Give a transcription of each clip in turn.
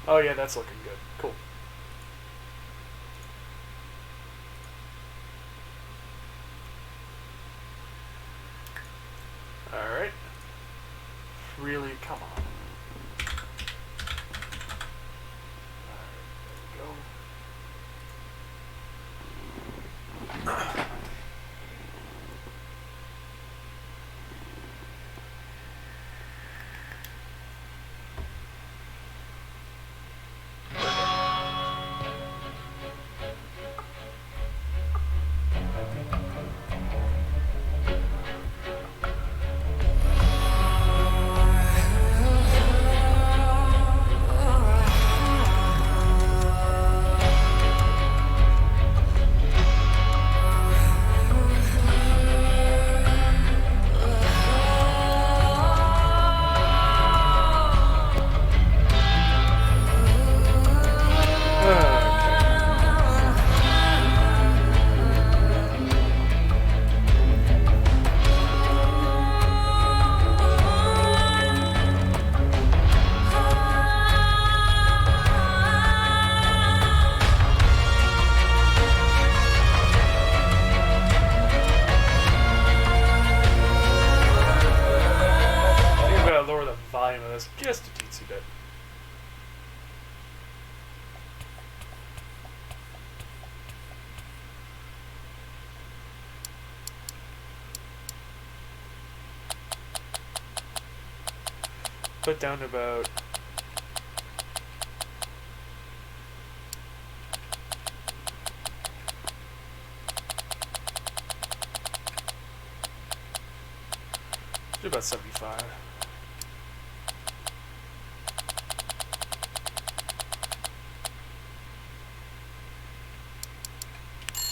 Oh yeah, that's looking good. Cool. Alright. Really, come on. Alright, there we go. Volume of this just a teensy bit. Put down to about about 75.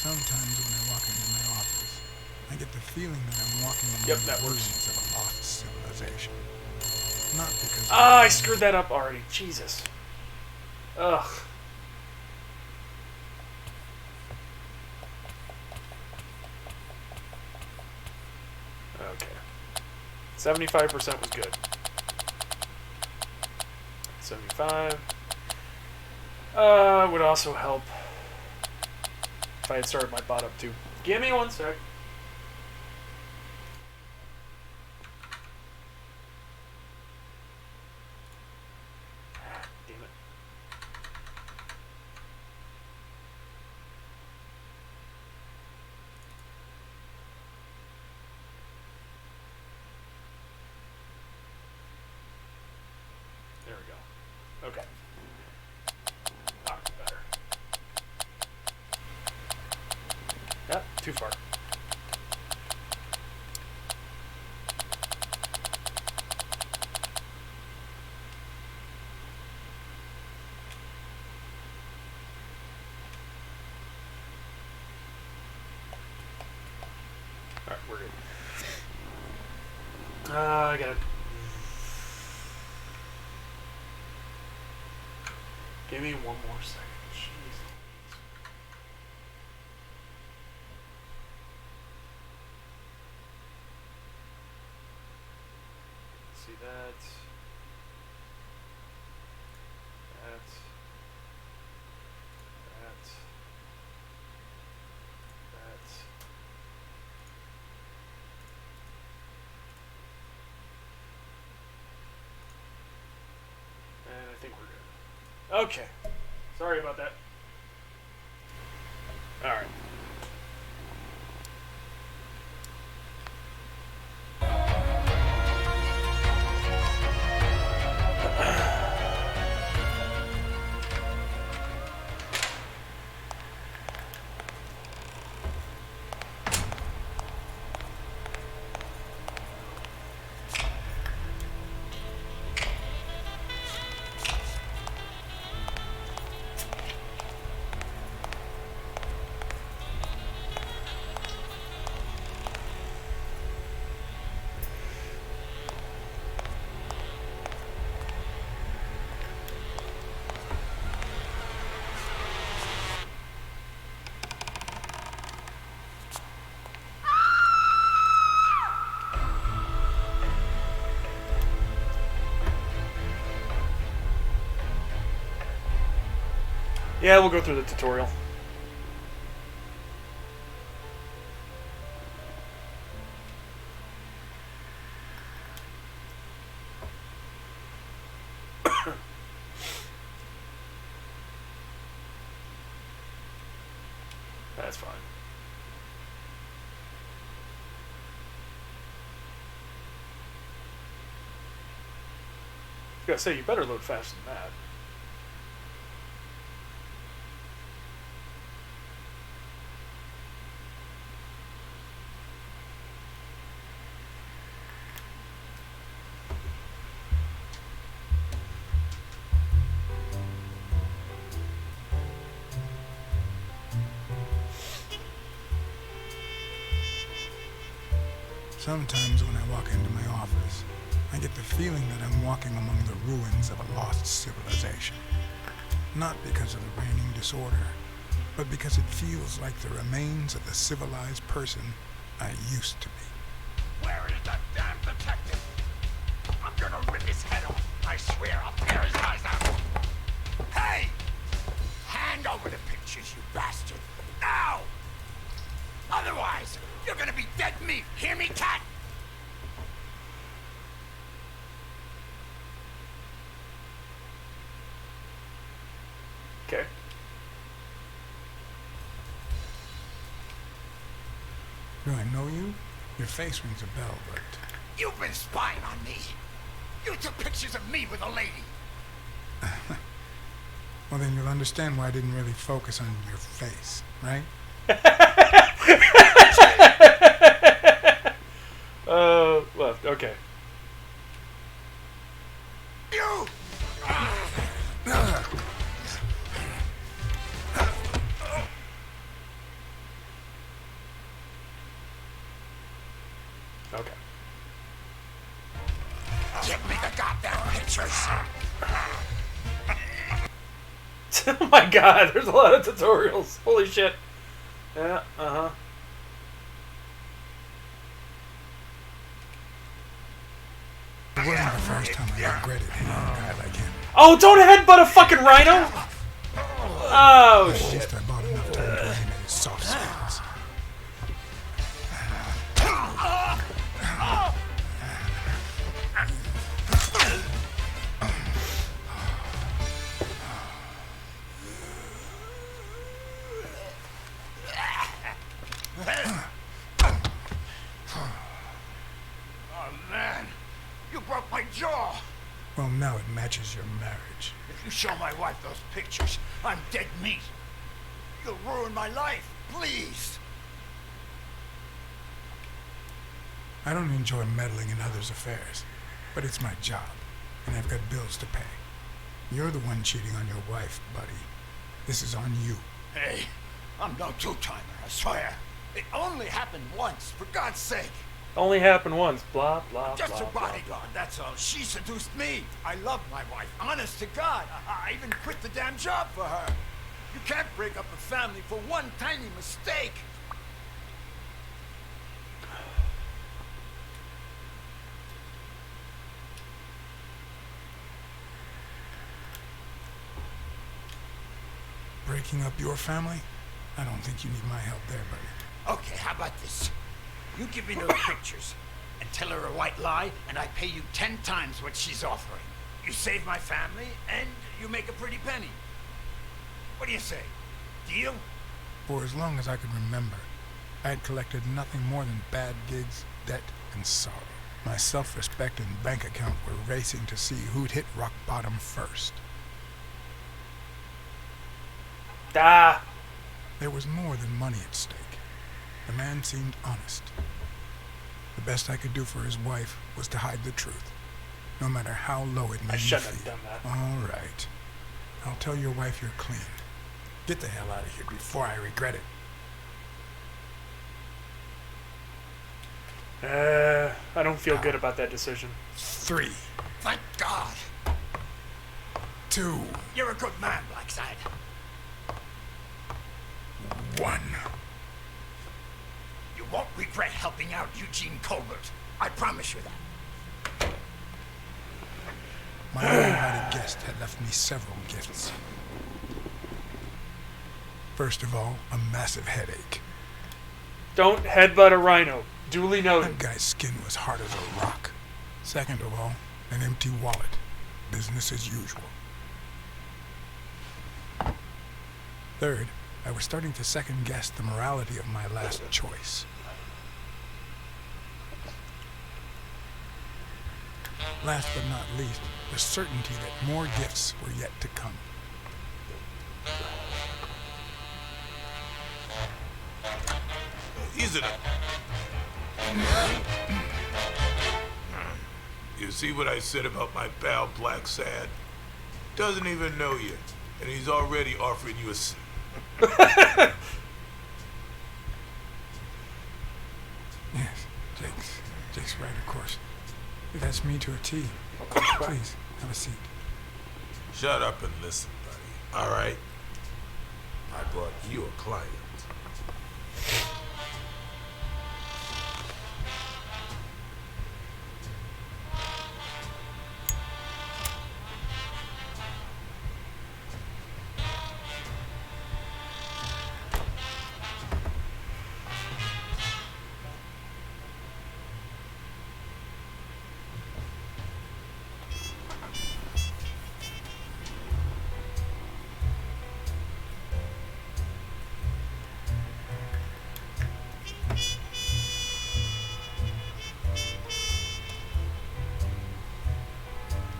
Sometimes when I walk into my office, I get the feeling that I'm walking in the ruins of a lost civilization. Not because I screwed that up already. Jesus. Ugh. Okay. 75% was good. 75. Would also help if I had started my bot up too. Give me one sec. Damn it. There we go. Okay. Better. Yeah, too far. Alright, we're good. I gotta... Give me one more second. Jeez. See that. That. That. That. And I think we're good. Okay. Sorry about that. Alright. Yeah, we'll go through the tutorial. That's fine. I gotta say, you better load faster than that. Sometimes when I walk into my office, I get the feeling that I'm walking among the ruins of a lost civilization. Not because of the reigning disorder, but because it feels like the remains of the civilized person I used to be. Where is that damn detective? I'm gonna rip his head off. I swear I'll tear his eyes out. Hey! Hand over the pictures, you bastard. Now! Otherwise, you're gonna be dead meat. Hear me, cat? Okay. Do I know you? Your face rings a bell, but... You've been spying on me. You took pictures of me with a lady. Well, then you'll understand why I didn't really focus on your face, right? Left. Okay. You! Okay. Give me the goddamn pictures. Oh my god, there's a lot of tutorials. Holy shit. Yeah, uh-huh. It wasn't the first time I regretted hitting a guy like him. Oh, don't headbutt a fucking rhino! Oh, At shit. least I bought enough time to aim at his soft spots. Oh, man. You broke my jaw. Well, now it matches your marriage. If you show my wife those pictures, I'm dead meat. You'll ruin my life. Please. I don't enjoy meddling in others' affairs, but it's my job, and I've got bills to pay. You're the one cheating on your wife, buddy. This is on you. Hey, I'm no two-timer, I swear. It only happened once, for God's sake. Only happened once. Blah, blah, Just blah, a blah. bodyguard, that's all. She seduced me. I love my wife, honest to God. I even quit the damn job for her. You can't break up a family for one tiny mistake. Breaking up your family? I don't think you need my help there, buddy. Okay, how about this? You give me those pictures and tell her a white lie, and I pay you 10 times what she's offering. You save my family, and you make a pretty penny. What do you say? Deal? For as long as I could remember, I had collected nothing more than bad gigs, debt, and sorrow. My self-respect and bank account were racing to see who'd hit rock bottom first. Ah! There was more than money at stake. The man seemed honest. The best I could do for his wife was to hide the truth, no matter how low it made I me shouldn't have feel. done that. All right. I'll tell your wife you're clean. Get the hell out of here before I regret it. I don't feel good about that decision. 3, Thank God. 2, You're a good man, Blackside. 1. You won't regret helping out Eugene Colbert. I promise you that. My uninvited guest had left me several gifts. First of all, a massive headache. Don't headbutt a rhino. Duly That noted. guy's skin was hard as a rock. Second of all, an empty wallet. Business as usual. Third, I was starting to second guess the morality of my last choice. Last but not least, the certainty that more gifts were yet to come. Easy now. You see what I said about my pal Black Sad? Doesn't even know you, and he's already offering you a seat. Yes, Jake's right, of course. That's me to a T. Please, have a seat. Shut up and listen, buddy. All right? I brought you a client.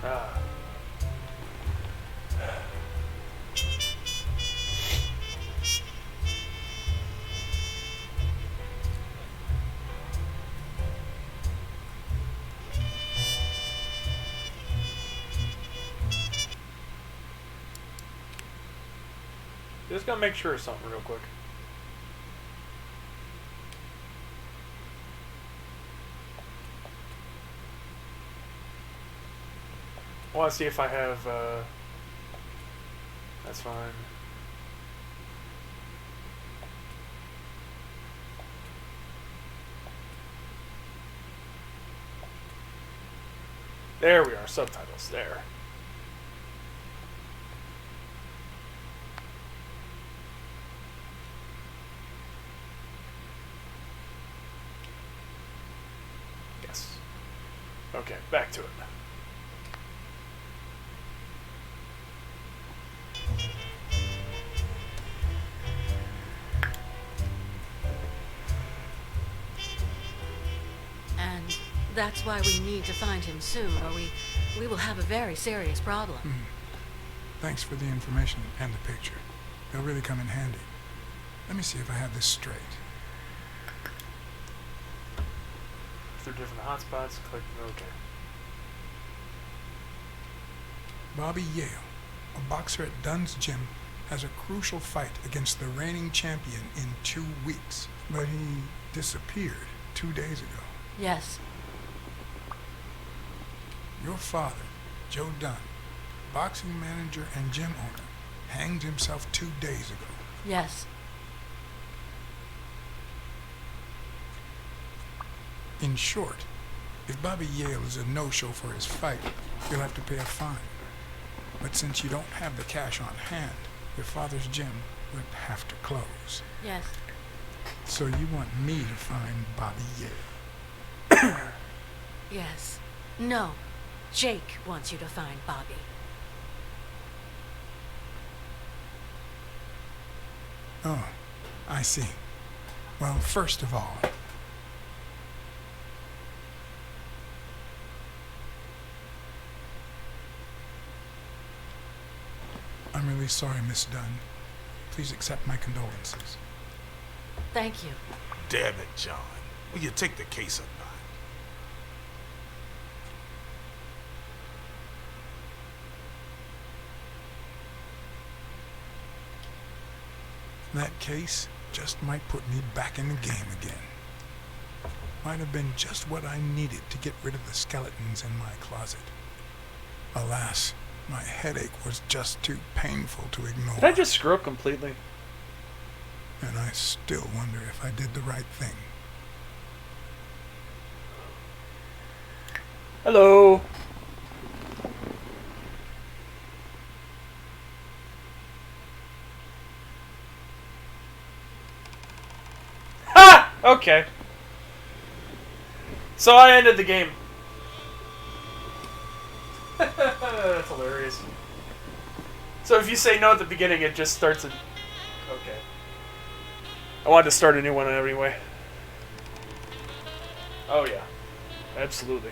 Ah. Just gotta make sure of something real quick. I want to see if I have, that's fine. There we are, subtitles, there. Yes. Okay, back to it. And that's why we need to find him soon, or we will have a very serious problem. Thanks for the information and the picture. They'll really come in handy. Let me see if I have this straight. Through different hotspots, click OK. Bobby Yale, a boxer at Dunn's gym, has a crucial fight against the reigning champion in 2 weeks. But he disappeared 2 days ago. Yes, Your father, Joe Dunn, boxing manager and gym owner, hanged himself 2 days ago. yes. In short, if Bobby Yale is a no-show for his fight, you'll have to pay a fine. But since you don't have the cash on hand, your father's gym would have to close. Yes. So you want me to find Bobby Yale. Yes. No. Jake wants you to find Bobby. Oh, I see. Well, first of all, I'm really sorry, Miss Dunn. Please accept my condolences. Thank you. Damn it, John. Will you take the case or not? That case just might put me back in the game again. Might have been just what I needed to get rid of the skeletons in my closet. Alas, my headache was just too painful to ignore. Did I just screw up completely? And I still wonder if I did the right thing. Hello. Okay. So I ended the game. That's hilarious. So if you say no at the beginning, it just starts a... Okay. I wanted to start a new one anyway. Oh yeah. Absolutely.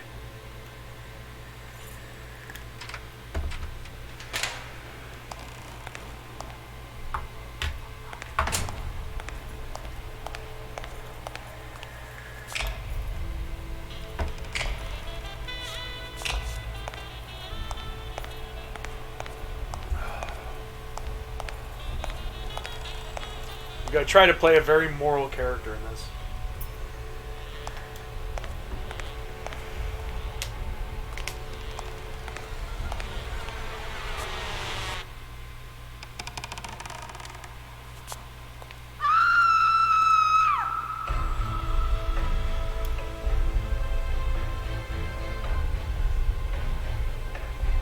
You gotta try to play a very moral character in this.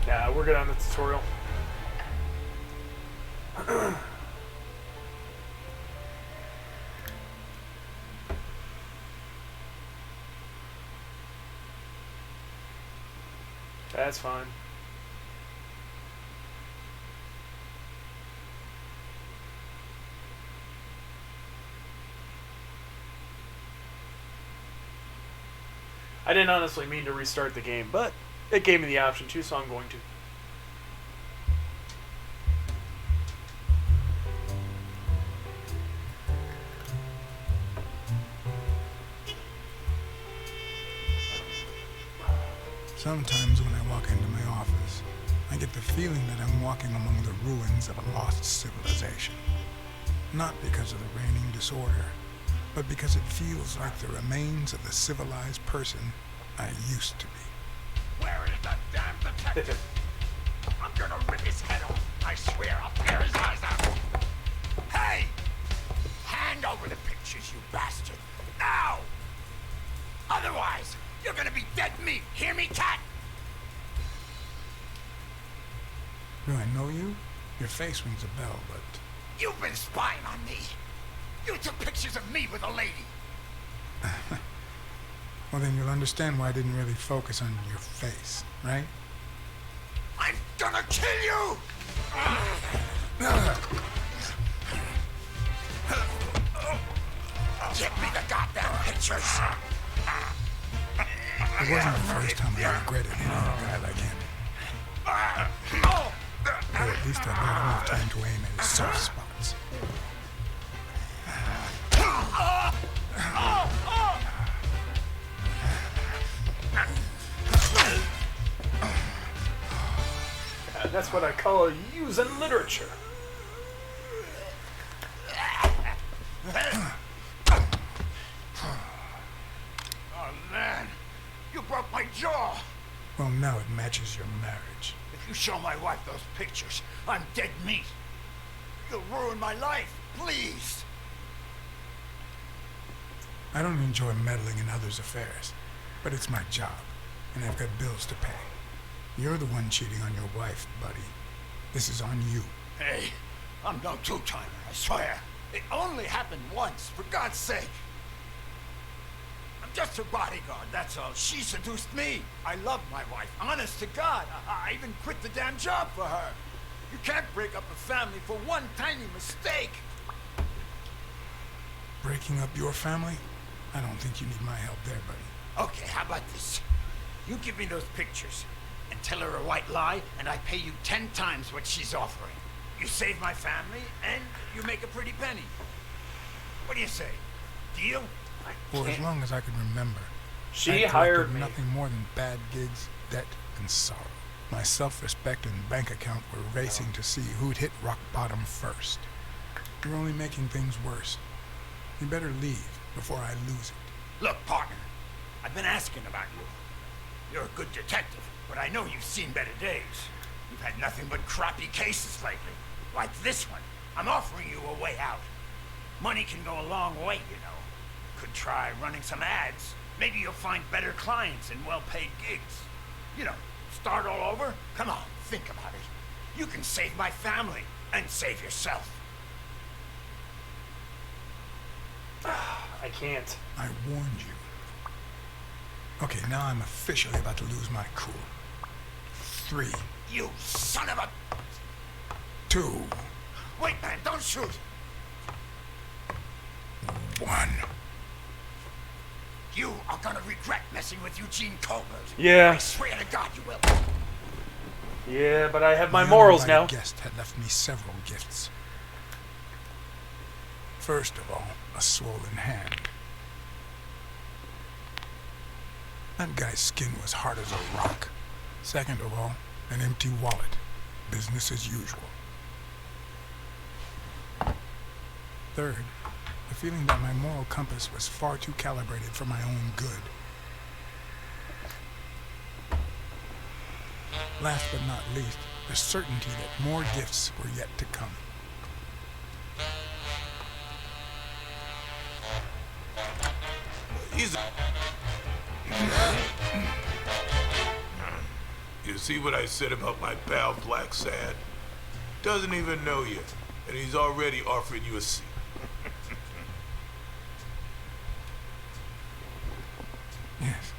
Yeah, we're good on the tutorial. That's fine. I didn't honestly mean to restart the game, but it gave me the option to, so I'm going to. Sometimes when I walk into my office, I get the feeling that I'm walking among the ruins of a lost civilization. Not because of the reigning disorder, but because it feels like the remains of the civilized person I used to be. Where is the damn detective? I'm gonna rip his head off. I swear I'll tear his eyes out. Hey! Hand over the pictures, you bastard. Now! Otherwise, you're gonna be dead meat. Hear me, cat? Do I know you? Your face rings a bell, but... You've been spying on me. You took pictures of me with a lady. Well, then you'll understand why I didn't really focus on your face, right? I'm gonna kill you! Get me the goddamn pictures! It wasn't the first time I regretted hitting a guy like him. But at least I got enough time to aim at his soft spots. That's what I call using literature. Oh, man. You broke my jaw. Well, now it matches your marriage. If you show my wife those pictures, I'm dead meat. You'll ruin my life. Please. I don't enjoy meddling in others' affairs, but it's my job, and I've got bills to pay. You're the one cheating on your wife, buddy. This is on you. Hey, I'm no two-timer, I swear. It only happened once, for God's sake. I'm just her bodyguard, that's all. She seduced me. I love my wife, honest to God. I even quit the damn job for her. You can't break up a family for one tiny mistake. Breaking up your family? I don't think you need my help there, buddy. Okay, how about this? You give me those pictures and tell her a white lie, and I pay you 10 times what she's offering. You save my family, and you make a pretty penny. What do you say? Deal? For as long as I can remember, She I hired collected me. nothing more than bad gigs, debt, and sorrow. My self-respect and bank account were racing to see who'd hit rock bottom first. You're only making things worse. You better leave before I lose it. Look, partner, I've been asking about you. You're a good detective, but I know you've seen better days. You've had nothing but crappy cases lately. Like this one. I'm offering you a way out. Money can go a long way, you know. Could try running some ads. Maybe you'll find better clients and well-paid gigs. You know, start all over? Come on, think about it. You can save my family and save yourself. I can't. I warned you. Okay, now I'm officially about to lose my cool. 3, You son of a... 2, Wait, man, don't shoot. 1. You are gonna regret messing with Eugene Colbert. Yeah. I swear to God you will. Yeah, but I have my The morals now. uninvited guest had left me several gifts. First of all, a swollen hand. That guy's skin was hard as a rock. Second of all, an empty wallet. Business as usual. Third, the feeling that my moral compass was far too calibrated for my own good. Last but not least, the certainty that more gifts were yet to come. He's... You see what I said about my pal Black Sad? Doesn't even know you, and he's already offering you a seat. Yes,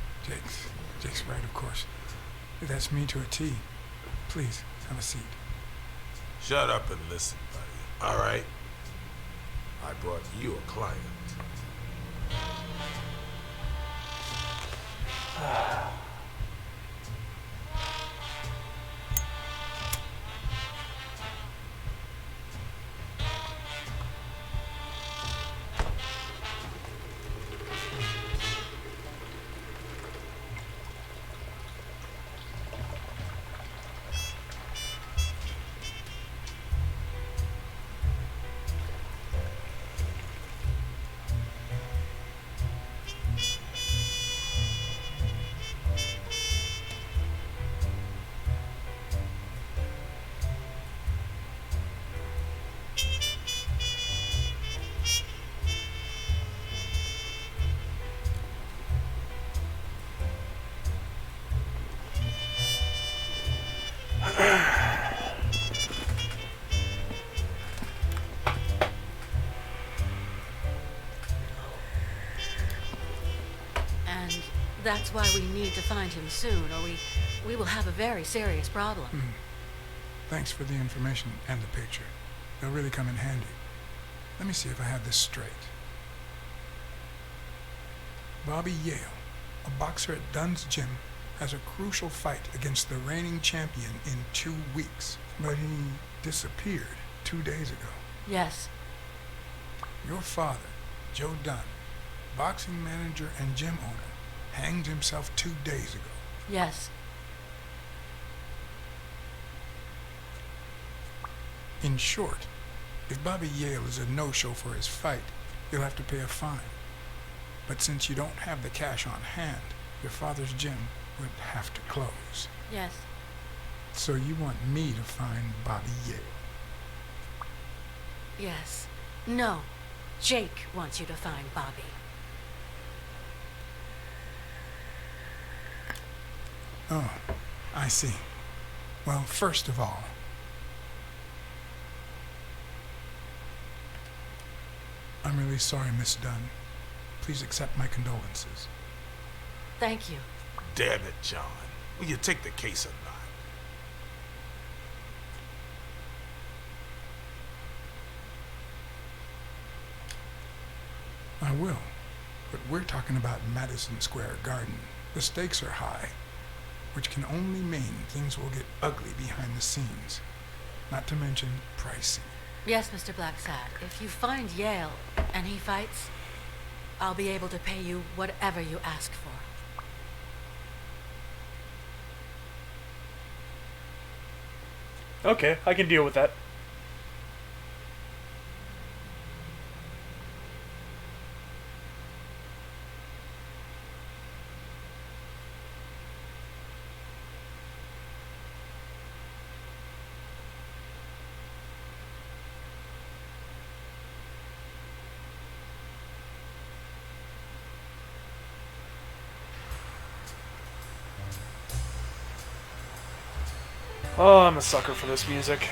Jake's right, of course. That's me to a T. Please, have a seat. Shut up and listen, buddy. All right? I brought you a client. And that's why we need to find him soon, or we will have a very serious problem. Thanks for the information and the picture. They'll really come in handy. Let me see if I have this straight. Bobby Yale, a boxer at Dunn's gym, has a crucial fight against the reigning champion in 2 weeks. But he disappeared 2 days ago. Yes. Your father, Joe Dunn, boxing manager and gym owner, hanged himself 2 days ago. Yes. In short, if Bobby Yale is a no-show for his fight, you'll have to pay a fine. But since you don't have the cash on hand, your father's gym would have to close. Yes. So you want me to find Bobby Yale? Yes. No. Jake wants you to find Bobby. Oh, I see. Well, first of all, I'm really sorry, Miss Dunn. Please accept my condolences. Thank you. Damn it, John. Will you take the case or not? I will. But we're talking about Madison Square Garden. The stakes are high, which can only mean things will get ugly behind the scenes. Not to mention pricey. Yes, Mr. Blacksad. If you find Yale and he fights, I'll be able to pay you whatever you ask for. Okay, I can deal with that. Oh, I'm a sucker for this music.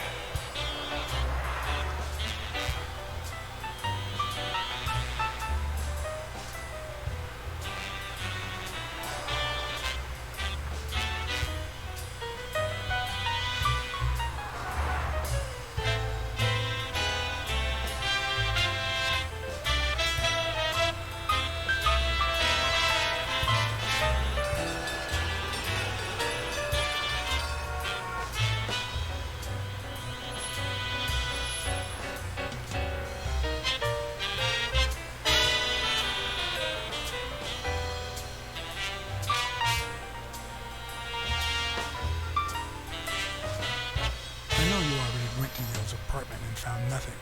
apartment and found nothing,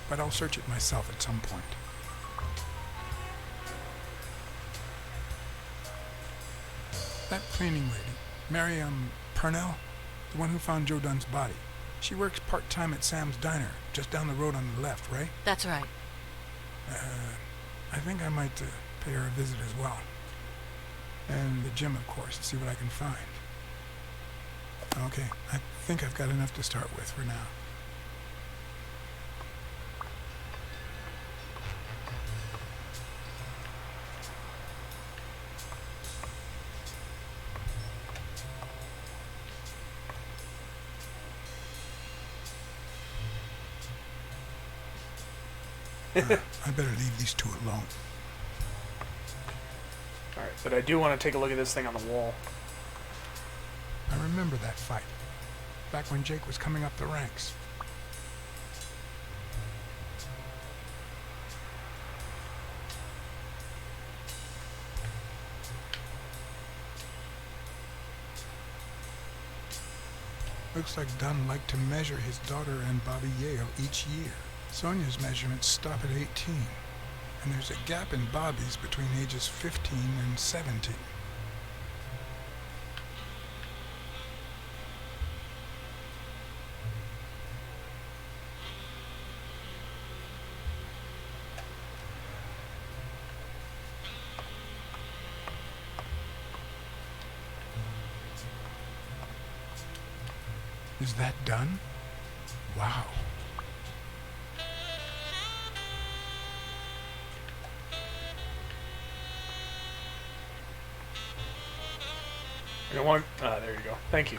but I'll search it myself at some point. That cleaning lady, Mary, Purnell, the one who found Joe Dunn's body. She works part-time at Sam's Diner, just down the road on the left, right? That's right. I think I might pay her a visit as well. And the gym, of course, to see what I can find. Okay, I think I've got enough to start with for now. I better leave these two alone. Alright, but I do want to take a look at this thing on the wall. I remember that fight, back when Jake was coming up the ranks. Looks like Dunn liked to measure his daughter and Bobby Yale each year. Sonia's measurements stop at 18, and there's a gap in Bobby's between ages 15 and 17. Is that done? Wow. I don't want... there you go. Thank you.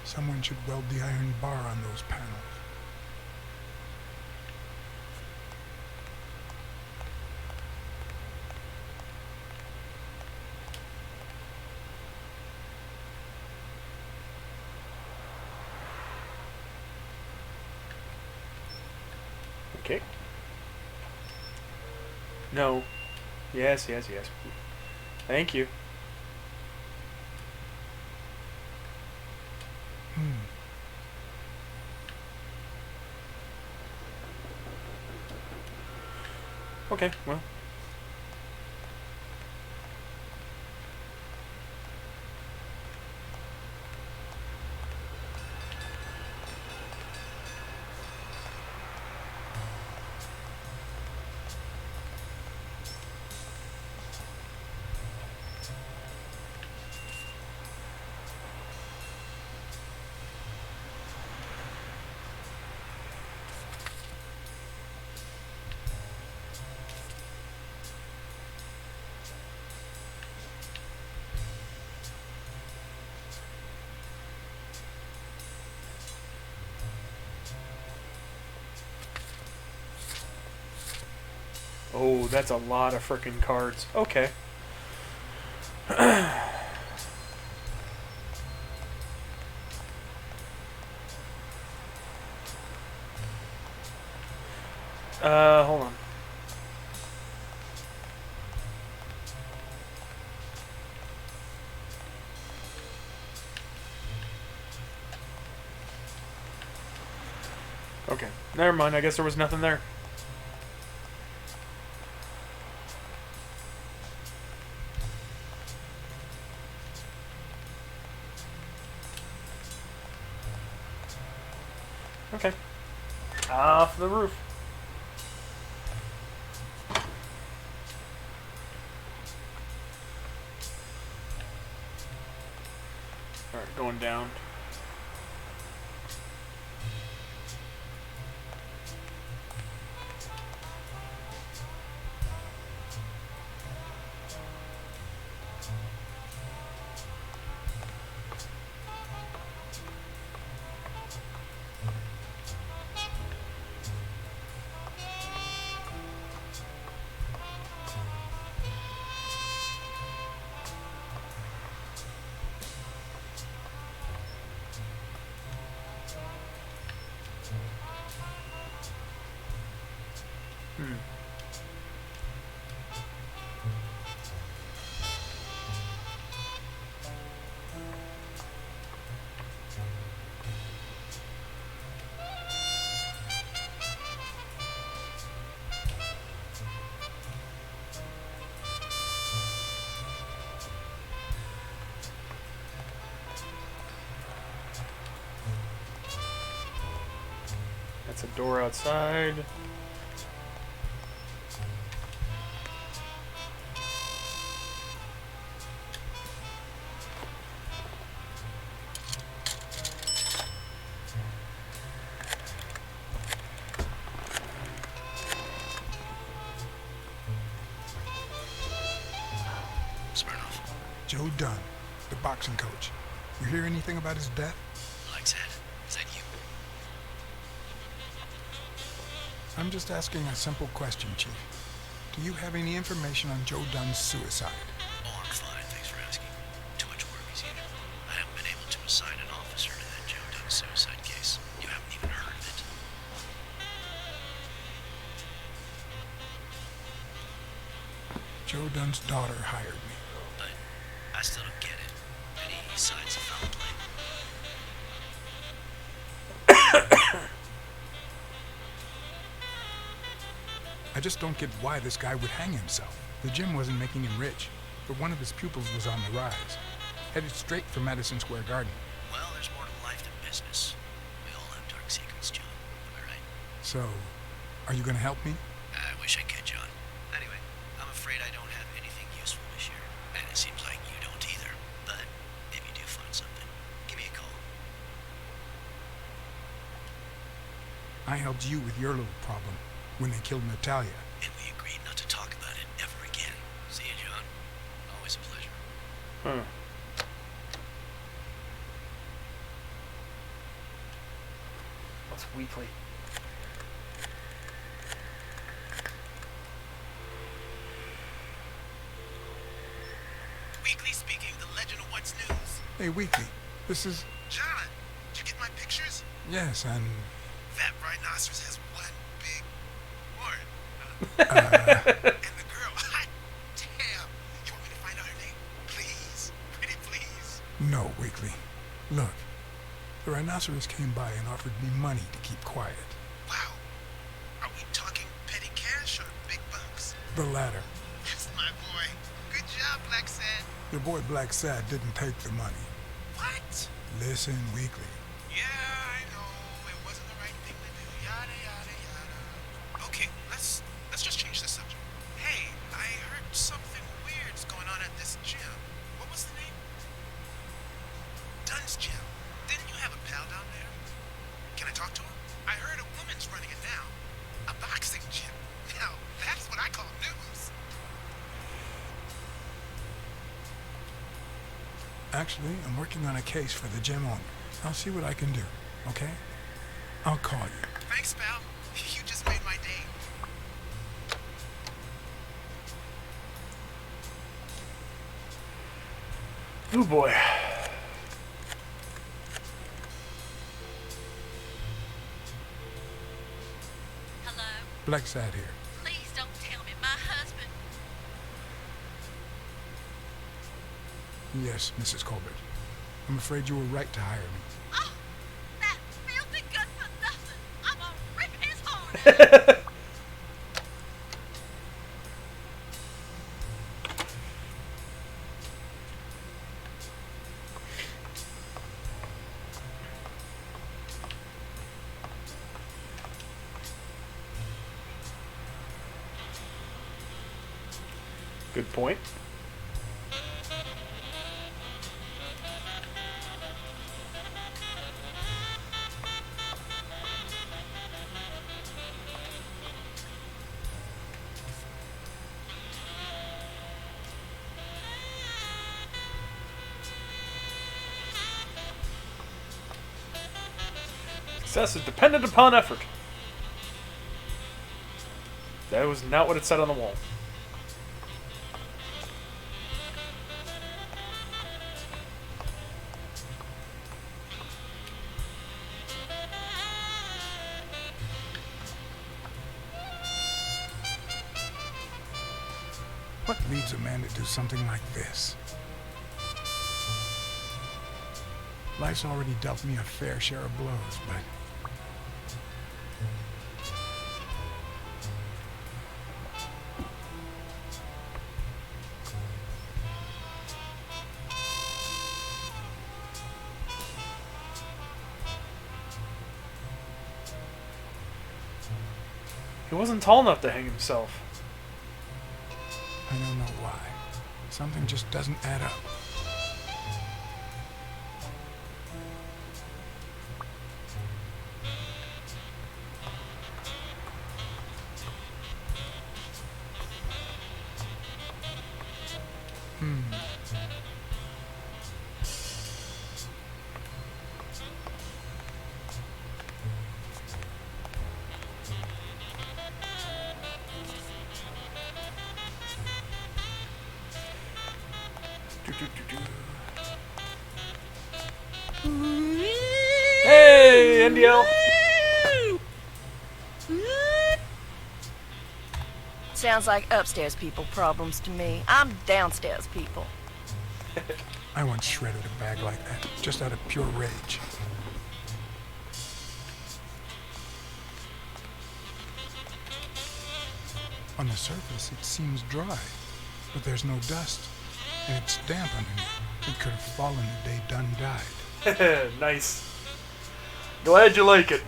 Someone should weld the iron bar on those panels. Okay. No. Yes, yes, yes. Thank you. Okay, well. Oh, that's a lot of frickin' cards. Okay. Hold on. Okay, never mind. I guess there was nothing there. Okay. Off the roof. Alright, going down. That's a door outside. Smirnoff. Joe Dunn, the boxing coach. You hear anything about his death? Like said, is that you? I'm just asking a simple question, Chief. Do you have any information on Joe Dunn's suicide? Oh, I'm fine. Thanks for asking. Too much work is either. I haven't been able to assign an officer to that Joe Dunn suicide case. You haven't even heard of it. Joe Dunn's daughter hired me. But I still don't get it. Any signs of foul play? I just don't get why this guy would hang himself. The gym wasn't making him rich, but one of his pupils was on the rise, headed straight for Madison Square Garden. Well, there's more to life than business. We all have dark secrets, John. Am I right? So, are you gonna help me? I wish I could, John. Anyway, I'm afraid I don't have anything useful to share. And it seems like you don't either. But if you do find something, give me a call. I helped you with your little problem when they killed Natalia. And we agreed not to talk about it ever again. See you, John. Always a pleasure. Huh. What's weekly? Weekly speaking, the legend of what's news. Hey, Weekly, this is... John, did you get my pictures? Yes, and... That rhinoceros has one big horn. And the girl, hot damn. You want me to find out her name? Please. Pretty please. No, Weekly. Look, the rhinoceros came by and offered me money to keep quiet. Wow. Are we talking petty cash or big bucks? The latter. That's my boy. Good job, Black Sad. Your boy Black Sad didn't take the money. What? Listen, Weekly. Yeah, I know. It wasn't the right thing to do. Yada, yada, yada. Okay, let's just change the subject. Hey, I heard something weird's going on at this gym. What was the name? Dunn's Gym. Didn't you have a pal down there? Can I talk to him? I heard a woman's running it now. A boxing gym. Now, that's what I call news. Actually, I'm working on a case for the gym owner. I'll see what I can do, okay? I'll call you. Thanks, pal. You just made my day. Oh boy. Hello? Black Sad here. Please don't tell me my husband. Yes, Mrs. Colbert. I'm afraid you were right to hire me. Oh, that filthy good for nothing. I'm gonna rip his heart out. Good point. Success is dependent upon effort. That was not what it said on the wall. What leads a man to do something like this? Life's already dealt me a fair share of blows, but... He wasn't tall enough to hang himself. I don't know why. Something just doesn't add up. Hey, NDL. Sounds like upstairs people problems to me. I'm downstairs people. I once shredded a bag like that, just out of pure rage. On the surface, it seems dry, but there's no dust, and it's damp underneath. It could have fallen the day Dunn died. Nice. Glad you like it.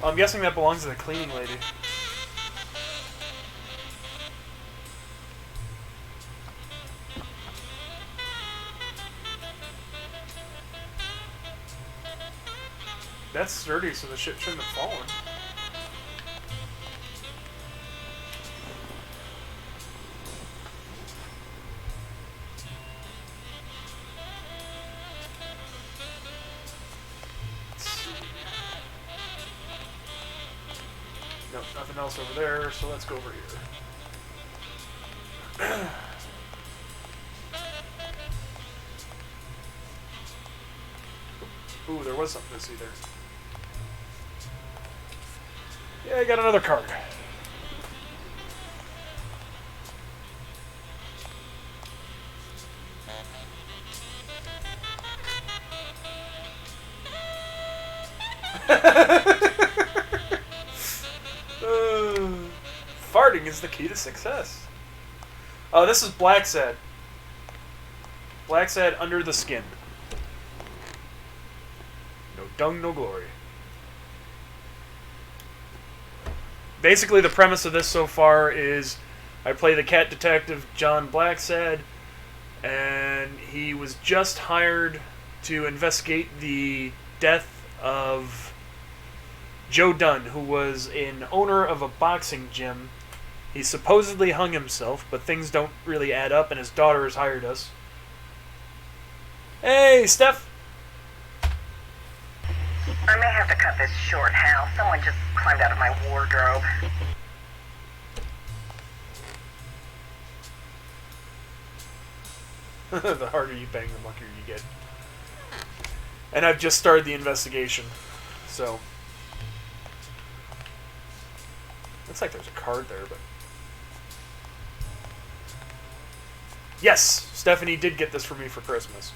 I'm guessing that belongs to the cleaning lady. That's sturdy, so the ship shouldn't have fallen. Nope, nothing else over there, so let's go over here. Ooh, there was something to see there. Yeah, I got another card. Farting is the key to success. Oh, this is Black Sad. Black Sad under the skin. No dung, no glory. Basically, the premise of this so far is I play the cat detective John Blacksad, and he was just hired to investigate the death of Joe Dunn, who was an owner of a boxing gym. He supposedly hung himself, but things don't really add up, and his daughter has hired us. Hey, Steph! I may have to cut this short, Hal. Someone just climbed out of my wardrobe. The harder you bang, the luckier you get. And I've just started the investigation, so... Looks like there's a card there, but... Yes! Stephanie did get this for me for Christmas.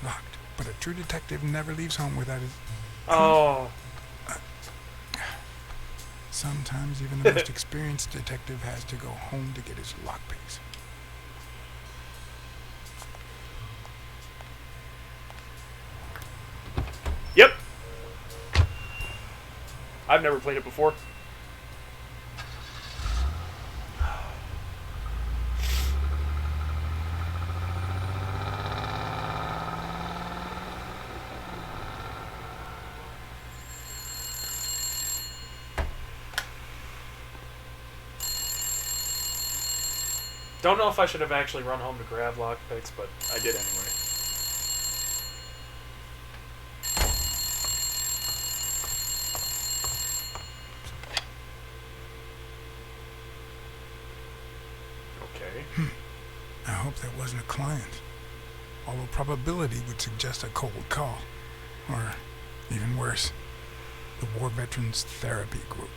Locked. But a true detective never leaves home without his... Oh. Sometimes even the most experienced detective has to go home to get his lockpicks. Yep. I've never played it before. Don't know if I should have actually run home to grab lockpicks, but I did anyway. Okay. I hope that wasn't a client. Although probability would suggest a cold call. Or, even worse, the War Veterans Therapy Group.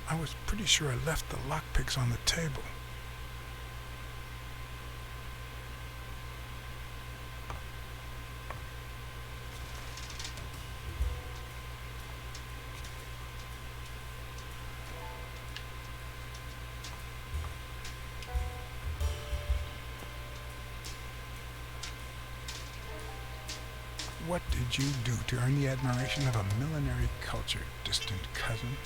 I was pretty sure I left the lockpicks on the table. What did you do to earn the admiration of a millinery culture, distant cousin?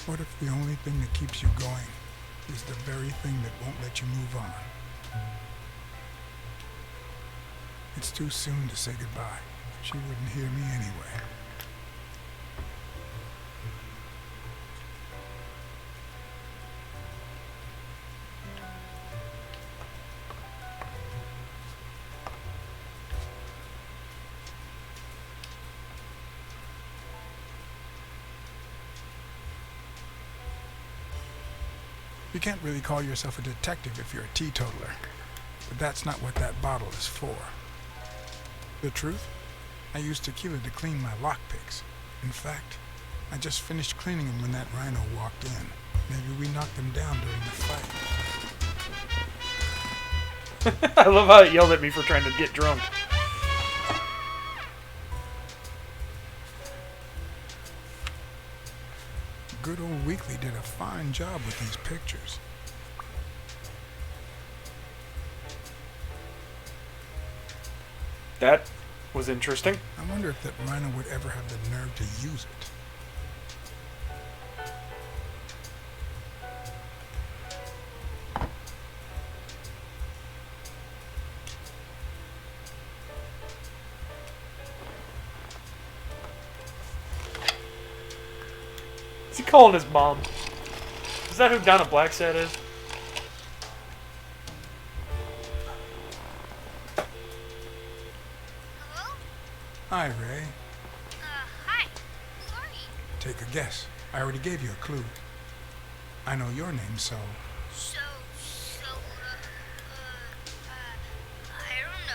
What if the only thing that keeps you going is the very thing that won't let you move on? It's too soon to say goodbye. She wouldn't hear me anyway. You can't really call yourself a detective if you're a teetotaler, but that's not what that bottle is for. The truth? I used tequila to clean my lockpicks. In fact, I just finished cleaning them when that rhino walked in. Maybe we knocked him down during the fight. I love how it yelled at me for trying to get drunk. Good old Weekly did a fine job with these pictures. That was interesting. I wonder if that rhino would ever have the nerve to use it. Is he calling his mom? Is that who Donna Blacksad is? Hello? Hi, Ray. Hi. Who are you? Take a guess. I already gave you a clue. I know your name, so... I don't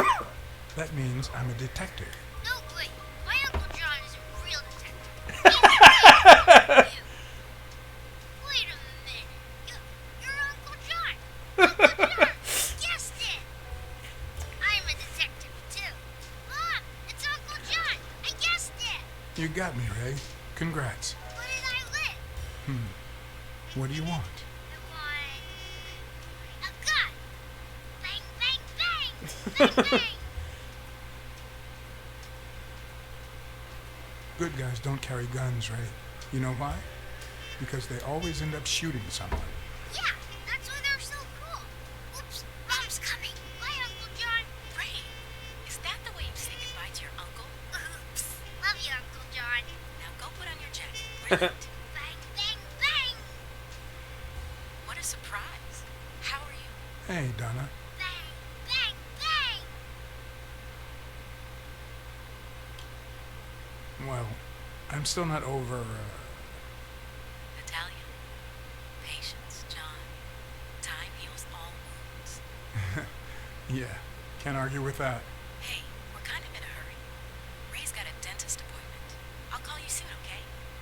know. That means I'm a detective. No, wait. My Uncle John is a real detective. Wait a minute. You're Uncle John. Uncle John. Guessed it. I'm a detective, too. Mom, it's Uncle John. I guessed it. You got me, Ray. Congrats. What did I win? What do you want? I won a gun. Bang, bang, bang. Bang, bang. Good guys don't carry guns, Ray. You know why? Because they always end up shooting someone. Yeah, that's why they're so cool. Oops, Mom's coming. Bye, Uncle John. Ray, is that the way you say goodbye to your uncle? Oops. Love you, Uncle John. Now go put on your jacket. We're late. Bang, bang, bang. What a surprise. How are you? Hey, Donna. Bang, bang, bang. Well, I'm still not over... Italian. Patience, John. Time heals all wounds. Yeah, can't argue with that. Hey, we're kind of in a hurry. Ray's got a dentist appointment. I'll call you soon, okay?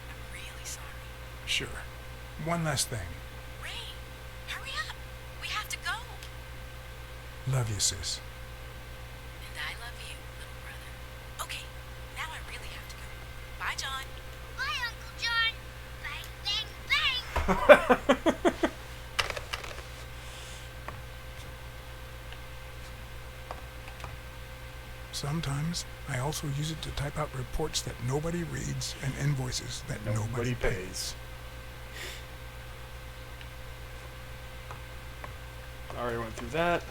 I'm really sorry. Sure. One last thing. Ray, hurry up. We have to go. Love you, sis. And I love you, little brother. Okay, now I really have to go. Bye, John. Bye, Uncle John. Bang, bang, bang. Sometimes I also use it to type out reports that nobody reads and invoices that nobody pays. Already went through that.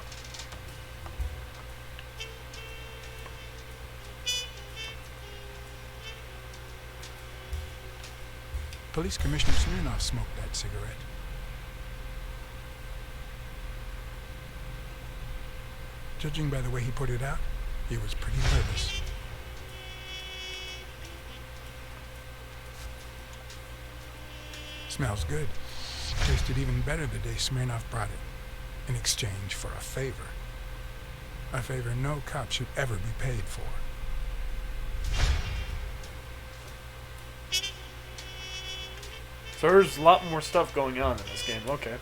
Police Commissioner Smirnoff smoked that cigarette. Judging by the way he put it out, he was pretty nervous. Smells good. Tasted even better the day Smirnoff brought it, in exchange for a favor. A favor no cop should ever be paid for. So there's a lot more stuff going on in this game. Okay.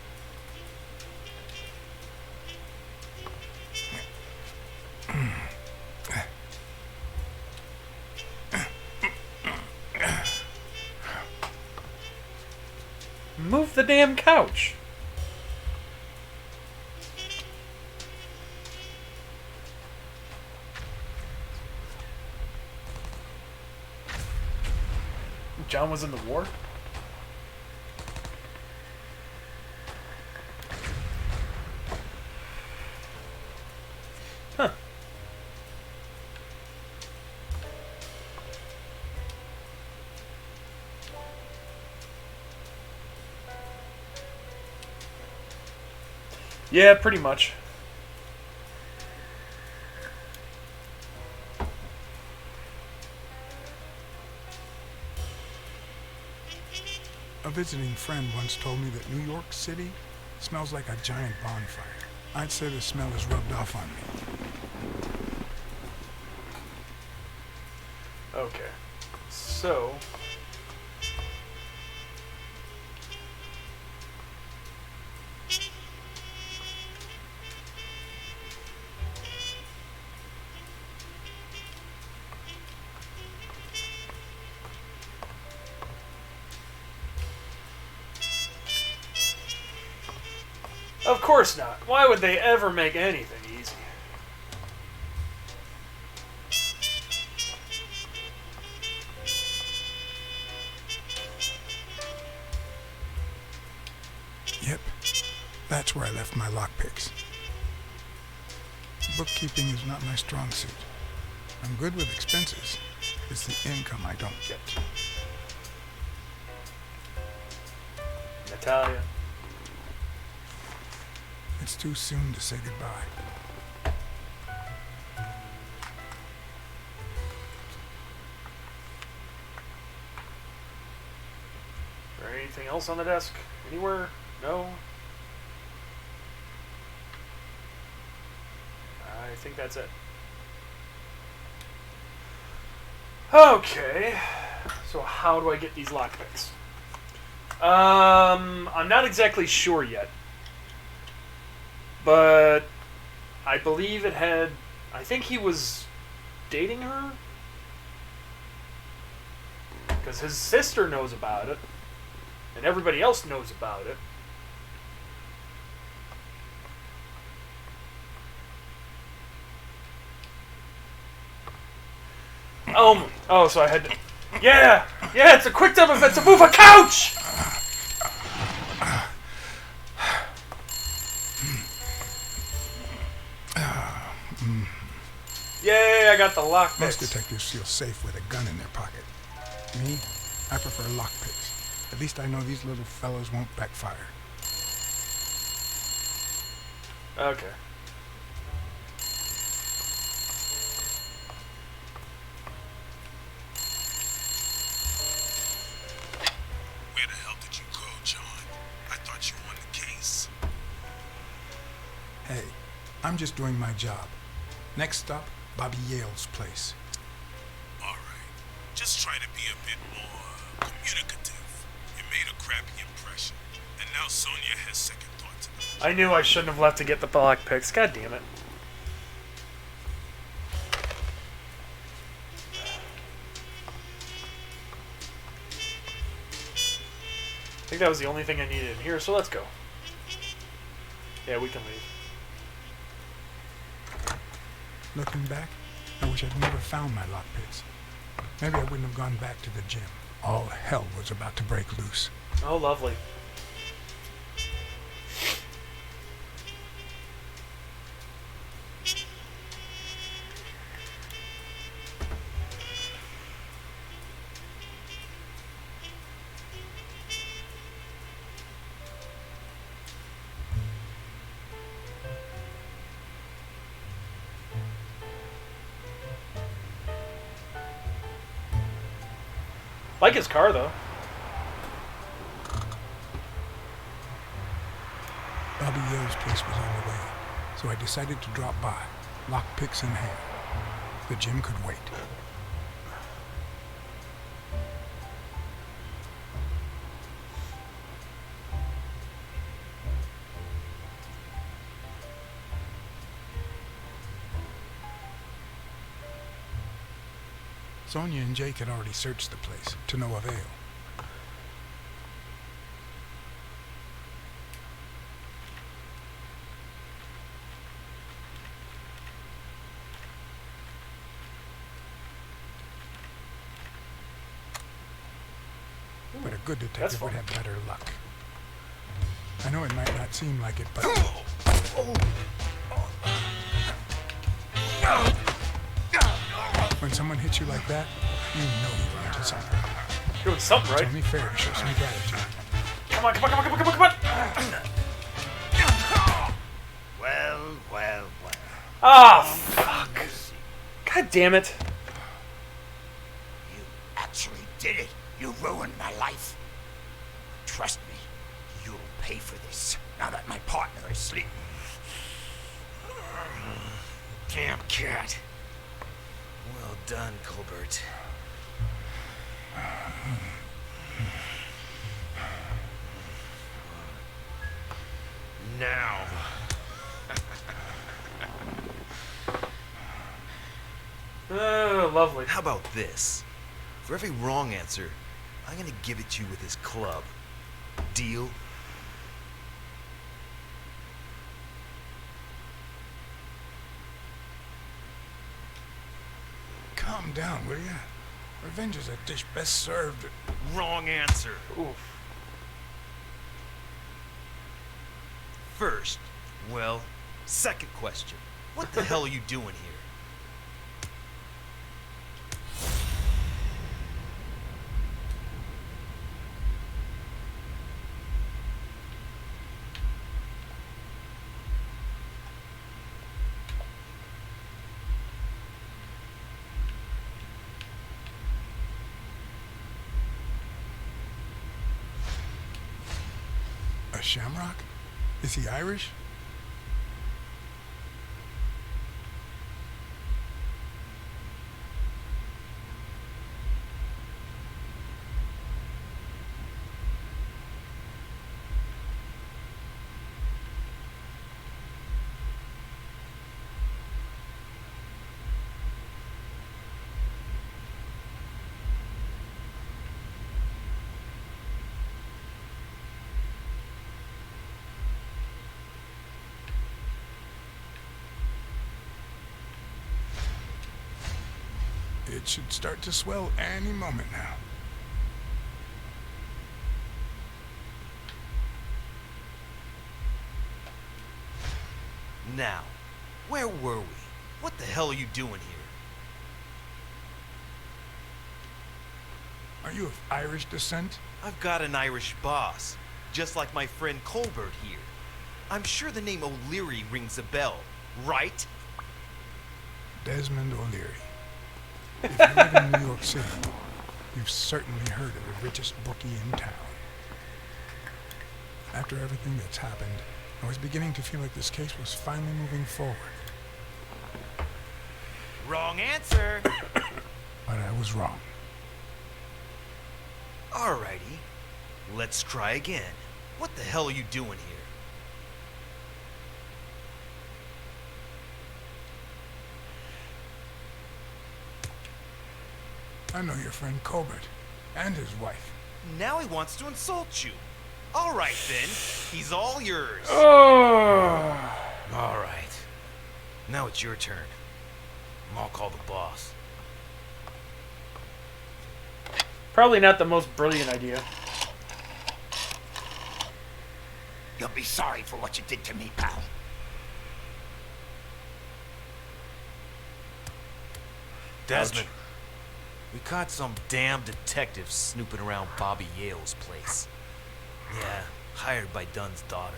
Move the damn couch. John was in the war? Huh. Yeah, pretty much. A visiting friend once told me that New York City smells like a giant bonfire. I'd say the smell is rubbed off on me. Okay. So... Of course not. Why would they ever make anything easy? Yep, that's where I left my lockpicks. Bookkeeping is not my strong suit. I'm good with expenses. It's the income I don't get. Natalia. It's too soon to say goodbye. Is there anything else on the desk? Anywhere? No? I think that's it. Okay. So how do I get these lockpicks? I'm not exactly sure yet. But I believe it had... I think he was dating her? Because his sister knows about it. And everybody else knows about it. Oh, so I had to... Yeah! Yeah, it's a quick time event to move a couch! Yay, I got the lockpicks. Most detectives feel safe with a gun in their pocket. Me, I prefer lockpicks. At least I know these little fellows won't backfire. Okay. Where the hell did you go, John? I thought you won the case. Hey, I'm just doing my job. Next stop, Bobby Yale's place. All right. Just try to be a bit more communicative. You made a crappy impression, and now Sonia has second thoughts. I knew I shouldn't have left to get the lockpicks. God damn it. I think that was the only thing I needed in here, so let's go. Yeah, we can leave. Looking back, I wish I'd never found my lockpicks. Maybe I wouldn't have gone back to the gym. All hell was about to break loose. Oh, lovely. Like his car, though. Bobby Yale's place was on the way, so I decided to drop by, lockpicks in hand. The gym could wait. Sonia and Jake had already searched the place, to no avail. But a good detective would have better luck. I know it might not seem like it, but... When someone hits you like that, you know you're into something. Doing something right. It's only fair to show some gratitude. Come on, come on, come on, come on, come on, come on! Well. Ah, fuck. God damn it. You actually did it. You ruined my life. Trust me, you'll pay for this now that my partner is sleeping. Damn cat. Well done, Colbert. Now. Oh, lovely. How about this? For every wrong answer, I'm gonna give it to you with this club. Deal? Calm down, will you? Revenge is a dish best served... Wrong answer. Oof. First, well, second question. What the hell are you doing here? A shamrock? Is he Irish? It should start to swell any moment now. Now, where were we? What the hell are you doing here? Are you of Irish descent? I've got an Irish boss, just like my friend Colbert here. I'm sure the name O'Leary rings a bell, right? Desmond O'Leary. If you live in New York City, you've certainly heard of the richest bookie in town. After everything that's happened, I was beginning to feel like this case was finally moving forward. Wrong answer. But I was wrong. Alrighty, let's try again. What the hell are you doing here? I know your friend Colbert and his wife. Now he wants to insult you. Alright then, he's all yours. Oh. Alright, now it's your turn. I'll call the boss. Probably not the most brilliant idea. You'll be sorry for what you did to me, pal. Desmond, we caught some damn detective snooping around Bobby Yale's place. Yeah, hired by Dunn's daughter.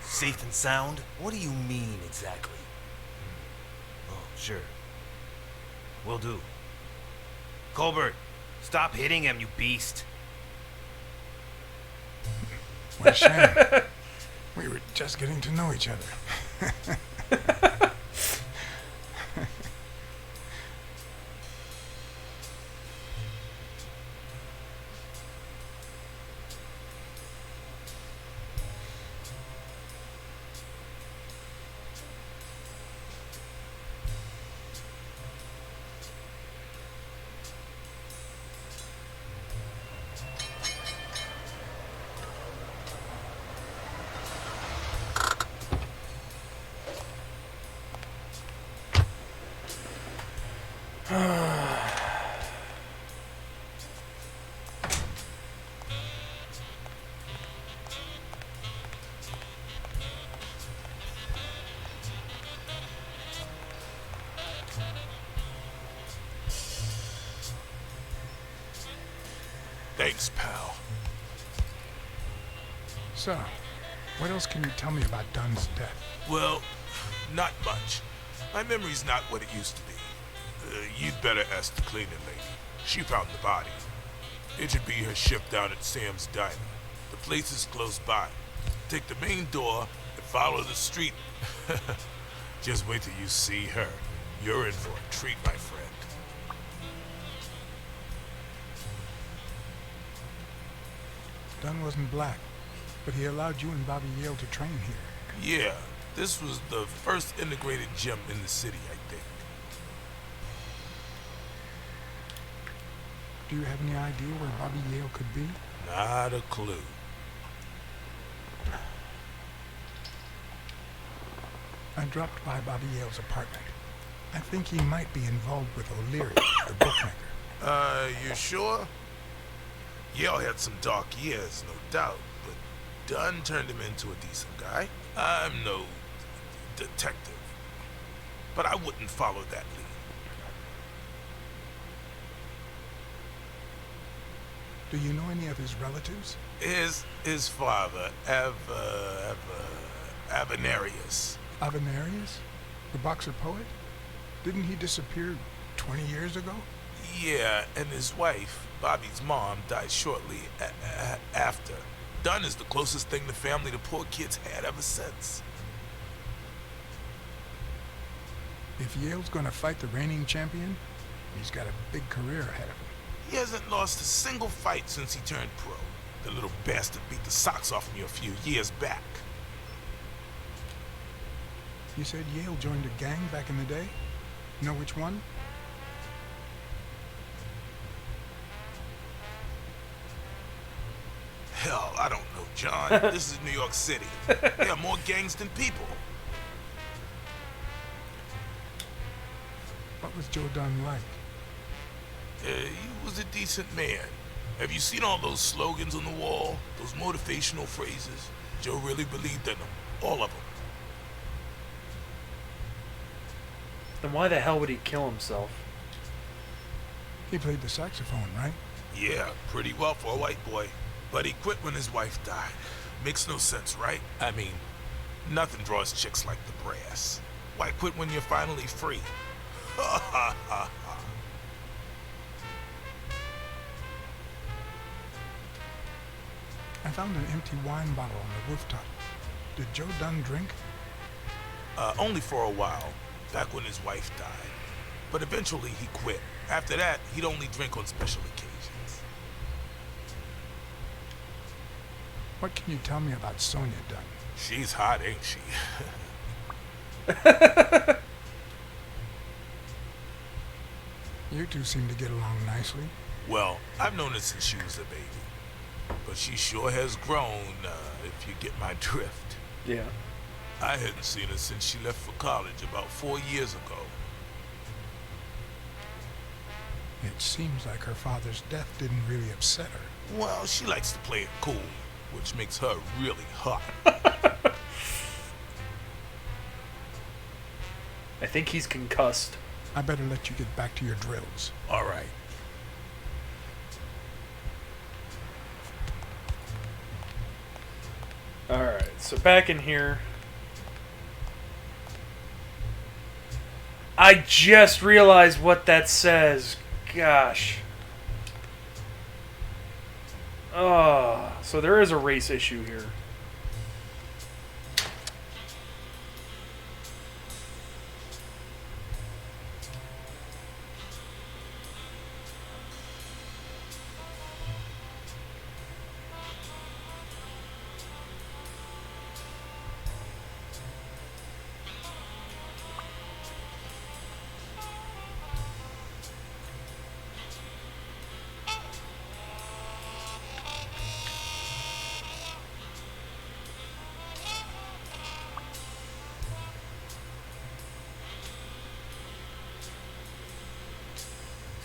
Safe and sound? What do you mean exactly? Oh, sure. Will do. Colbert, stop hitting him, you beast. What a shame. We were just getting to know each other. Thanks, pal. So, what else can you tell me about Dunn's death? Well, not much. My memory's not what it used to be. You'd better ask the cleaning lady. She found the body. It should be her shift down at Sam's Diner. The place is close by. Take the main door and follow the street. Just wait till you see her. You're in for a treat, my friend. Dunn wasn't black, but he allowed you and Bobby Yale to train here. Yeah, this was the first integrated gym in the city, I think. Do you have any idea where Bobby Yale could be? Not a clue. I dropped by Bobby Yale's apartment. I think he might be involved with O'Leary, the bookmaker. You sure? Yale had some dark years, no doubt, but Dunn turned him into a decent guy. I'm no detective, but I wouldn't follow that lead. Do you know any of his relatives? His father, Avenarius. Avenarius? The boxer poet? Didn't he disappear 20 years ago? Yeah, and his wife, Bobby's mom, died shortly after. Dunn is the closest thing the family the poor kids had ever since. If Yale's gonna fight the reigning champion, he's got a big career ahead of him. He hasn't lost a single fight since he turned pro. The little bastard beat the socks off me a few years back. You said Yale joined a gang back in the day? Know which one? Hell, I don't know, John. This is New York City. There are more gangs than people. What was Joe Dunn like? He was a decent man. Have you seen all those slogans on the wall? Those motivational phrases? Joe really believed in them. All of them. Then why the hell would he kill himself? He played the saxophone, right? Yeah, pretty well for a white boy. But he quit when his wife died. Makes no sense, right? I mean, nothing draws chicks like the brass. Why quit when you're finally free? Ha ha ha ha. I found an empty wine bottle on the rooftop. Did Joe Dunn drink? Only for a while, back when his wife died. But eventually he quit. After that, he'd only drink on special occasions. What can you tell me about Sonia Dunn? She's hot, ain't she? You two seem to get along nicely. Well, I've known her since she was a baby. But she sure has grown, if you get my drift. Yeah. I hadn't seen her since she left for college about 4 years ago. It seems like her father's death didn't really upset her. Well, she likes to play it cool, which makes her really hot. I think he's concussed. I better let you get back to your drills. All right. Alright, so back in here. I just realized what that says. Gosh. Oh, so there is a race issue here.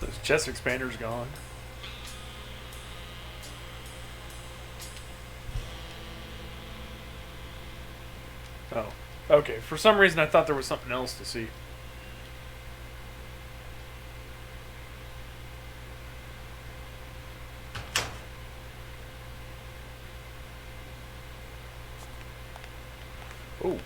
So his chest expander's gone. Oh, okay. For some reason, I thought there was something else to see. Oh.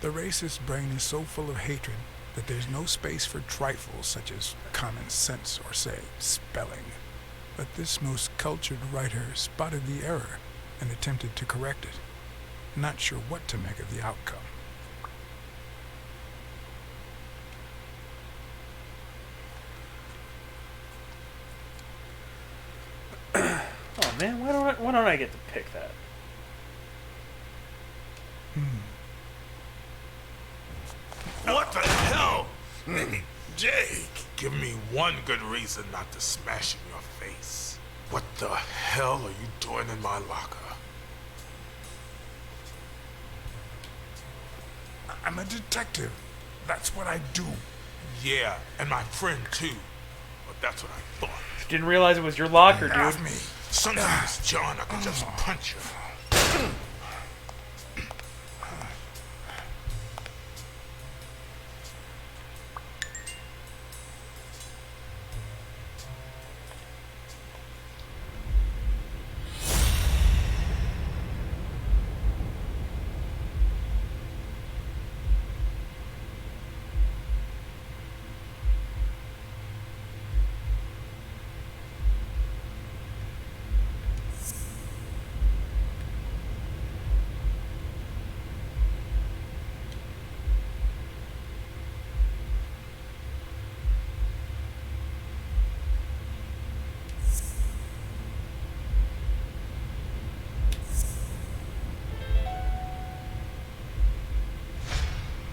The racist brain is so full of hatred that there's no space for trifles such as common sense or, say, spelling. But this most cultured writer spotted the error and attempted to correct it, not sure what to make of the outcome. Oh man, why don't I get to pick that? What the hell? Hey, Jake, give me one good reason not to smash in your face. What the hell are you doing in my locker? I'm a detective. That's what I do. Yeah, and my friend too. But that's what I thought. Didn't realize it was your locker, dude. Have me. Sometimes, John, I can just punch you.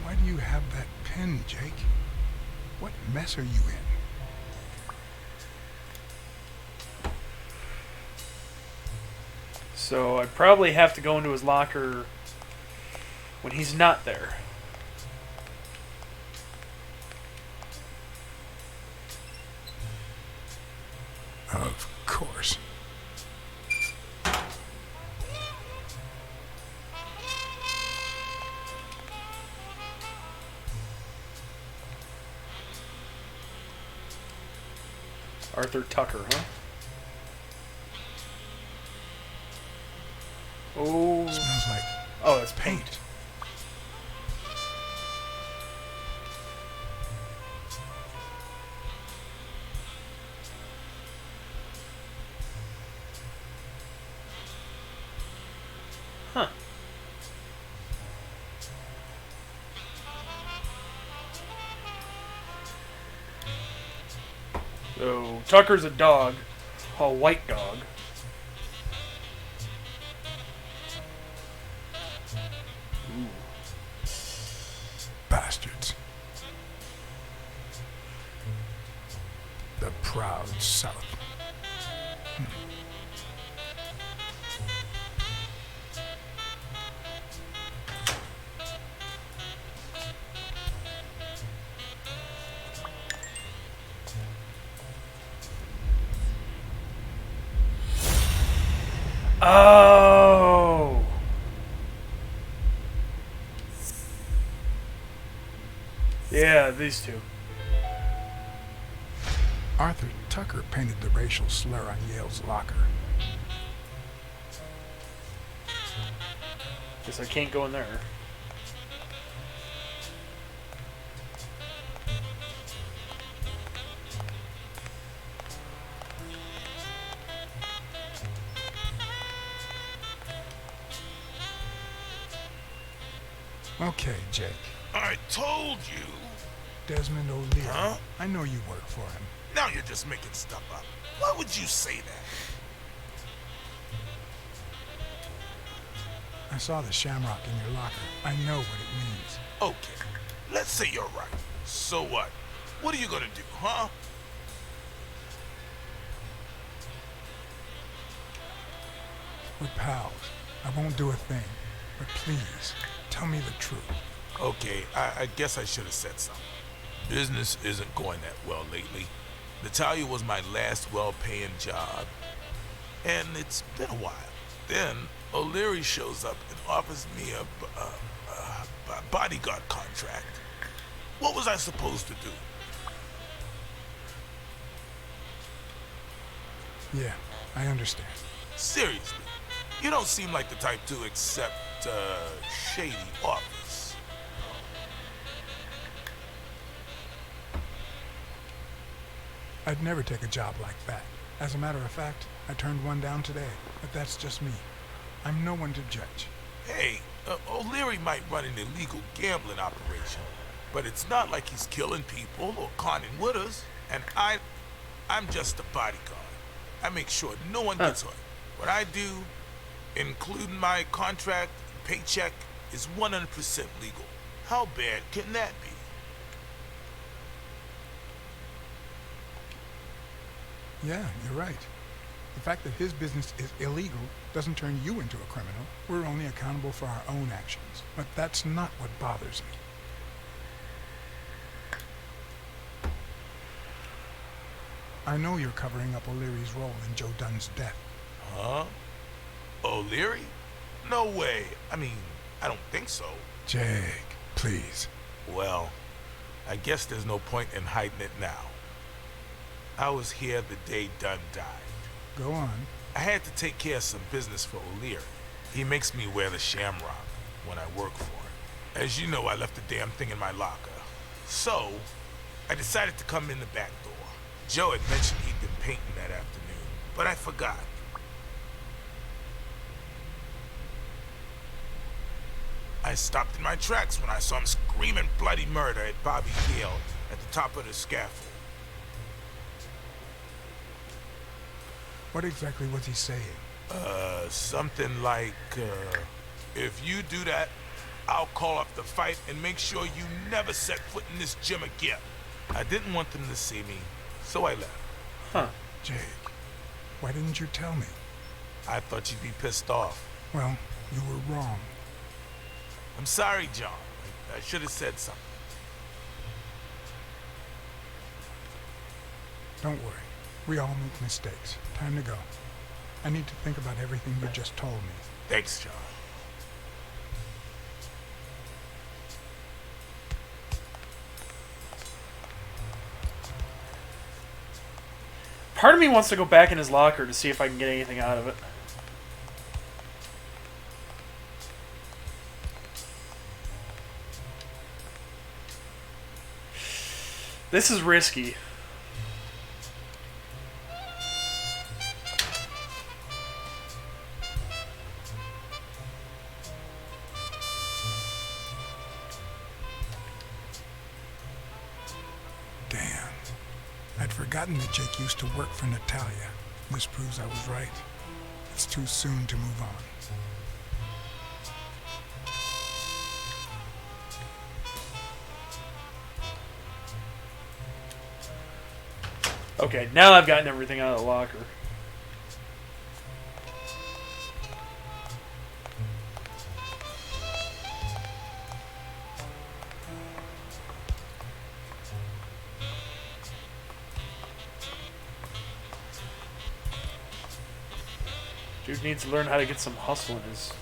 Why do you have that pen, Jake? What mess are you in? So I probably have to go into his locker when he's not there. Of course. Arthur Tucker, huh? Oh. Smells like Oh, that's paint. paint. Huh. So, Tucker's a dog. A white dog. Bastards. The proud South. Oh. Yeah, these two. Arthur Tucker painted the racial slur on Yale's locker. Guess I can't go in there. Okay, Jake. I told you. Desmond O'Leary. Huh? I know you work for him. Now you're just making stuff up. Why would you say that? I saw the shamrock in your locker. I know what it means. Okay, let's say you're right. So what? What are you gonna do, huh? We're pals. I won't do a thing. But please, tell me the truth. Okay, I guess I should have said something. Business isn't going that well lately. Natalia was my last well-paying job, and it's been a while. Then O'Leary shows up and offers me a bodyguard contract. What was I supposed to do? Yeah, I understand. Seriously, you don't seem like the type to accept shady offers. I'd never take a job like that. As a matter of fact, I turned one down today, but that's just me. I'm no one to judge. Hey, O'Leary might run an illegal gambling operation, but it's not like he's killing people or conning widows. And I'm just a bodyguard. I make sure no one gets hurt. What I do, including my contract, paycheck, is 100% legal. How bad can that be? Yeah, you're right. The fact that his business is illegal doesn't turn you into a criminal. We're only accountable for our own actions. But that's not what bothers me. I know you're covering up O'Leary's role in Joe Dunn's death. Huh? O'Leary? No way. I mean, I don't think so. Jake, please. Well, I guess there's no point in hiding it now. I was here the day Dunn died. Go on. I had to take care of some business for O'Leary. He makes me wear the shamrock when I work for him. As you know, I left the damn thing in my locker. So, I decided to come in the back door. Joe had mentioned he'd been painting that afternoon, but I forgot. I stopped in my tracks when I saw him screaming bloody murder at Bobby Gale at the top of the scaffold. What exactly was he saying? Something like, if you do that, I'll call off the fight and make sure you never set foot in this gym again. I didn't want them to see me, so I left. Huh. Jake, why didn't you tell me? I thought you'd be pissed off. Well, you were wrong. I'm sorry, John. I should have said something. Don't worry. We all make mistakes. Time to go. I need to think about everything you just told me. Thanks, John. Part of me wants to go back in his locker to see if I can get anything out of it. This is risky. Damn. I'd forgotten that Jake used to work for Natalia. This proves I was right. It's too soon to move on. Okay, now I've gotten everything out of the locker. Dude needs to learn how to get some hustle in his...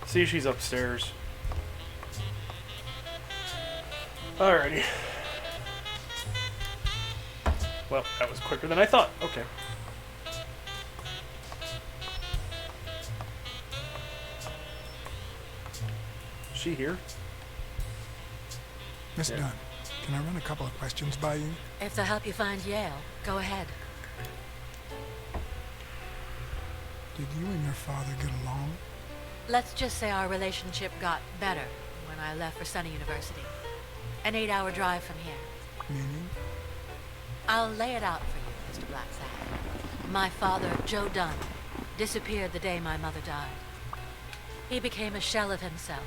See, she's upstairs. Alrighty. Well, that was quicker than I thought. Okay. Is she here? Miss Yeah. Dunn, can I run a couple of questions by you? If they'll help you find Yale, go ahead. Did you and your father get along? Let's just say our relationship got better when I left for Sunny University. An 8-hour drive from here. Meaning? I'll lay it out for you, Mr. Blacksad. My father, Joe Dunn, disappeared the day my mother died. He became a shell of himself.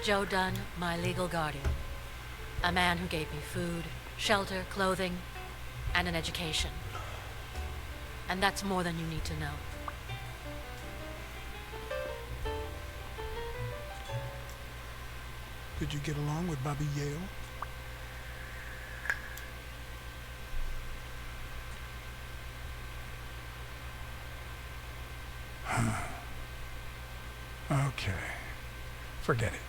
Joe Dunn, my legal guardian. A man who gave me food, shelter, clothing, and an education. And that's more than you need to know. Did you get along with Bobby Yale? Okay. Forget it.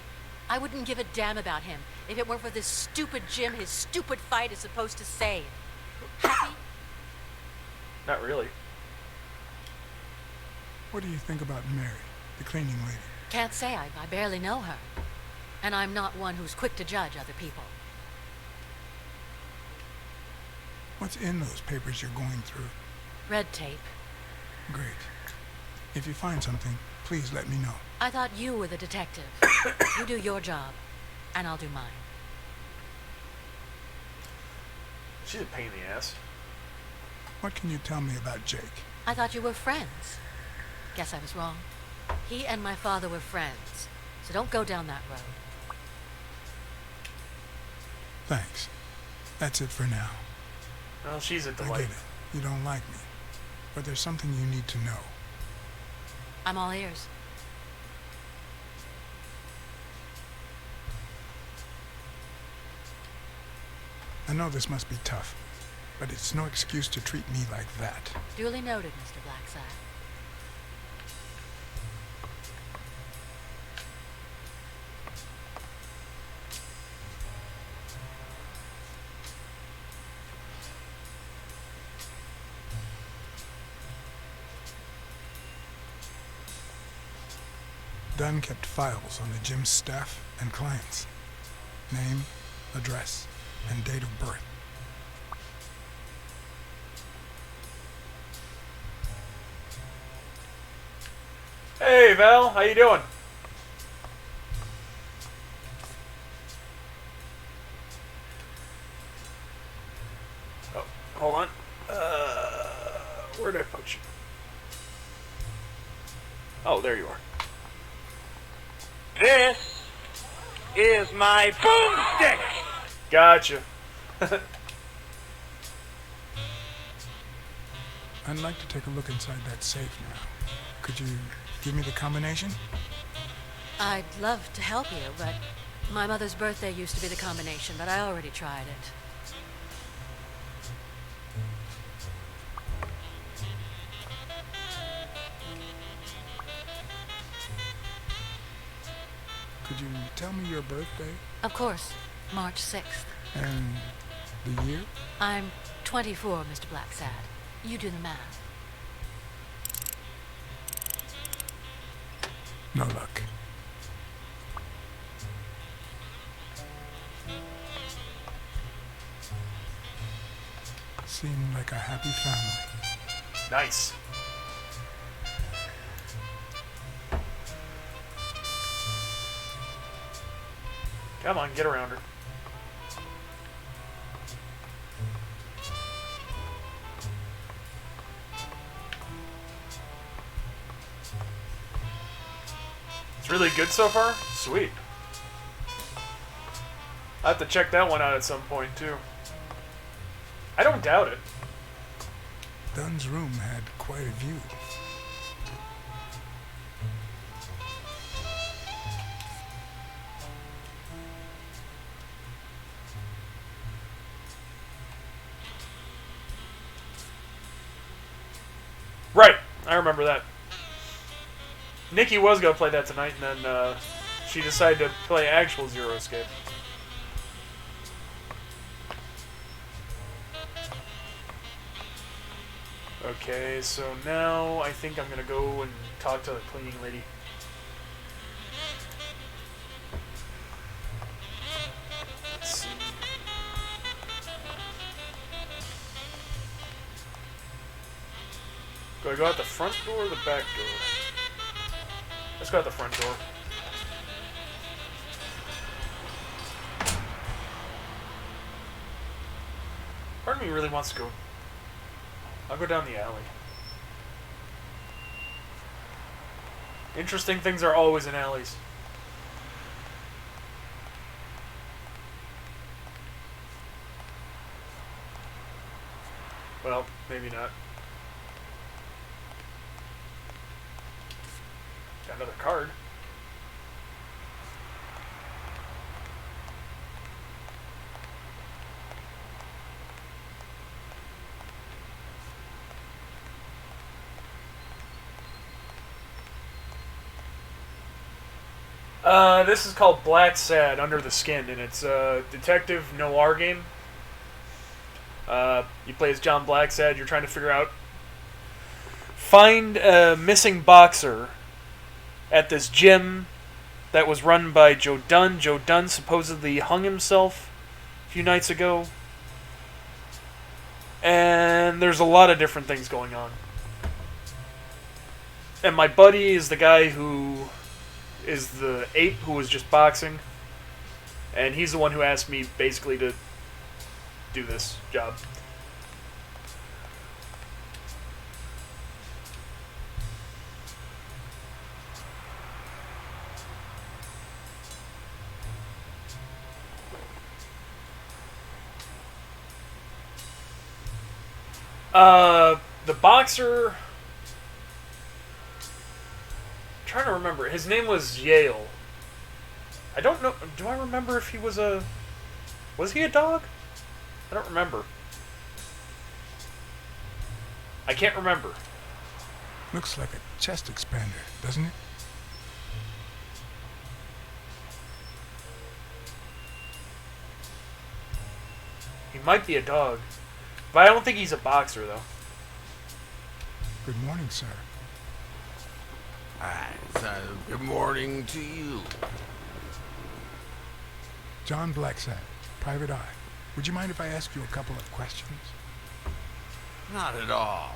I wouldn't give a damn about him if it weren't for this stupid Jim his stupid fight is supposed to save. Happy? Not really. What do you think about Mary, the cleaning lady? Can't say. I barely know her. And I'm not one who's quick to judge other people. What's in those papers you're going through? Red tape. Great. If you find something, please let me know. I thought you were the detective. You do your job, and I'll do mine. She's a pain in the ass. What can you tell me about Jake? I thought you were friends. Guess I was wrong. He and my father were friends, so don't go down that road. Thanks. That's it for now. Well, she's a I delight. get it. You don't like me. But there's something you need to know. I'm all ears. I know this must be tough, but it's no excuse to treat me like that. Duly noted, Mr. Blackside. Dunn kept files on the gym's staff and clients. Name, address, and date of birth. Hey, Val. How you doing? Oh, hold on. Where'd I put you? Oh, there you are. This is my boomstick! Gotcha. I'd like to take a look inside that safe now. Could you give me the combination? I'd love to help you, but my mother's birthday used to be the combination, but I already tried it. Could you tell me your birthday Of course, March 6th. and the year? I'm 24, Mr. Blacksad. You do the math. No luck. Seemed like a happy family. Nice. Come on, get around her. It's really good so far? Sweet. I have to check that one out at some point, too. I don't doubt it. Dunn's room had quite a view. Right, I remember that. Nikki was going to play that tonight, and then she decided to play actual Zero Escape. Okay, so now I think I'm gonna go and talk to the cleaning lady. Let's see. Do I go out the front door or the back door? Let's go out the front door. Part of me really wants to go. I'll go down the alley. Interesting things are always in alleys. Well, maybe not. Got another card. This is called Black Sad, Under the Skin, and it's a detective noir game. You play as John Blacksad. You're trying to figure out, find a missing boxer at this gym that was run by Joe Dunn. Joe Dunn supposedly hung himself a few nights ago. And there's a lot of different things going on. And my buddy is the guy who is the ape who was just boxing. And he's the one who asked me basically to do this job. The boxer, I'm trying to remember. His name was Yale. I don't know. Do I remember if he was a... Was he a dog? I don't remember. I can't remember. Looks like a chest expander, doesn't it? He might be a dog. But I don't think he's a boxer, though. Good morning, sir. Good morning to you. John Blacksad, private eye. Would you mind if I ask you a couple of questions? Not at all.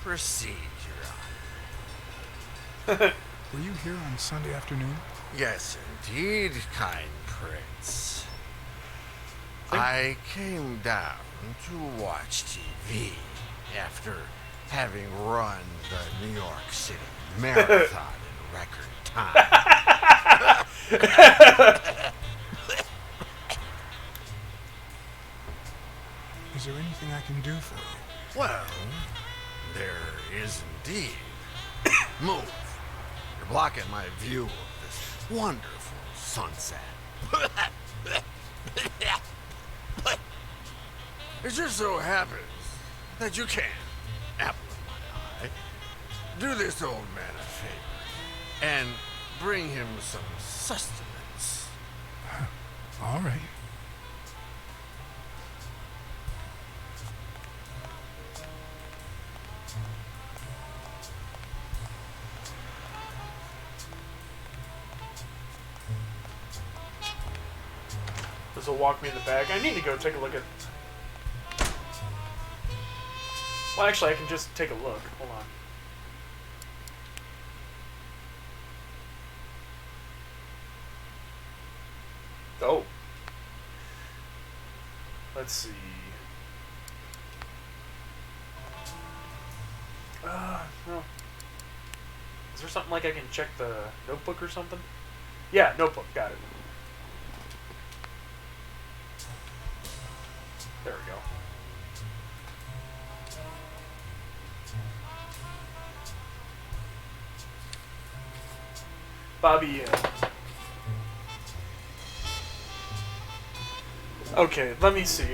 Proceed, Your Honor. Were you here on Sunday afternoon? Yes, indeed, kind prince. I came down to watch TV after having run the New York City Marathon in record time. Is there anything I can do for you? Well, there is indeed. Move. You're blocking my view of this wonderful sunset. It just so happens that you can, apple of my eye, do this old man a favor and bring him some sustenance. All right. This will walk me in the back. I need to go take a look at... Well, actually, I can just take a look. Hold on. Oh. Let's see. No. Is there something like I can check the notebook or something? Yeah, notebook. Got it. There we go. Bobby. Okay, let me see.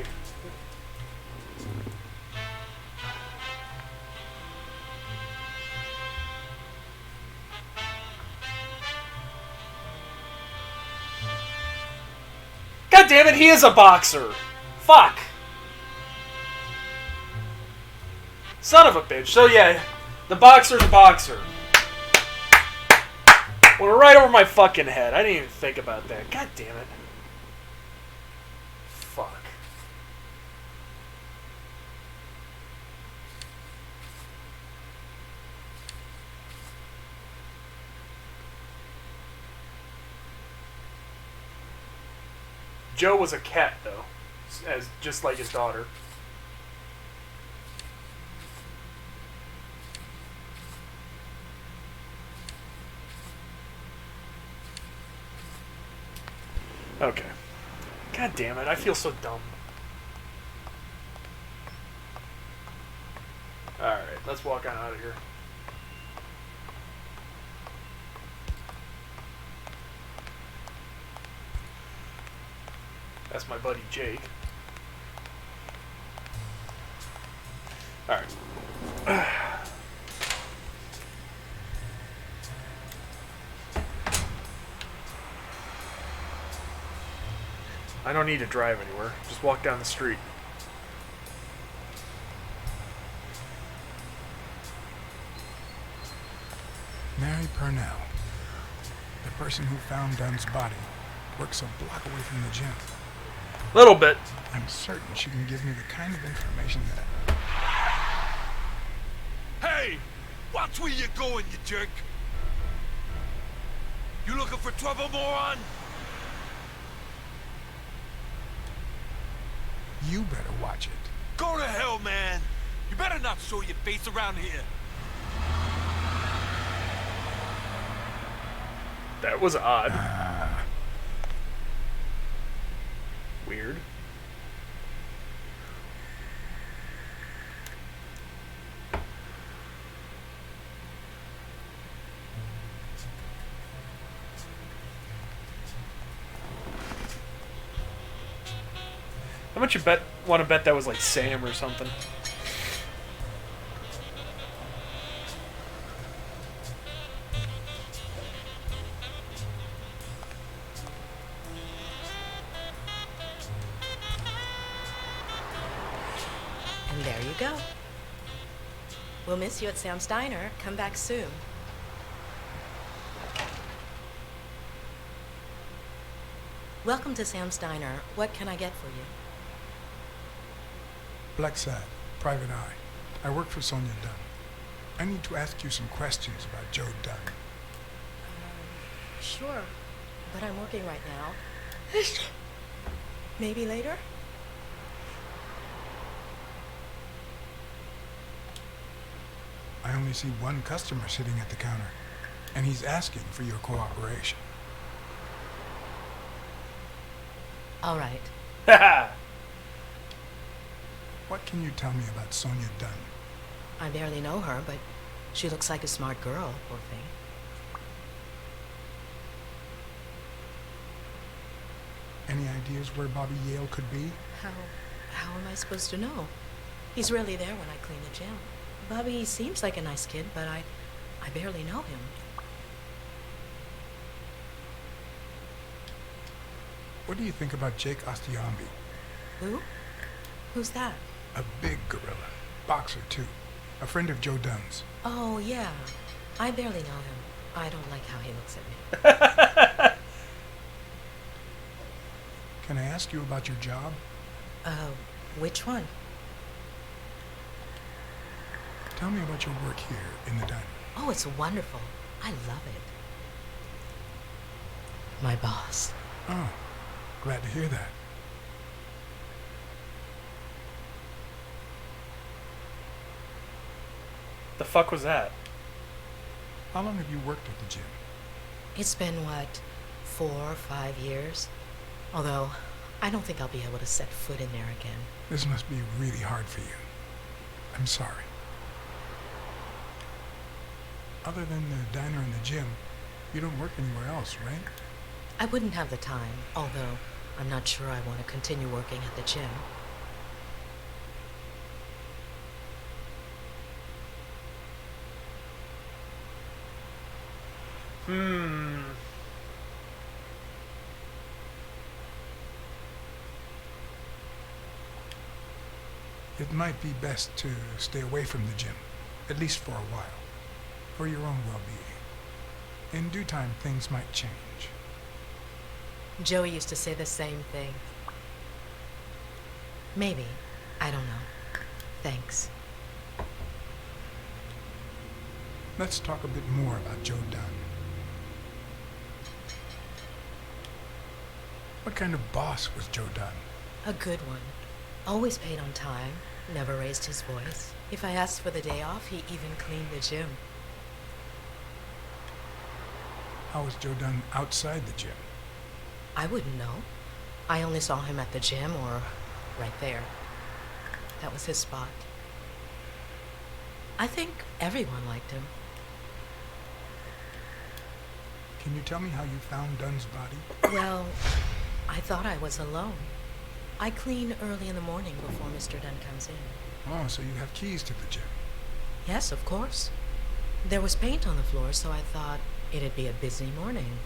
God damn it, he is a boxer. Fuck. Son of a bitch. So yeah, the boxer's a boxer. Went right over my fucking head. I didn't even think about that. God damn it. Fuck. Joe was a cat, though, as just like his daughter. Okay. God damn it, I feel so dumb. Alright, let's walk on out of here. That's my buddy Jake. Alright. I don't need to drive anywhere. Just walk down the street. Mary Purnell, the person who found Dunn's body, works a block away from the gym. Little bit. I'm certain she can give me the kind of information that... Hey! Watch where you're going, you jerk! You looking for trouble, moron? You better watch it. Go to hell, man! You better not show your face around here. That was odd. Weird. How much you want to bet that was like Sam or something? And there you go. We'll miss you at Sam's Diner. Come back soon. Welcome to Sam's Diner. What can I get for you? Blacksad, Private Eye. I work for Sonia Dunn. I need to ask you some questions about Joe Dunn. Sure, but I'm working right now. Maybe later? I only see one customer sitting at the counter, and he's asking for your cooperation. All right. Haha! What can you tell me about Sonia Dunn? I barely know her, but she looks like a smart girl, poor thing. Any ideas where Bobby Yale could be? How am I supposed to know? He's rarely there when I clean the gym. Bobby seems like a nice kid, but I barely know him. What do you think about Jake Ostiambi? Who? Who's that? A big gorilla. Boxer, too. A friend of Joe Dunn's. Oh, yeah. I barely know him. I don't like how he looks at me. Can I ask you about your job? Which one? Tell me about your work here in the diner. Oh, it's wonderful. I love it. My boss. Oh, glad to hear that. The fuck was that? How long have you worked at the gym? It's been, what, 4 or 5 years? Although, I don't think I'll be able to set foot in there again. This must be really hard for you. I'm sorry. Other than the diner and the gym, you don't work anywhere else, right? I wouldn't have the time, although I'm not sure I want to continue working at the gym. It might be best to stay away from the gym, at least for a while, for your own well-being. In due time, things might change. Joey used to say the same thing. Maybe. I don't know. Thanks. Let's talk a bit more about Joe Dunn. What kind of boss was Joe Dunn? A good one. Always paid on time, never raised his voice. If I asked for the day off, he even cleaned the gym. How was Joe Dunn outside the gym? I wouldn't know. I only saw him at the gym or right there. That was his spot. I think everyone liked him. Can you tell me how you found Dunn's body? Well, I thought I was alone. I clean early in the morning before Mr. Dunn comes in. Oh, so you have keys to the gym. Yes, of course. There was paint on the floor, so I thought it'd be a busy morning.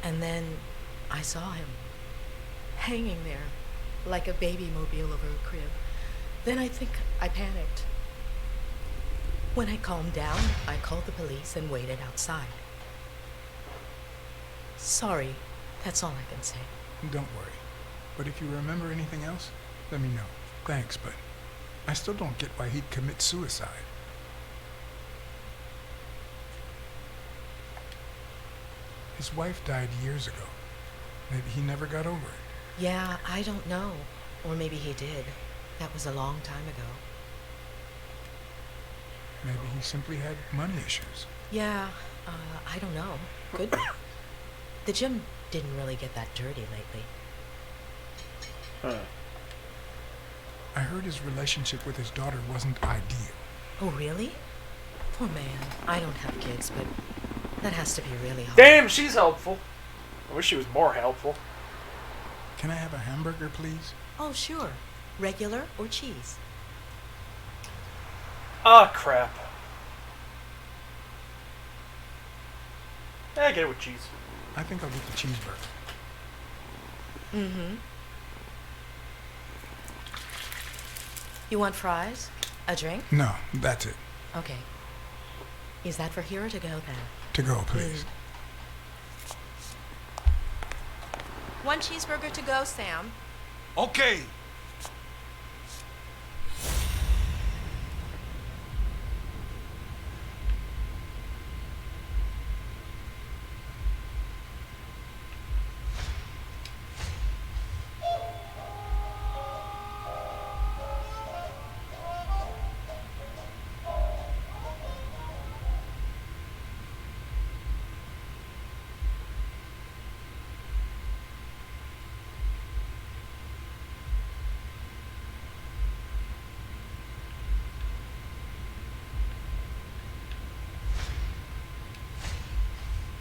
And then I saw him, hanging there, like a baby mobile over a crib. Then I think I panicked. When I calmed down, I called the police and waited outside. Sorry, that's all I can say. Don't worry. But if you remember anything else, let me know. Thanks, but I still don't get why he'd commit suicide. His wife died years ago. Maybe he never got over it. Yeah, I don't know. Or maybe he did. That was a long time ago. Maybe he simply had money issues. Yeah, I don't know. Could be. The gym didn't really get that dirty lately. Huh. I heard his relationship with his daughter wasn't ideal. Oh, really? Poor man. I don't have kids, but that has to be really hard. Damn, she's helpful. I wish she was more helpful. Can I have a hamburger, please? Oh, sure. Regular or cheese? Ah, crap. I get it with cheese. I think I'll get the cheeseburger. Mm-hmm. You want fries? A drink? No, that's it. Okay. Is that for here or to go then? To go, please. One cheeseburger to go, Sam. Okay.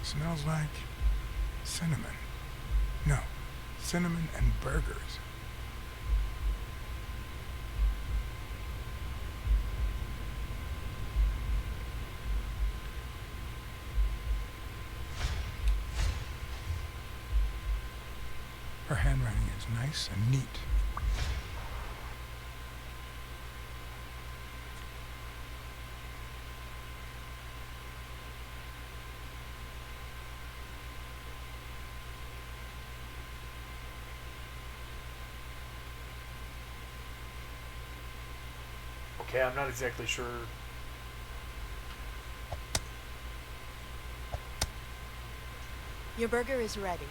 Smells like cinnamon. No, cinnamon and burgers. Her handwriting is nice and neat. Okay, I'm not exactly sure. Your burger is ready.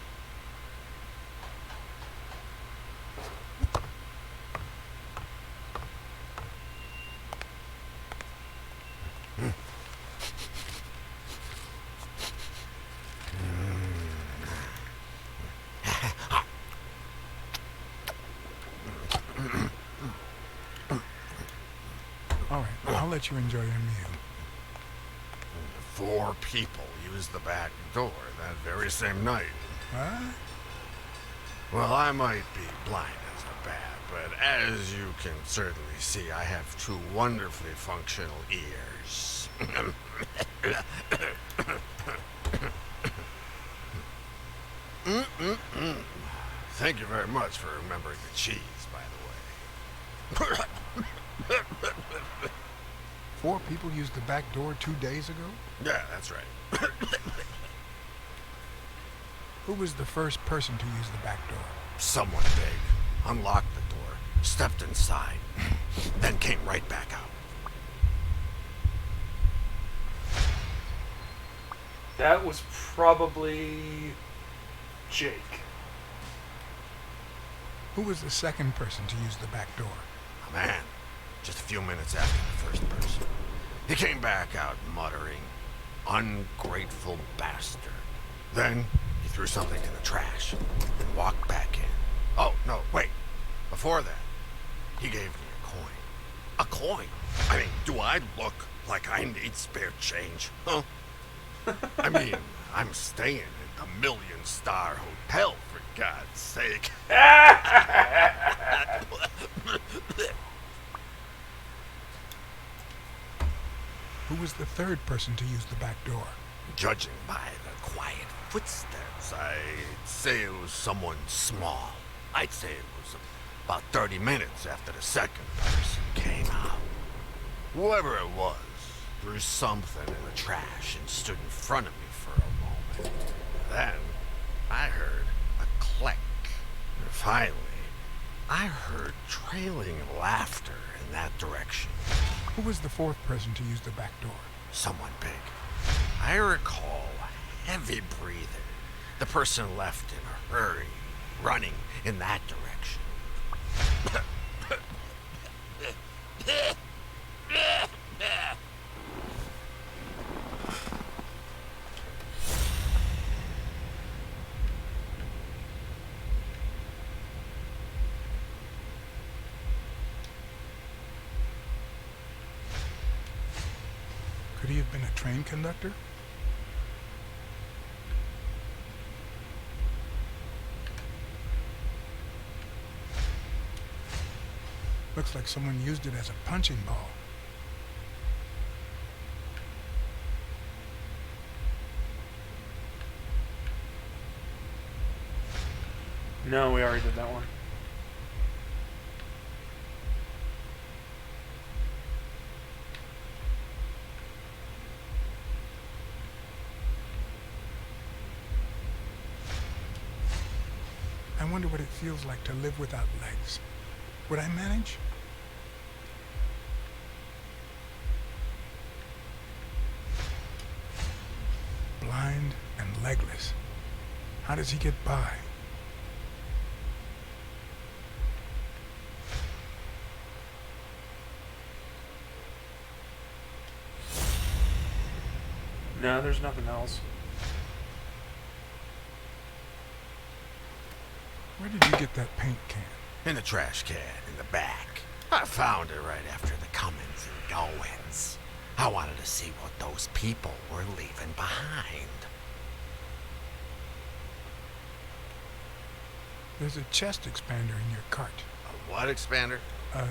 All right, I'll let you enjoy your meal. 4 people used the back door that very same night. What? Well, I might be blind as a bat, but as you can certainly see, I have 2 wonderfully functional ears. Thank you very much for remembering the cheese, by the way. 4 people used the back door 2 days ago? Yeah, that's right. Who was the first person to use the back door? Someone big unlocked the door, stepped inside, then came right back out. That was probably Jake. Who was the second person to use the back door? A man, just a few minutes after the first person. He came back out muttering, "Ungrateful bastard." Then he threw something in the trash and walked back in. Oh, no, wait. Before that, he gave me a coin. A coin? I mean, do I look like I need spare change? Huh? I mean, I'm staying at the million-star hotel, for God's sake. Who was the third person to use the back door? Judging by the quiet footsteps, I'd say it was someone small. I'd say it was about 30 minutes after the second person came out. Whoever it was threw something in the trash and stood in front of me for a moment. Then I heard a click. And finally, I heard trailing laughter in that direction. Who was the fourth person to use the back door? Someone big. I recall heavy breathing. The person left in a hurry, running in that direction. Could he have been a train conductor? Looks like someone used it as a punching ball. No, we already did that one. I wonder what it feels like to live without legs. Would I manage? Blind and legless. How does he get by? No, there's nothing else. Where did you get that paint can? In the trash can in the back. I found it right after the comings and goings. I wanted to see what those people were leaving behind. There's a chest expander in your cart. A what expander? A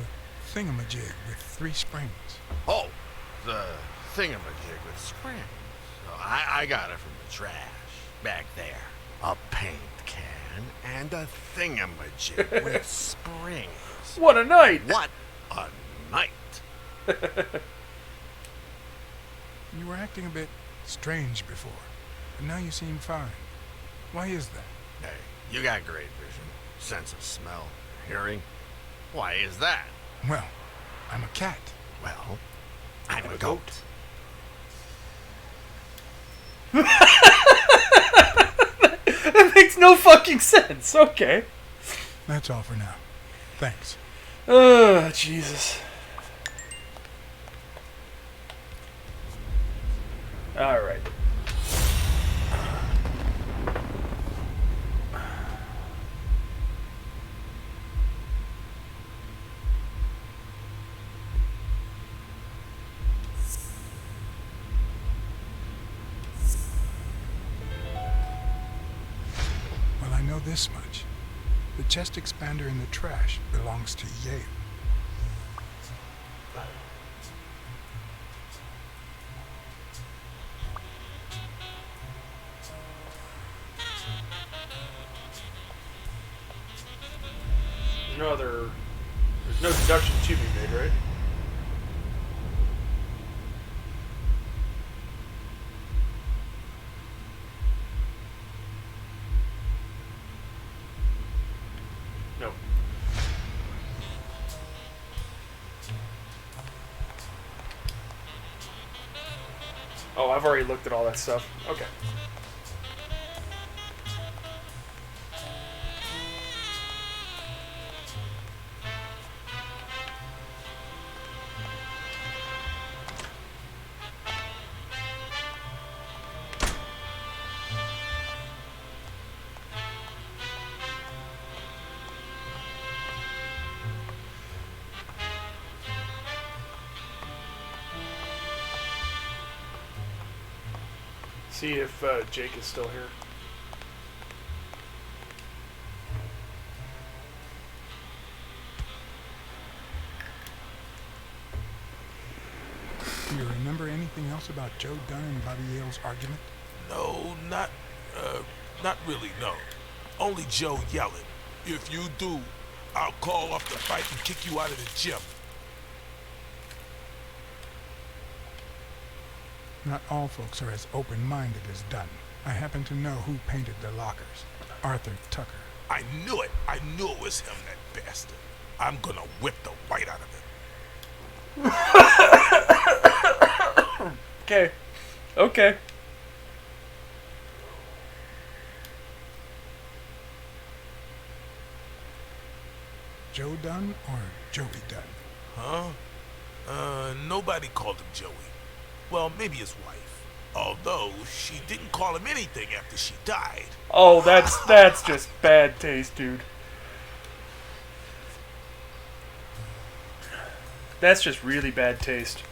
thingamajig with 3 springs. Oh, the thingamajig with springs. Oh, I got it from the trash back there. A paint can and a thingamajig with springs. What a night! What a night! You were acting a bit strange before, but now you seem fine. Why is that? Hey, you got great vision, sense of smell, hearing. Why is that? Well, I'm a cat. Well, I'm a goat. That makes no fucking sense. Okay. That's all for now. Thanks. Oh, Jesus. All right. Well, I know this much. The chest expander in the trash belongs to Yale. There's no deduction to be made, right? Oh, I've already looked at all that stuff. Okay. See if Jake is still here. Do you remember anything else about Joe Dunn and Bobby Yale's argument? No, not really, no. Only Joe yelling. If you do, I'll call off the fight and kick you out of the gym. Not all folks are as open-minded as Dunn. I happen to know who painted the lockers. Arthur Tucker. I knew it. I knew it was him, that bastard. I'm gonna whip the white out of him. Okay. Okay. Joe Dunn or Joey Dunn? Huh? Nobody called him Joey. Well, maybe his wife. Although, she didn't call him anything after she died. Oh, that's just bad taste, dude. That's just really bad taste.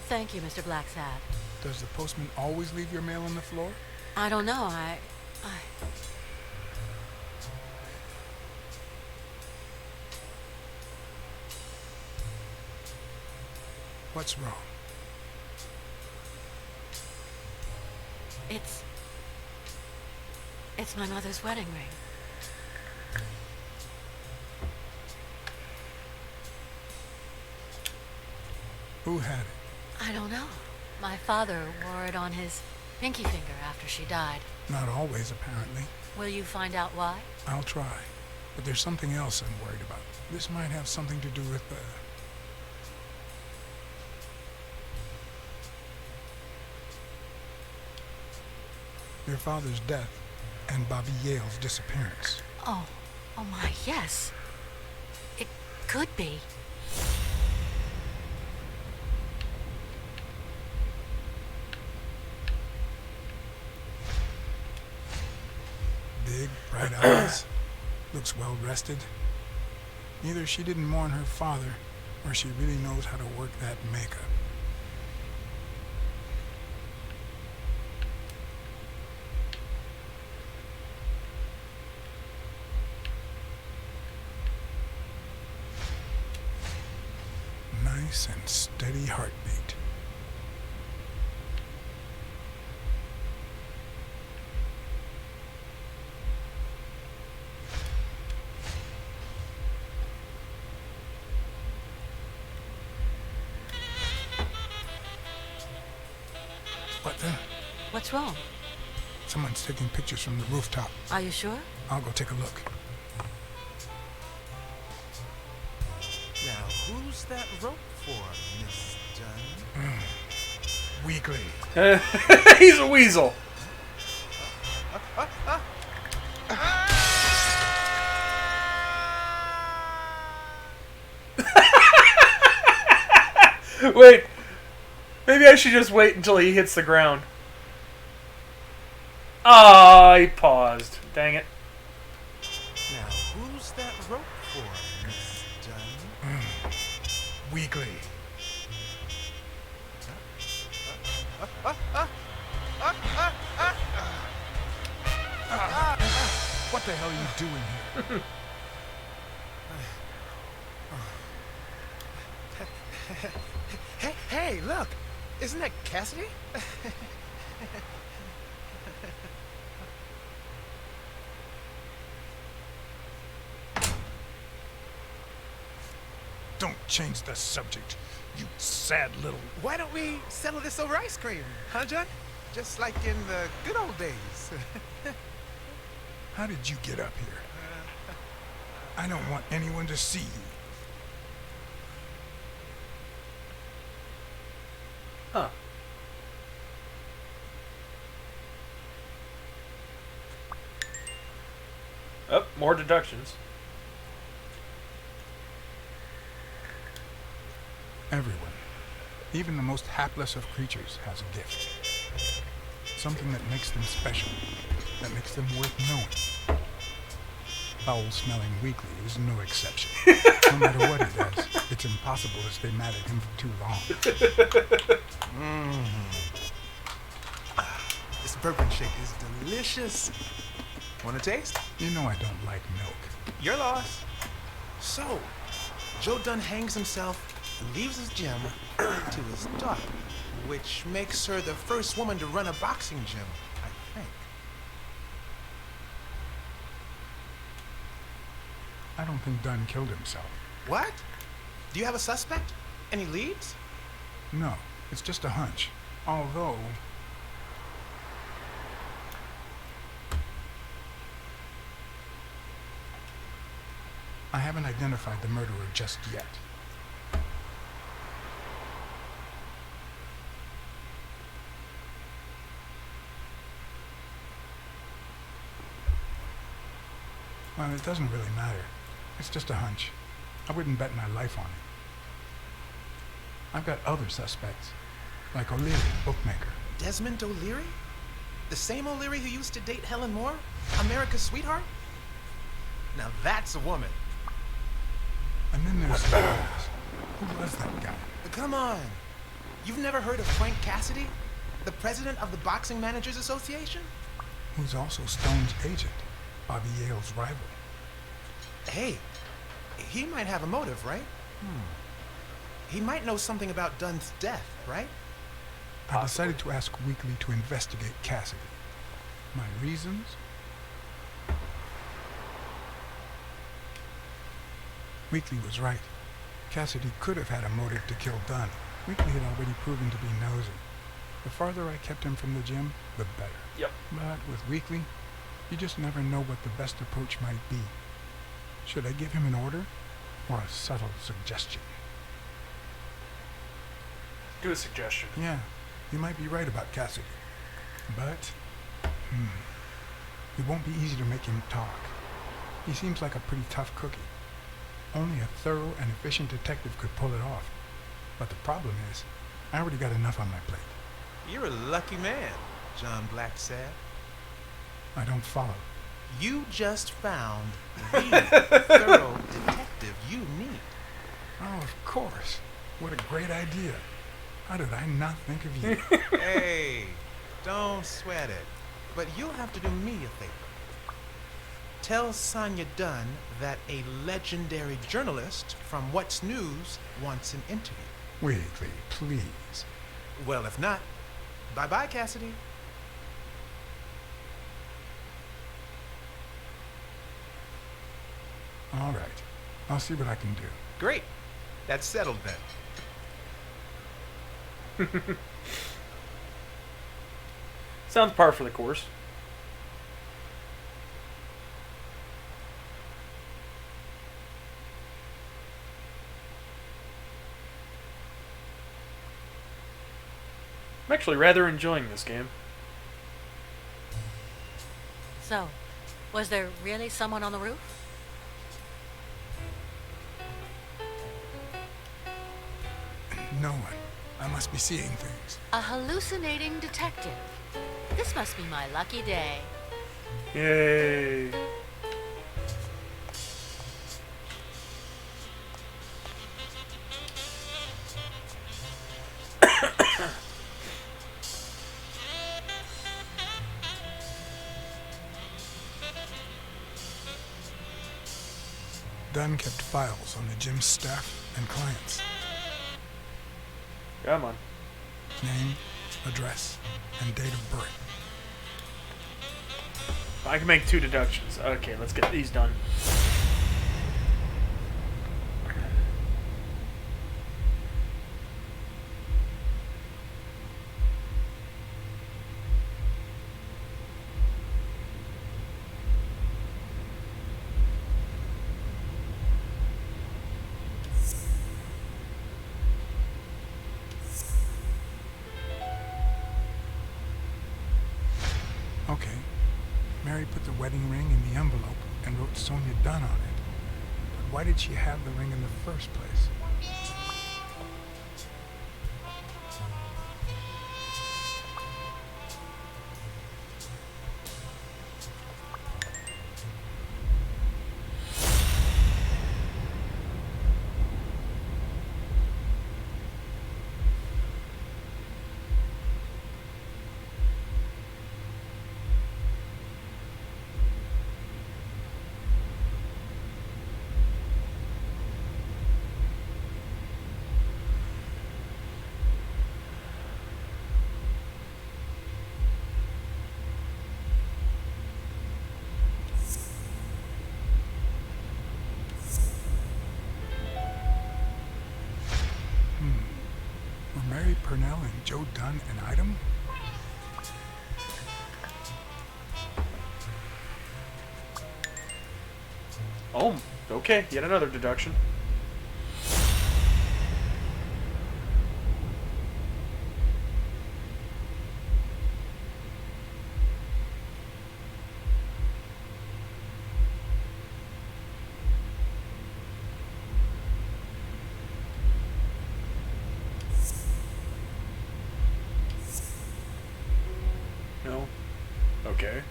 Thank you, Mr. Blacksad. Does the postman always leave your mail on the floor? I don't know. I... What's wrong? It's my mother's wedding ring. Who had it? I don't know. My father wore it on his pinky finger after she died. Not always, apparently. Will you find out why? I'll try. But there's something else I'm worried about. This might have something to do with your father's death and Bobby Yale's disappearance. Oh my, yes. It could be. Big, bright eyes. Looks well rested. Either she didn't mourn her father, or she really knows how to work that makeup. Nice and steady heartbeat. What the? What's wrong? Someone's taking pictures from the rooftop. Are you sure? I'll go take a look. Now, who's that rope for, Miss Dunn? Weakly. He's a weasel. Wait. Maybe I should just wait until he hits the ground. Ah, he paused. Dang it. Now, who's that rope for, Miss Dunn? Weakly. What the hell are you doing here? Hey, look! Isn't that Cassidy? Don't change the subject. You sad little... Why don't we settle this over ice cream, huh, John? Just like in the good old days. How did you get up here? I don't want anyone to see you. Huh. Oh, more deductions. Everyone, even the most hapless of creatures, has a gift. Something that makes them special, that makes them worth knowing. Foul-smelling Weekly is no exception. No matter what he does, it's impossible to stay mad at him for too long. This bourbon shake is delicious. Want a taste? You know I don't like milk. Your loss. So, Joe Dunn hangs himself, leaves his gym to his daughter, which makes her the first woman to run a boxing gym, I think. I don't think Dunn killed himself. What? Do you have a suspect? Any leads? No, it's just a hunch. Although... I haven't identified the murderer just yet. Well, it doesn't really matter. It's just a hunch. I wouldn't bet my life on it. I've got other suspects, like O'Leary, bookmaker. Desmond O'Leary? The same O'Leary who used to date Helen Moore? America's sweetheart? Now that's a woman. And then there's Stones. Who was that guy? Come on. You've never heard of Frank Cassidy? The president of the Boxing Managers Association? Who's also Stone's agent, Bobby Yale's rival. Hey, he might have a motive, right? He might know something about Dunn's death, right? I decided to ask Weekly to investigate Cassidy. My reasons? Weekly was right. Cassidy could have had a motive to kill Dunn. Weekly had already proven to be nosy. The farther I kept him from the gym, the better. Yep. But with Weekly, you just never know what the best approach might be. Should I give him an order or a subtle suggestion? Do a suggestion. Yeah, you might be right about Cassidy. But, it won't be easy to make him talk. He seems like a pretty tough cookie. Only a thorough and efficient detective could pull it off. But the problem is, I already got enough on my plate. You're a lucky man, John Black said. I don't follow. You just found the thorough detective you need. Oh, of course. What a great idea. How did I not think of you? Hey, don't sweat it. But you'll have to do me a favor. Tell Sonia Dunn that a legendary journalist from What's News wants an interview. Weekly, please. Well, if not, bye-bye, Cassidy. All right. I'll see what I can do. Great. That's settled then. Sounds par for the course. I'm actually rather enjoying this game. So, was there really someone on the roof? No one. I must be seeing things. A hallucinating detective. This must be my lucky day. Yay. Dunn kept files on the gym's staff and clients. Come on. Name, address, and date of birth. I can make 2 deductions. Okay, let's get these done. Mary put the wedding ring in the envelope and wrote Sonia Dunn on it. But why did she have the ring in the first place? Were Mary Purnell and Joe Dunn an item? Oh, okay. Yet another deduction. No. Okay.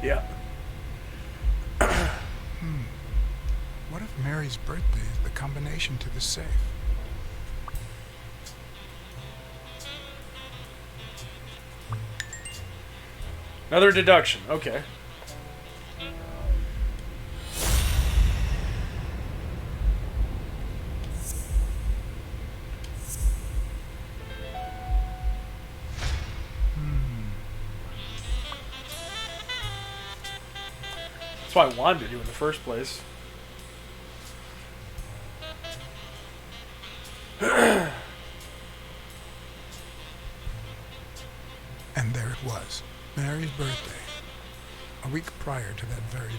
Yeah. What if Mary's birthday is the combination to the safe? Another deduction. Okay. That's why I wanted to do in the first place. And there it was, Mary's birthday, a week prior to that very day.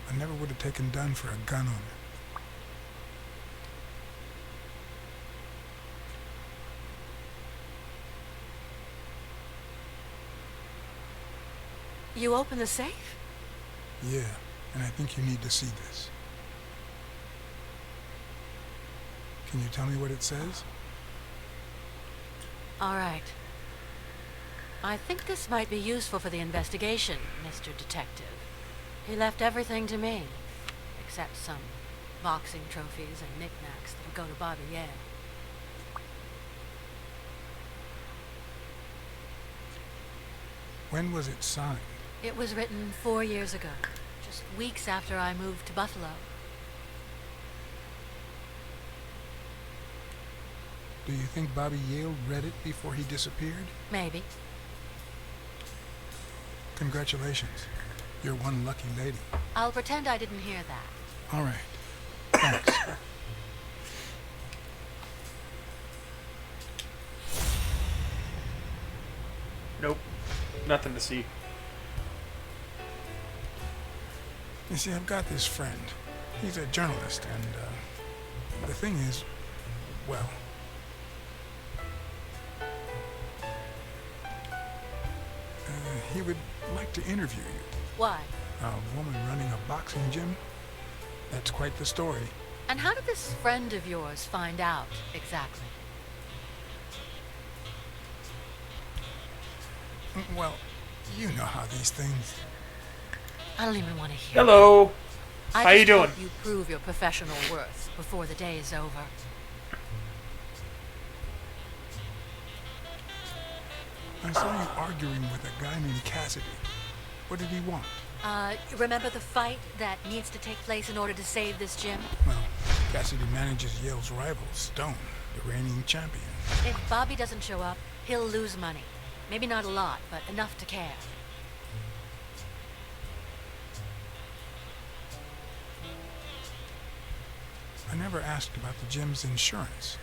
I never would have taken Dunn for a gun owner. You open the safe? Yeah, and I think you need to see this. Can you tell me what it says? All right. I think this might be useful for the investigation, Mr. Detective. He left everything to me, except some boxing trophies and knickknacks that'll go to Bobby Yale. When was it signed? It was written 4 years ago, just weeks after I moved to Buffalo. Do you think Bobby Yale read it before he disappeared? Maybe. Congratulations. You're one lucky lady. I'll pretend I didn't hear that. All right. Thanks. Nope. Nothing to see. You see, I've got this friend. He's a journalist, and the thing is, well, he would like to interview you. Why? A woman running a boxing gym? That's quite the story. And how did this friend of yours find out exactly? Well, you know how these things... I don't even want to hear it. Hello. I How you just doing? hope you prove your professional worth before the day is over. I saw you arguing with a guy named Cassidy. What did he want? Remember the fight that needs to take place in order to save this gym? Well, Cassidy manages Yale's rival, Stone. the reigning champion. If Bobby doesn't show up, he'll lose money. Maybe not a lot, but enough to care. I never asked about the gym's insurance.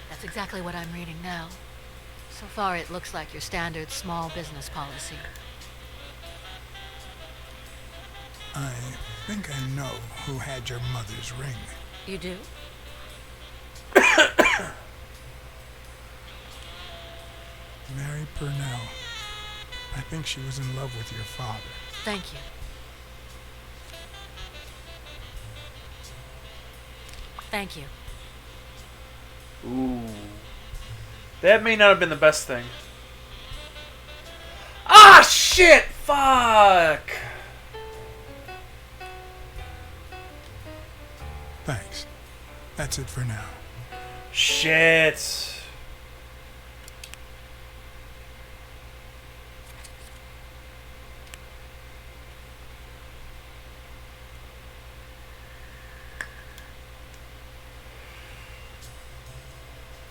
That's exactly what I'm reading now. So far, it looks like your standard small business policy. I think I know who had your mother's ring. You do? Mary Purnell. I think she was in love with your father. Thank you. Thank you. Ooh. That may not have been the best thing. Ah, shit! Fuck! Thanks. That's it for now. Shit.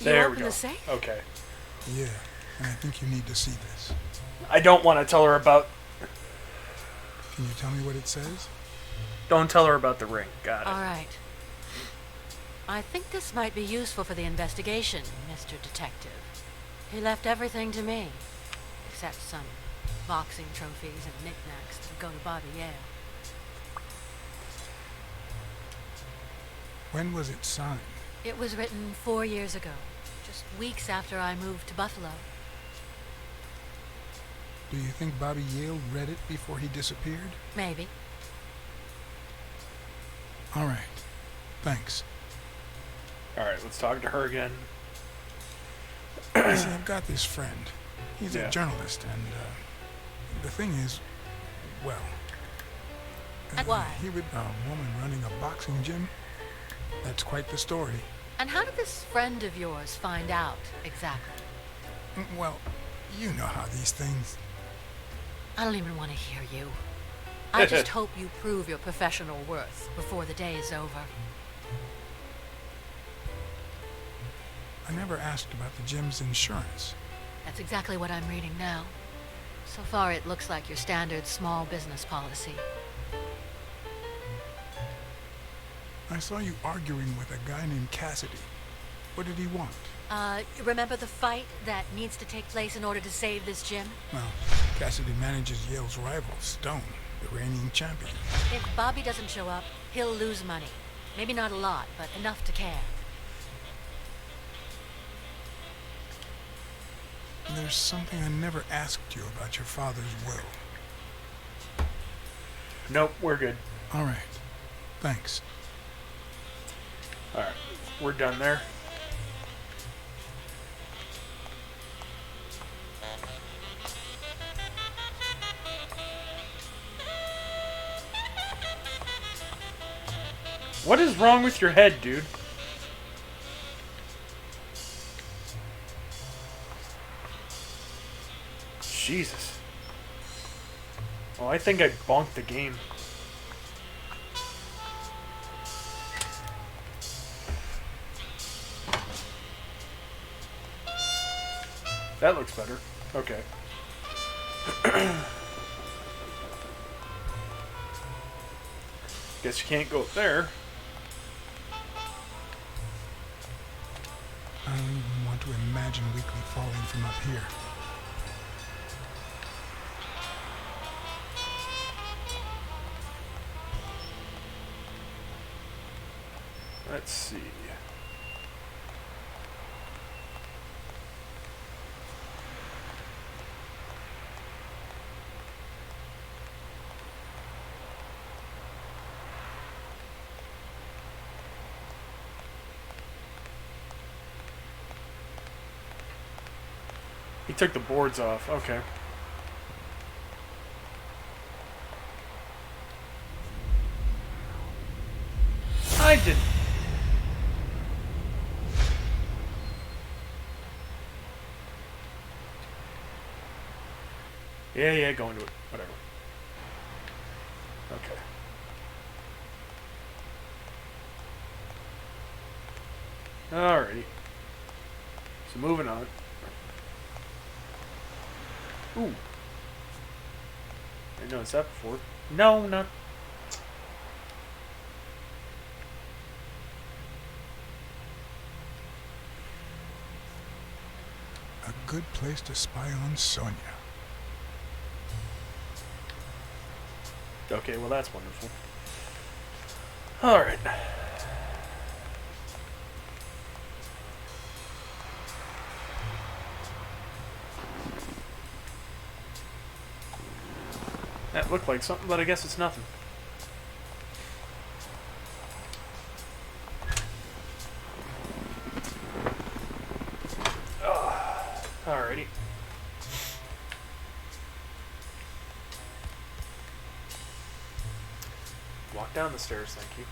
There we go. The safe? Okay. Yeah, and I think you need to see this. I don't want to tell her about... Can you tell me what it says? Don't tell her about the ring. Got it. All right. I think this might be useful for the investigation, Mr. Detective. He left everything to me, except some boxing trophies and knickknacks to go to Bobby Yale. When was it signed? It was written 4 years ago, just weeks after I moved to Buffalo. Do you think Bobby Yale read it before he disappeared? Maybe. All right. Thanks. All right, let's talk to her again. You see, I've got this friend. He's Yeah. a journalist, and the thing is, well... Why? He would... A woman running a boxing gym? That's quite the story. And how did this friend of yours find out, exactly? Well, you know how these things... I don't even want to hear you. I just hope you prove your professional worth before the day is over. I never asked about the gym's insurance. That's exactly what I'm reading now. So far, it looks like your standard small business policy. I saw you arguing with a guy named Cassidy. What did he want? Remember the fight that needs to take place in order to save this gym? Well, Cassidy manages Yale's rival, Stone, the reigning champion. If Bobby doesn't show up, he'll lose money. Maybe not a lot, but enough to care. There's something I never asked you about your father's will. Nope, we're good. All right. Thanks. All right, we're done there. What is wrong with your head, dude? Jesus. Oh, I think I bonked the game. That looks better. Okay. Guess you can't go up there. I don't even want to imagine Weekly falling from up here. Let's see. He took the boards off. Okay. I didn't. Yeah, go into it. Whatever. Okay. Alrighty. So moving on. Ooh. I noticed that before. No, not. A good place to spy on Sonia. Okay, well that's wonderful. Alright. That looked like something, but I guess it's nothing. Alrighty. Walk down the stairs, thank you.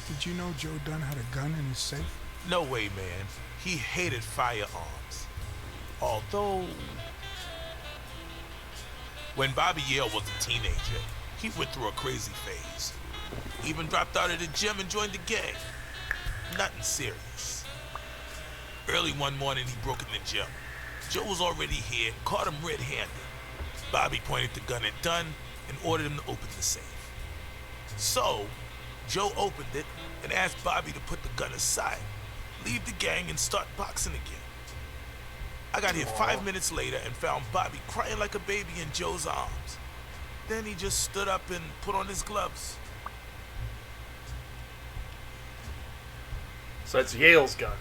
Did you know Joe Dunn had a gun in his safe? No way, man. He hated firearms. Although, when Bobby Yale was a teenager, he went through a crazy phase. Even dropped out of the gym and joined the gang. Nothing serious. Early one morning, he broke in the gym. Joe was already here, caught him red-handed. Bobby pointed the gun at Dunn and ordered him to open the safe. So, Joe opened it and asked Bobby to put the gun aside, leave the gang, and start boxing again. I got here 5 minutes later and found Bobby crying like a baby in Joe's arms. Then he just stood up and put on his gloves. So that's Yale's gun.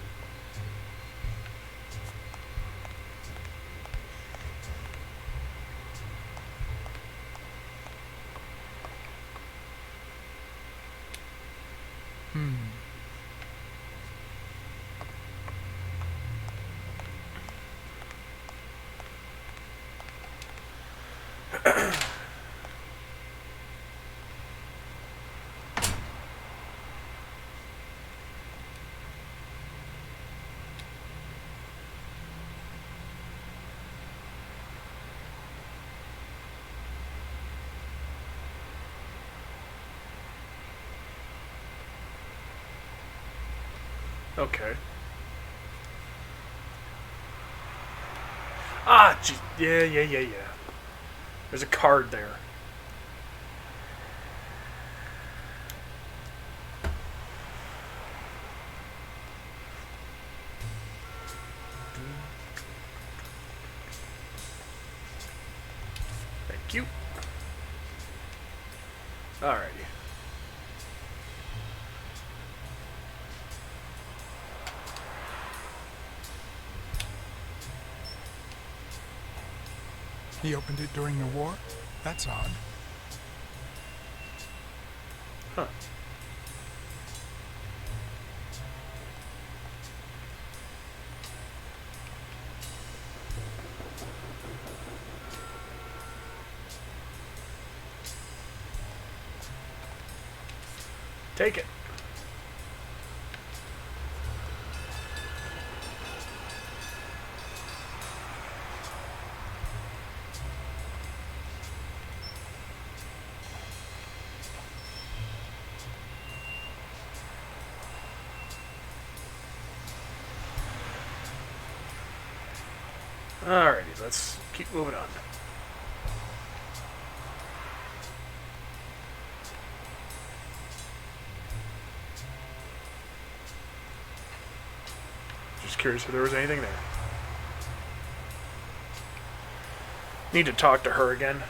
Okay. Ah, gee. Yeah. There's a card there. Thank you. Alrighty. He opened it during the war? That's odd. Huh. Take it. Alrighty, let's keep moving on. Just curious if there was anything there. Need to talk to her again.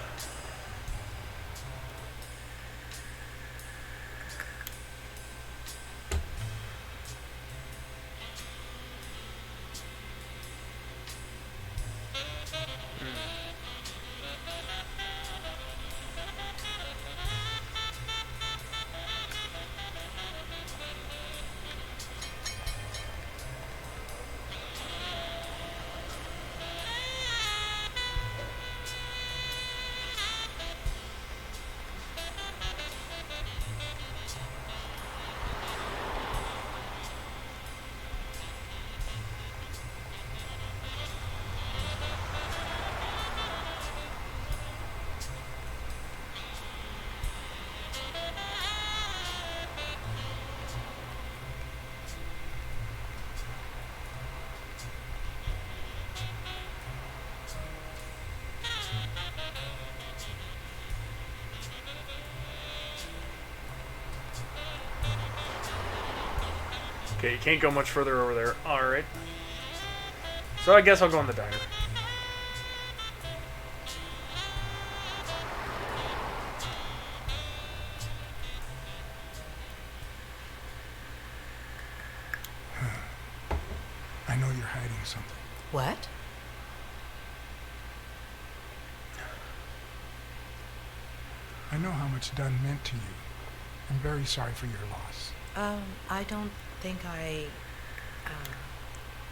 Okay, you can't go much further over there. Alright. So I guess I'll go in the diner. I know you're hiding something. What? I know how much Dunn meant to you. I'm very sorry for your loss. I don't think I...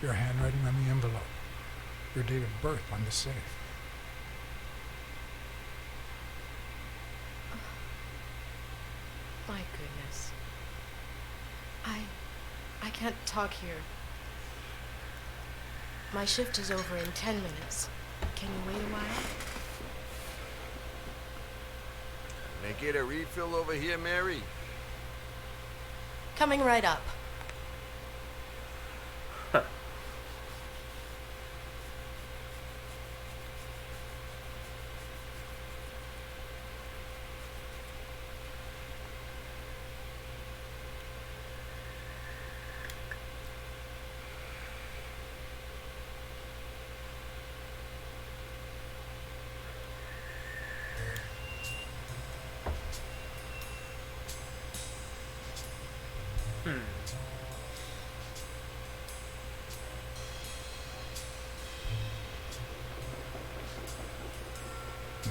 Your handwriting on the envelope. Your date of birth on the safe. My goodness. I can't talk here. My shift is over in 10 minutes. Can you wait a while? Can I get a refill over here, Mary? Coming right up.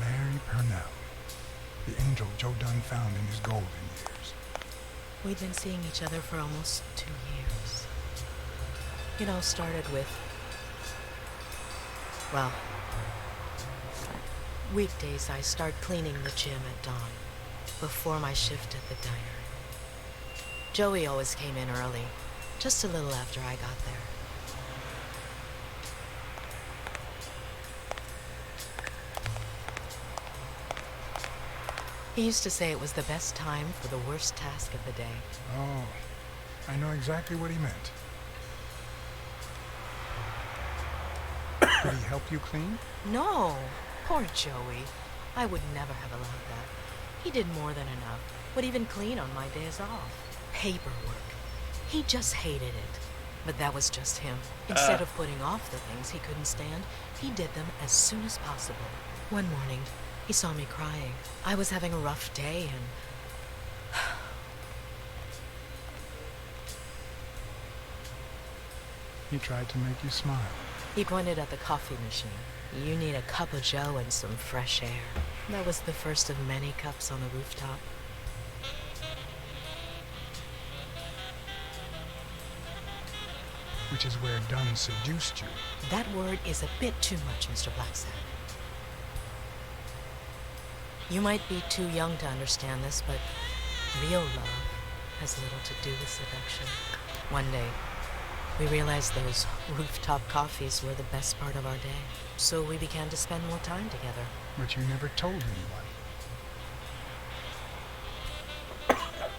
Mary Purnell, the angel Joe Dunn found in his golden years. We'd been seeing each other for almost 2 years. It all started with... Well, weekdays I start cleaning the gym at dawn, before my shift at the diner. Joey always came in early, just a little after I got there. He used to say it was the best time for the worst task of the day. Oh, I know exactly what he meant. Did he help you clean? No, poor Joey. I would never have allowed that. He did more than enough, would even clean on my days off. Paperwork. He just hated it. But that was just him. Instead of putting off the things he couldn't stand, he did them as soon as possible. One morning, he saw me crying. I was having a rough day and... He tried to make you smile. He pointed at the coffee machine. You need a cup of joe and some fresh air. That was the first of many cups on the rooftop. Which is where Dunn seduced you. That word is a bit too much, Mr. Blacksad. You might be too young to understand this, but real love has little to do with seduction. One day, we realized those rooftop coffees were the best part of our day. So we began to spend more time together. But you never told anyone.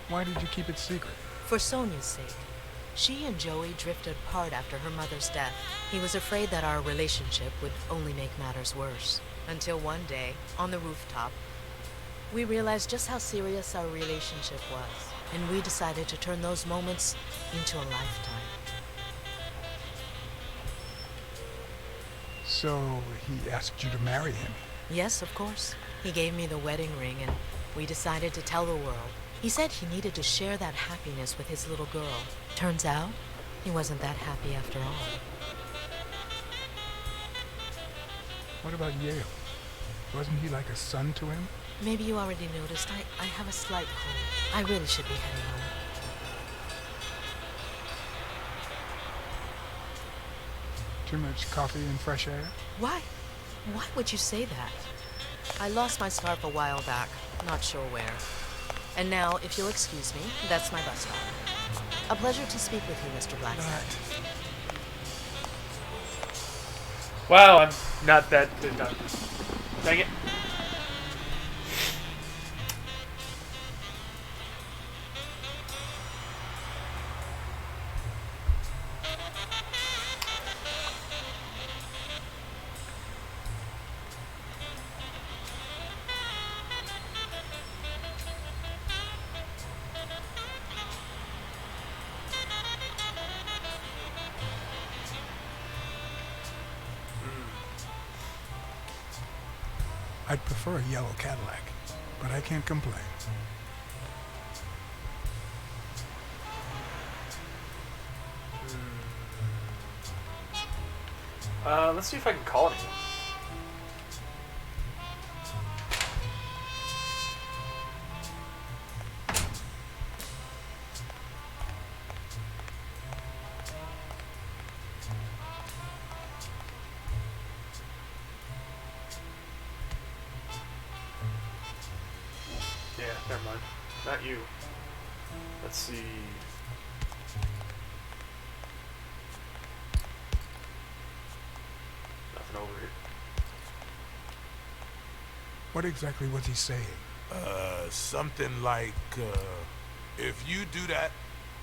Why did you keep it secret? For Sonia's sake. She and Joey drifted apart after her mother's death. He was afraid that our relationship would only make matters worse. Until one day, on the rooftop, we realized just how serious our relationship was. And we decided to turn those moments into a lifetime. So he asked you to marry him? Yes, of course. He gave me the wedding ring and we decided to tell the world. He said he needed to share that happiness with his little girl. Turns out, he wasn't that happy after all. What about Yale? Wasn't he like a son to him? Maybe you already noticed. I have a slight cold. I really should be heading home. Too much coffee and fresh air? Why? Why would you say that? I lost my scarf a while back. Not sure where. And now, if you'll excuse me, that's my bus stop. A pleasure to speak with you, Mr. Blacksad. Wow, I'm not that... Dang it. I'd prefer a yellow Cadillac, but I can't complain. Let's see if I can call it. Yeah, never mind. Not you. Let's see. Nothing over here. What exactly was he saying? Something like, if you do that,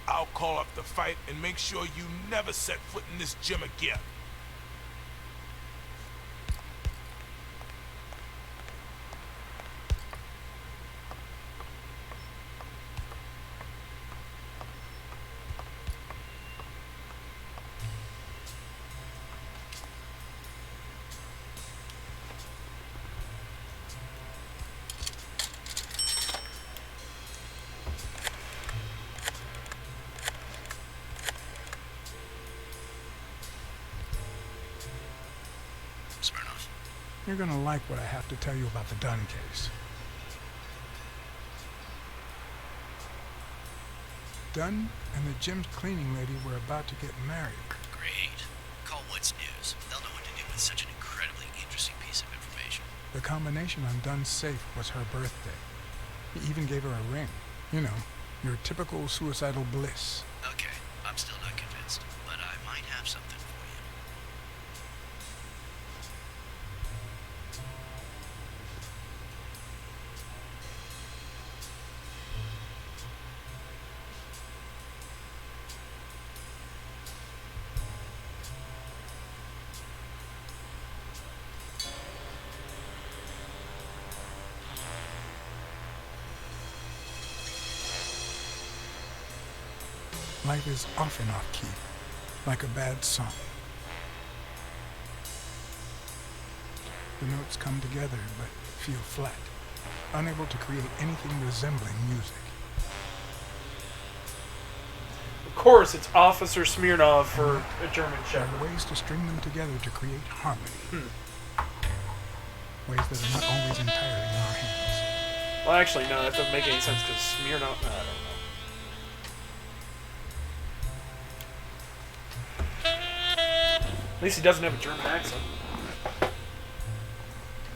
I'll call up the fight and make sure you never set foot in this gym again. Smirnoff. You're gonna like what I have to tell you about the Dunn case. Dunn and the gym's cleaning lady were about to get married. Great. Call What's News. They'll know what to do with such an incredibly interesting piece of information. The combination on Dunn's safe was her birthday. He even gave her a ring. You know, your typical suicidal bliss. Okay, I'm still not convinced, but I might have something for you. Life is off and off key, like a bad song. The notes come together but feel flat, unable to create anything resembling music. Of course, it's Officer Smirnoff for a German There Shepherd. are ways to string them together to create harmony. Ways that are not always entirely in our hands. Well, actually, no, that doesn't make any sense because Smirnoff. I don't know. At least he doesn't have a German accent.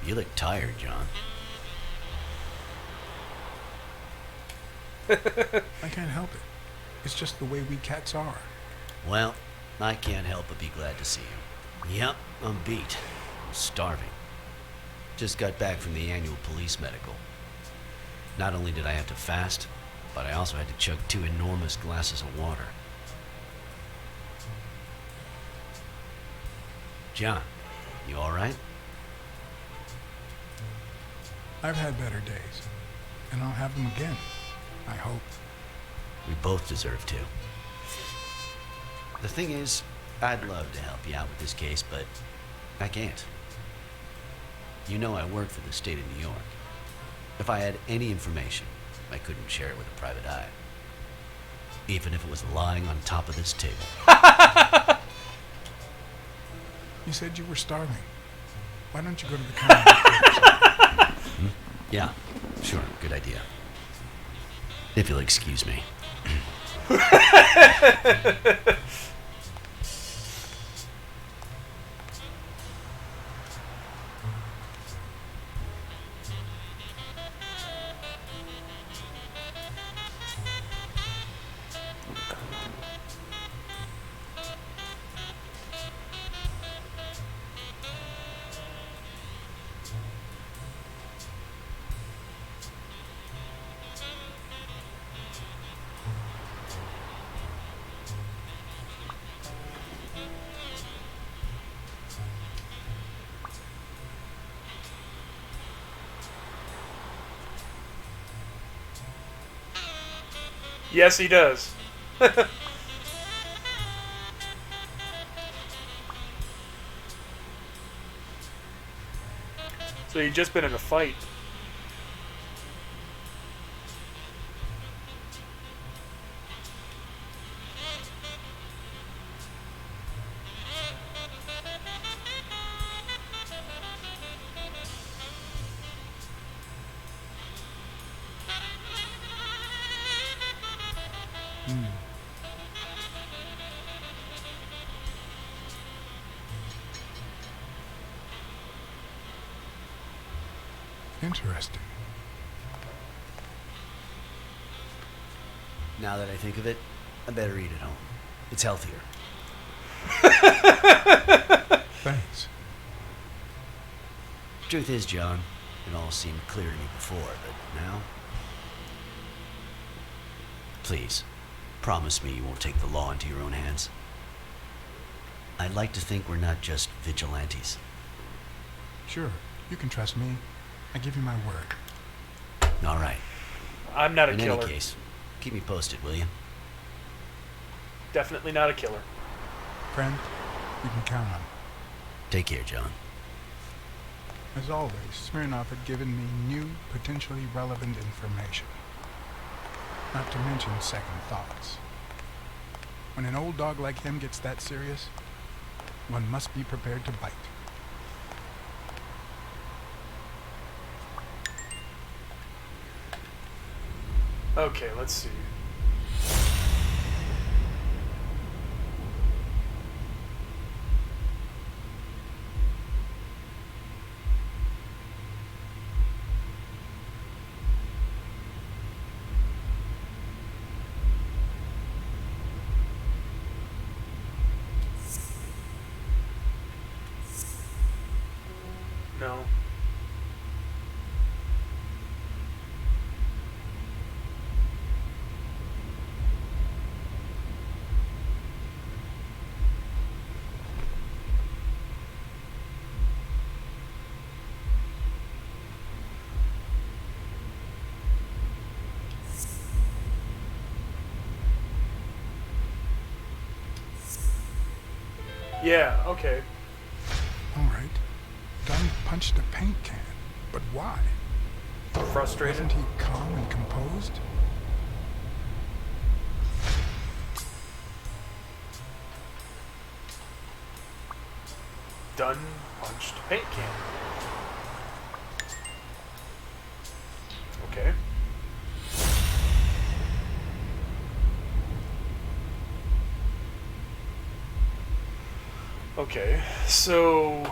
You look tired, John. I can't help it. It's just the way we cats are. Well, I can't help but be glad to see you. Yep, I'm beat. I'm starving. Just got back from the annual police medical. Not only did I have to fast, but I also had to chug 2 enormous glasses of water. John, you alright? I've had better days, and I'll have them again, I hope. We both deserve to. The thing is, I'd love to help you out with this case, but I can't. You know I work for the state of New York. If I had any information, I couldn't share it with a private eye. Even if it was lying on top of this table. You said you were starving. Why don't you go to the counter? Yeah, sure, good idea. If you'll excuse me. Yes, he does. So you've just been in a fight. Interesting. Now that I think of it, I better eat at home. It's healthier. Thanks. Truth is, John, it all seemed clear to me before, but now... Please, promise me you won't take the law into your own hands. I'd like to think we're not just vigilantes. Sure, you can trust me. I give you my word. All right. I'm not a In killer. any case, keep me posted, will you? Definitely not a killer. Friend, you can count on me. Take care, John. As always, Smirnoff had given me new, potentially relevant information. Not to mention second thoughts. When an old dog like him gets that serious, one must be prepared to bite. Okay, let's see. No. Yeah, okay. All right. Dunn punched a paint can, but why? Frustrated? Wasn't he calm and composed? Dunn punched paint can. Okay. Okay, so...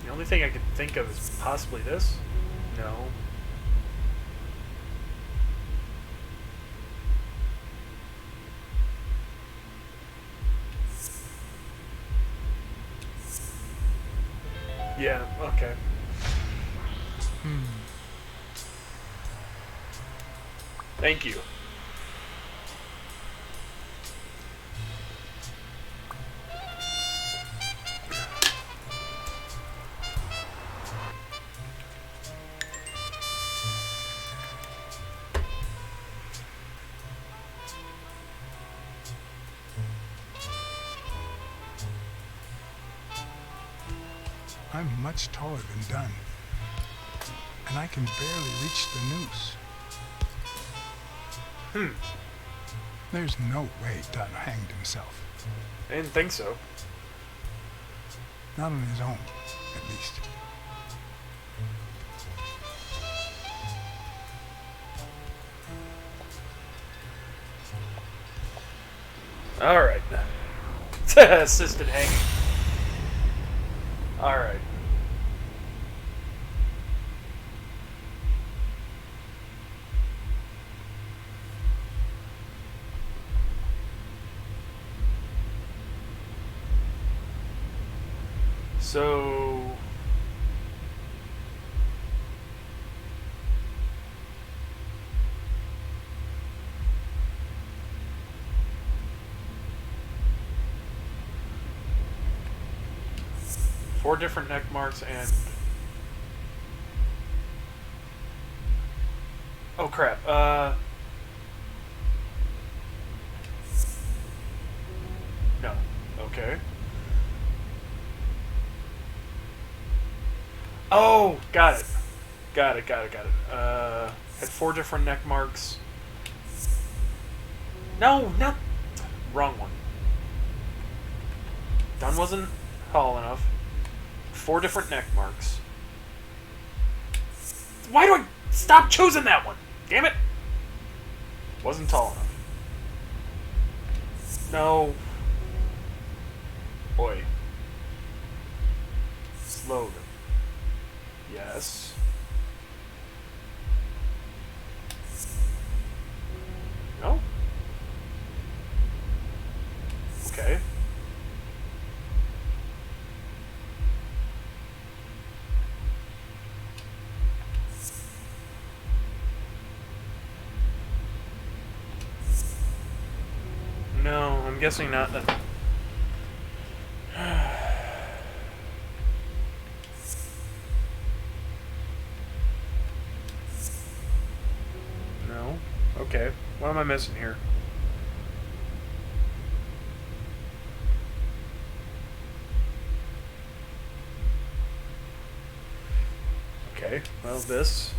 The only thing I could think of is possibly this? No. Yeah, okay. Thank you. I'm much taller than Dunn, and I can barely reach the noose. There's no way Dunn hanged himself. I didn't think so. Not on his own, at least. Alright. Assisted hanging. Alright. So... Four different neck marks and... Oh crap, No. Okay. Oh! Got it. Got it. Had four different neck marks. No, not... Wrong one. Dunn wasn't tall enough. Four different neck marks. Why do I stop choosing that one? Damn it! Wasn't tall enough. No. Boy. Slogan. Yes. No? Okay. No, I'm guessing not then. No? Okay. What am I missing here? Okay, well this...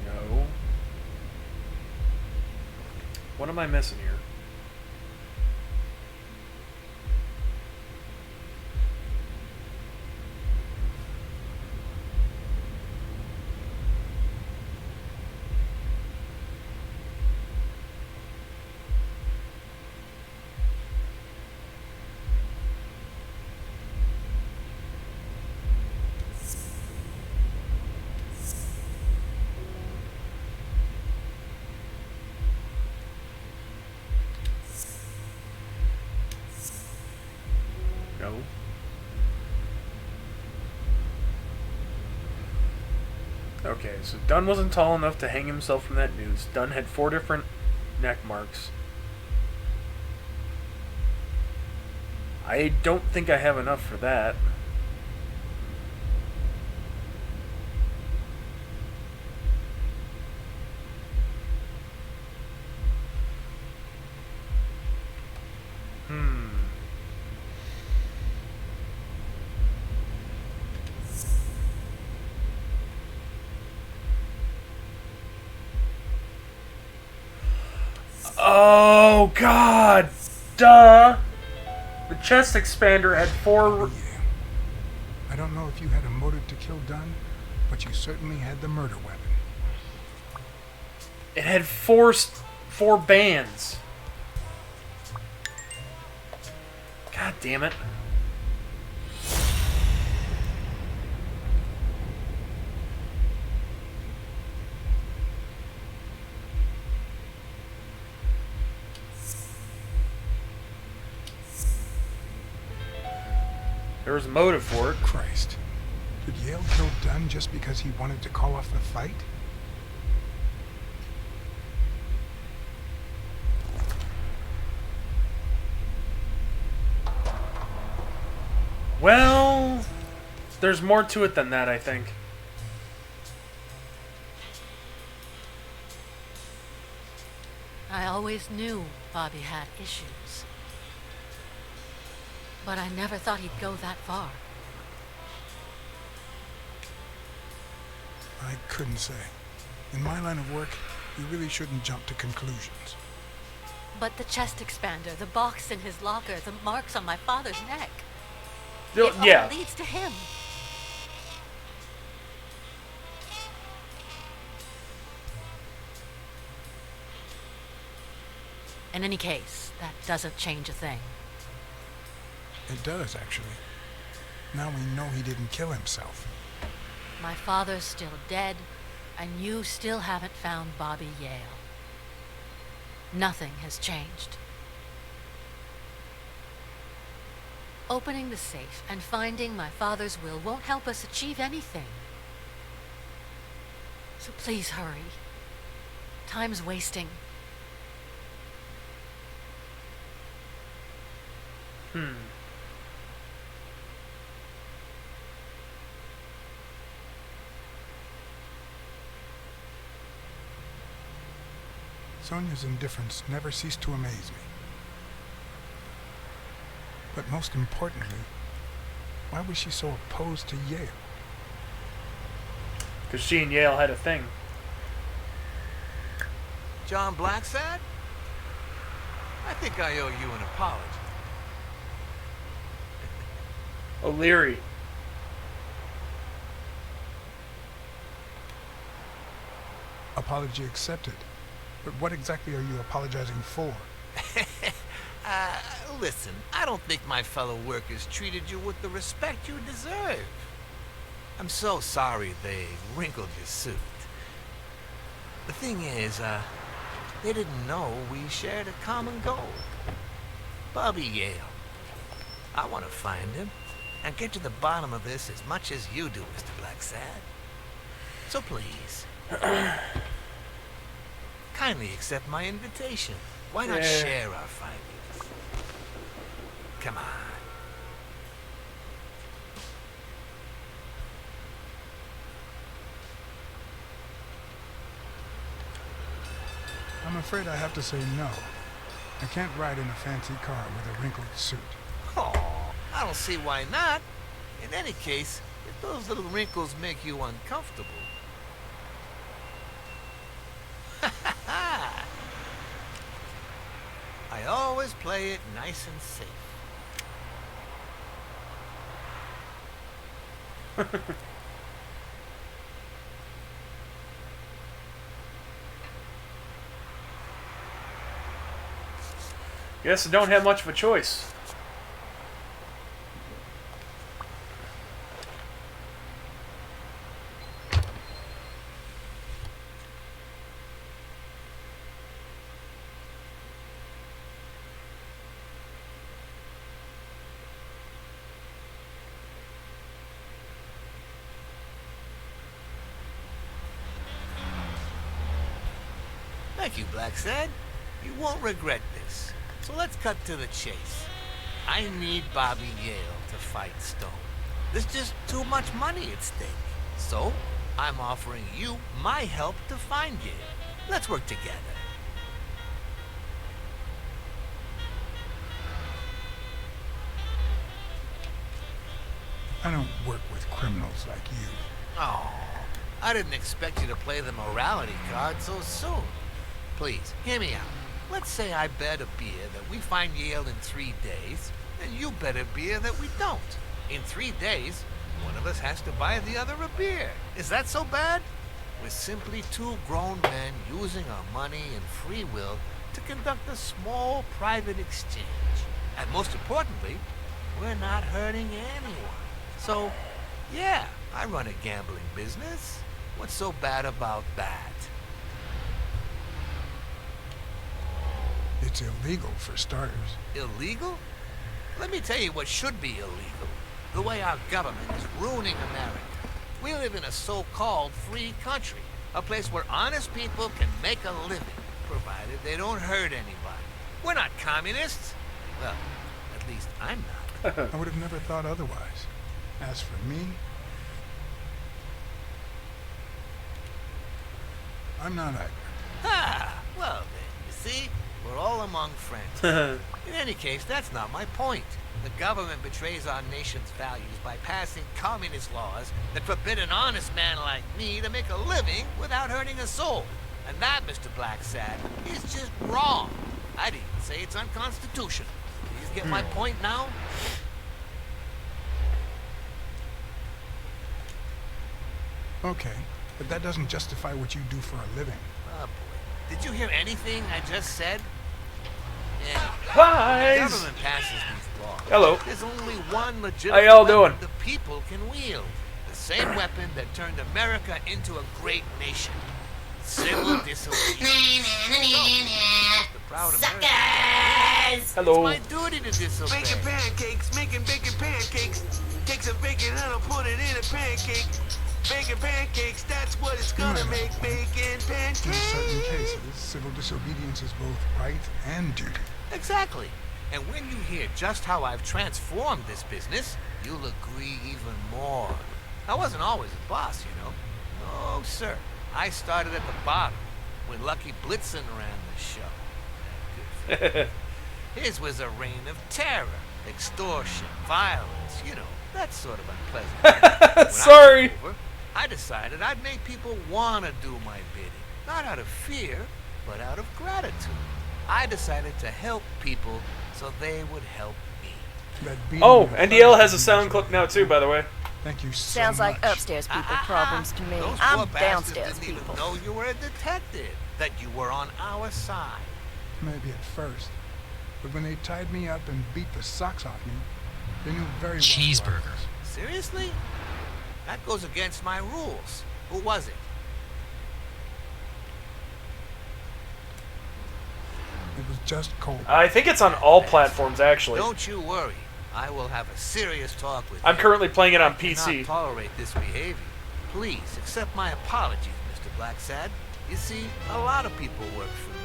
No. What am I missing here? No. Okay, so Dunn wasn't tall enough to hang himself from that noose. Dunn had four different neck marks. I don't think I have enough for that. Oh, God! Duh! The chest expander had four... I don't know if you had a motive to kill Dunn, but you certainly had the murder weapon. It had four bands. God damn it. There was a motive for it. Christ. Did Yale kill Dunn just because he wanted to call off the fight? Well, there's more to it than that, I think. I always knew Bobby had issues. But I never thought he'd go that far. I couldn't say. In my line of work, you really shouldn't jump to conclusions. But the chest expander, the box in his locker, the marks on my father's neck. Yo, It yeah. all leads to him. In any case, that doesn't change a thing. It does, actually. Now we know he didn't kill himself. My father's still dead, and you still haven't found Bobby Yale. Nothing has changed. Opening the safe and finding my father's will won't help us achieve anything. So please hurry. Time's wasting. Sonia's indifference never ceased to amaze me. But most importantly, why was she so opposed to Yale? Because she and Yale had a thing. John Blacksad? I think I owe you an apology. O'Leary. Apology accepted. But what exactly are you apologizing for? Listen, I don't think my fellow workers treated you with the respect you deserve. I'm so sorry they wrinkled your suit. The thing is, they didn't know we shared a common goal. Bobby Yale. I want to find him and get to the bottom of this as much as you do, Mr. Blacksad. So please, kindly accept my invitation. Why not share our findings? Come on. I'm afraid I have to say no. I can't ride in a fancy car with a wrinkled suit. Oh, I don't see why not. In any case, if those little wrinkles make you uncomfortable. I always play it nice and safe. Guess I don't have much of a choice. Thank you, Blacksad. You won't regret this. So let's cut to the chase. I need Bobby Yale to fight Stone. There's just too much money at stake. So, I'm offering you my help to find Yale. Let's work together. I don't work with criminals like you. Oh, I didn't expect you to play the morality card so soon. Please, hear me out. Let's say I bet a beer that we find Yale in 3 days, and you bet a beer that we don't. In 3 days, one of us has to buy the other a beer. Is that so bad? We're simply two grown men using our money and free will to conduct a small private exchange. And most importantly, we're not hurting anyone. So, yeah, I run a gambling business. What's so bad about that? It's illegal for starters. Illegal? Let me tell you what should be illegal. The way our government is ruining America. We live in a so-called free country. A place where honest people can make a living, provided they don't hurt anybody. We're not communists. Well, at least I'm not. I would have never thought otherwise. As for me, I'm not either. Ah, well then, you see? We're all among friends. In any case, that's not my point. The government betrays our nation's values by passing communist laws that forbid an honest man like me to make a living without hurting a soul. And that, Mr. Blacksad, is just wrong. I'd even say it's unconstitutional. Do you get my point now? Okay, but that doesn't justify what you do for a living. Oh boy. Did you hear anything I just said? Yeah. Hi. The government passes these laws. Hello. There's only one legitimate How y'all weapon doing? the people can wield. The same weapon that turned America into a great nation. Civil disobedience. The proud American. Hello. It's my duty to disobey. Making pancakes, making bacon pancakes. Take some bacon and I'll put it in a pancake. Bacon pancakes, that's what it's gonna make. Bacon In pancakes. certain cases, civil disobedience is both right and duty. Exactly. And when you hear just how I've transformed this business, you'll agree even more. I wasn't always a boss, you know. No, sir. I started at the bottom when Lucky Blitzen ran the show. Good for him. His was a reign of terror, extortion, violence, you know, that sort of unpleasant. When Sorry. I took over, I decided I'd make people want to do my bidding. Not out of fear, but out of gratitude. I decided to help people so they would help me. That beating Oh, of NDL has a thugs sound clip now too, by the way. Thank you so Sounds like much. upstairs people problems to me. Those I'm poor bastards downstairs didn't people. even know you were a detective, that you were on our side. Maybe at first. But when they tied me up and beat the socks off me, they knew very well. Cheeseburger. Seriously? That goes against my rules. Who was it? It was just cold. I think it's on all platforms, actually. Don't you worry. I will have a serious talk with I'm you. currently playing it on I PC. cannot tolerate this behavior. Please accept my apologies, Mr. Blacksad. You see, a lot of people work for me.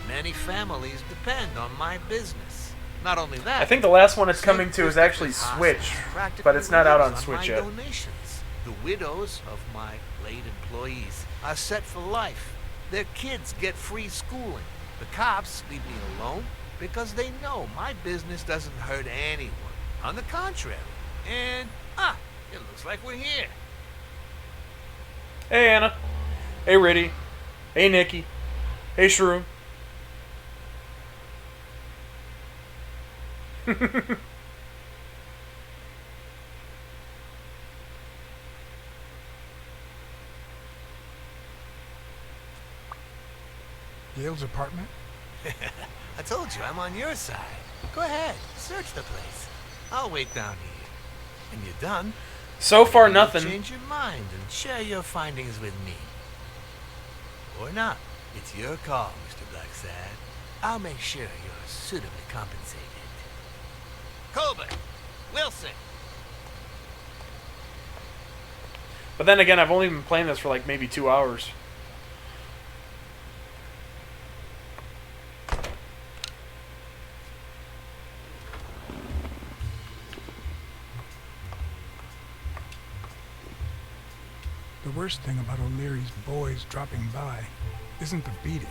Many families depend on my business. Not only that, I think the last one it's St. coming to is actually Christopher's Switch, Hospital practically but it's not out on lives Switch my yet. Donations. The widows of my late employees are set for life. Their kids get free schooling. The cops leave me alone because they know my business doesn't hurt anyone. On the contrary. And, it looks like we're here. Hey, Anna. Hey, Riddy. Hey, Nikki. Hey, Shroom. Yale's apartment? I told you, I'm on your side. Go ahead, search the place. I'll wait down here. When you're done, So far, you'll nothing. change your mind and share your findings with me. Or not. It's your call, Mr. Blacksad. I'll make sure you're suitably compensated. Colbert! Wilson! But then again, I've only been playing this for like maybe 2 hours. The worst thing about O'Leary's boys dropping by isn't the beating,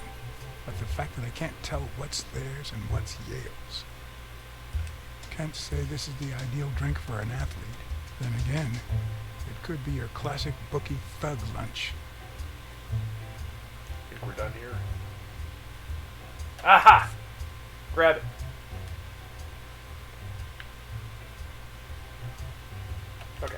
but the fact that I can't tell what's theirs and what's Yale's. Can't say this is the ideal drink for an athlete. Then again, it could be your classic bookie thug lunch. I think we're done here. Aha! Grab it. Okay.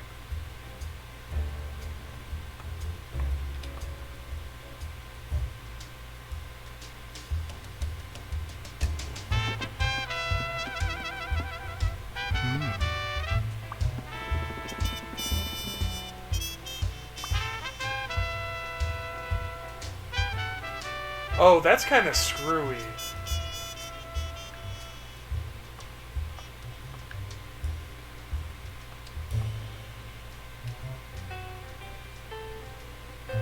Oh, that's kind of screwy. Ugh.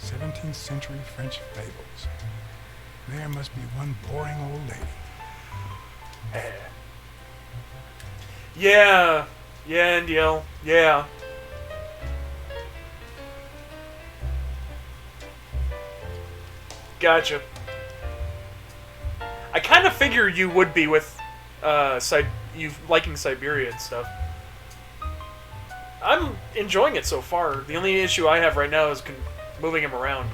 17th century French fables. There must be one boring old lady. Yeah. Yeah, NDL. Yeah. Gotcha. I kind of figure you would be with you liking Siberia and stuff. I'm enjoying it so far. The only issue I have right now is moving him around.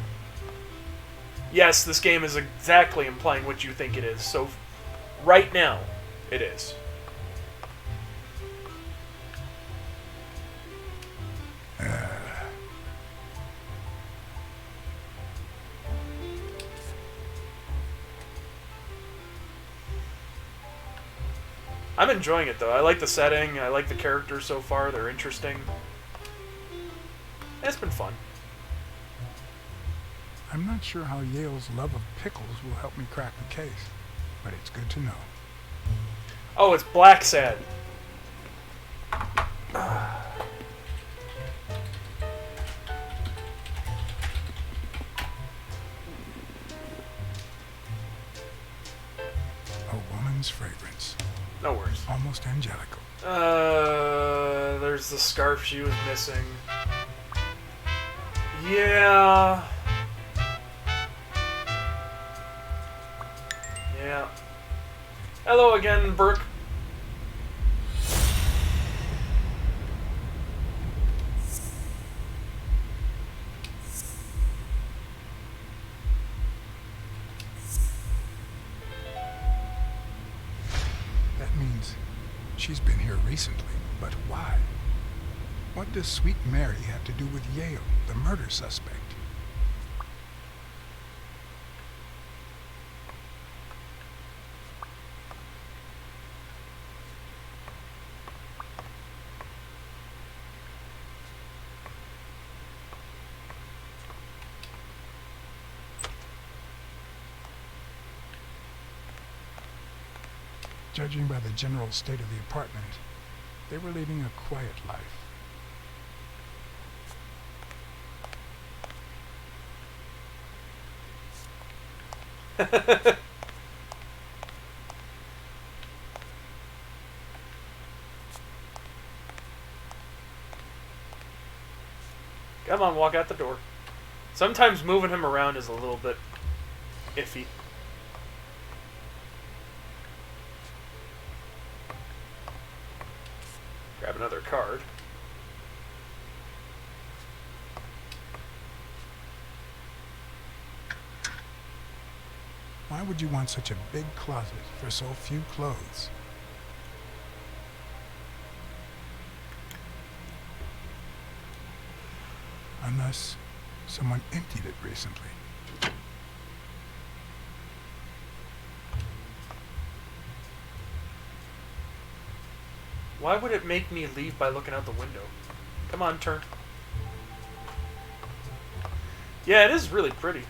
yes, this game is exactly implying what you think it is. So, right now, it is. I'm enjoying it, though. I like the setting. I like the characters so far. They're interesting. It's been fun. I'm not sure how Yale's love of pickles will help me crack the case, but it's good to know. Oh, it's Black Sad. A woman's fragrance. No worries. Almost angelical. There's the scarf she was missing. Yeah. Yeah. Hello again, Brooke. That means she's been here recently, but why? What does Sweet Mary have to do with Yale, the murder suspect? Judging by the general state of the apartment, they were leading a quiet life. Come on, walk out the door. Sometimes moving him around is a little bit iffy. Grab another card. Why would you want such a big closet for so few clothes? Unless someone emptied it recently. Why would it make me leave by looking out the window? Come on, turn. Yeah, it is really pretty.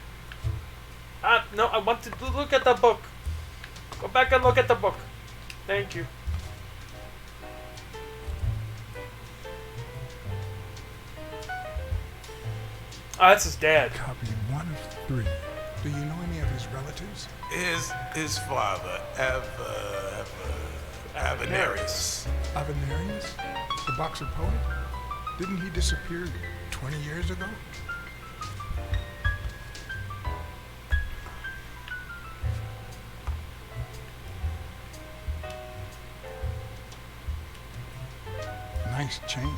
No, I want to look at the book. Go back and look at the book. Thank you. Ah, that's his dad. Copy 1 of 3. Do you know any of his relatives? His father, Avenarius. Avenarius? The boxer poet? Didn't he disappear 20 years ago? Nice chain.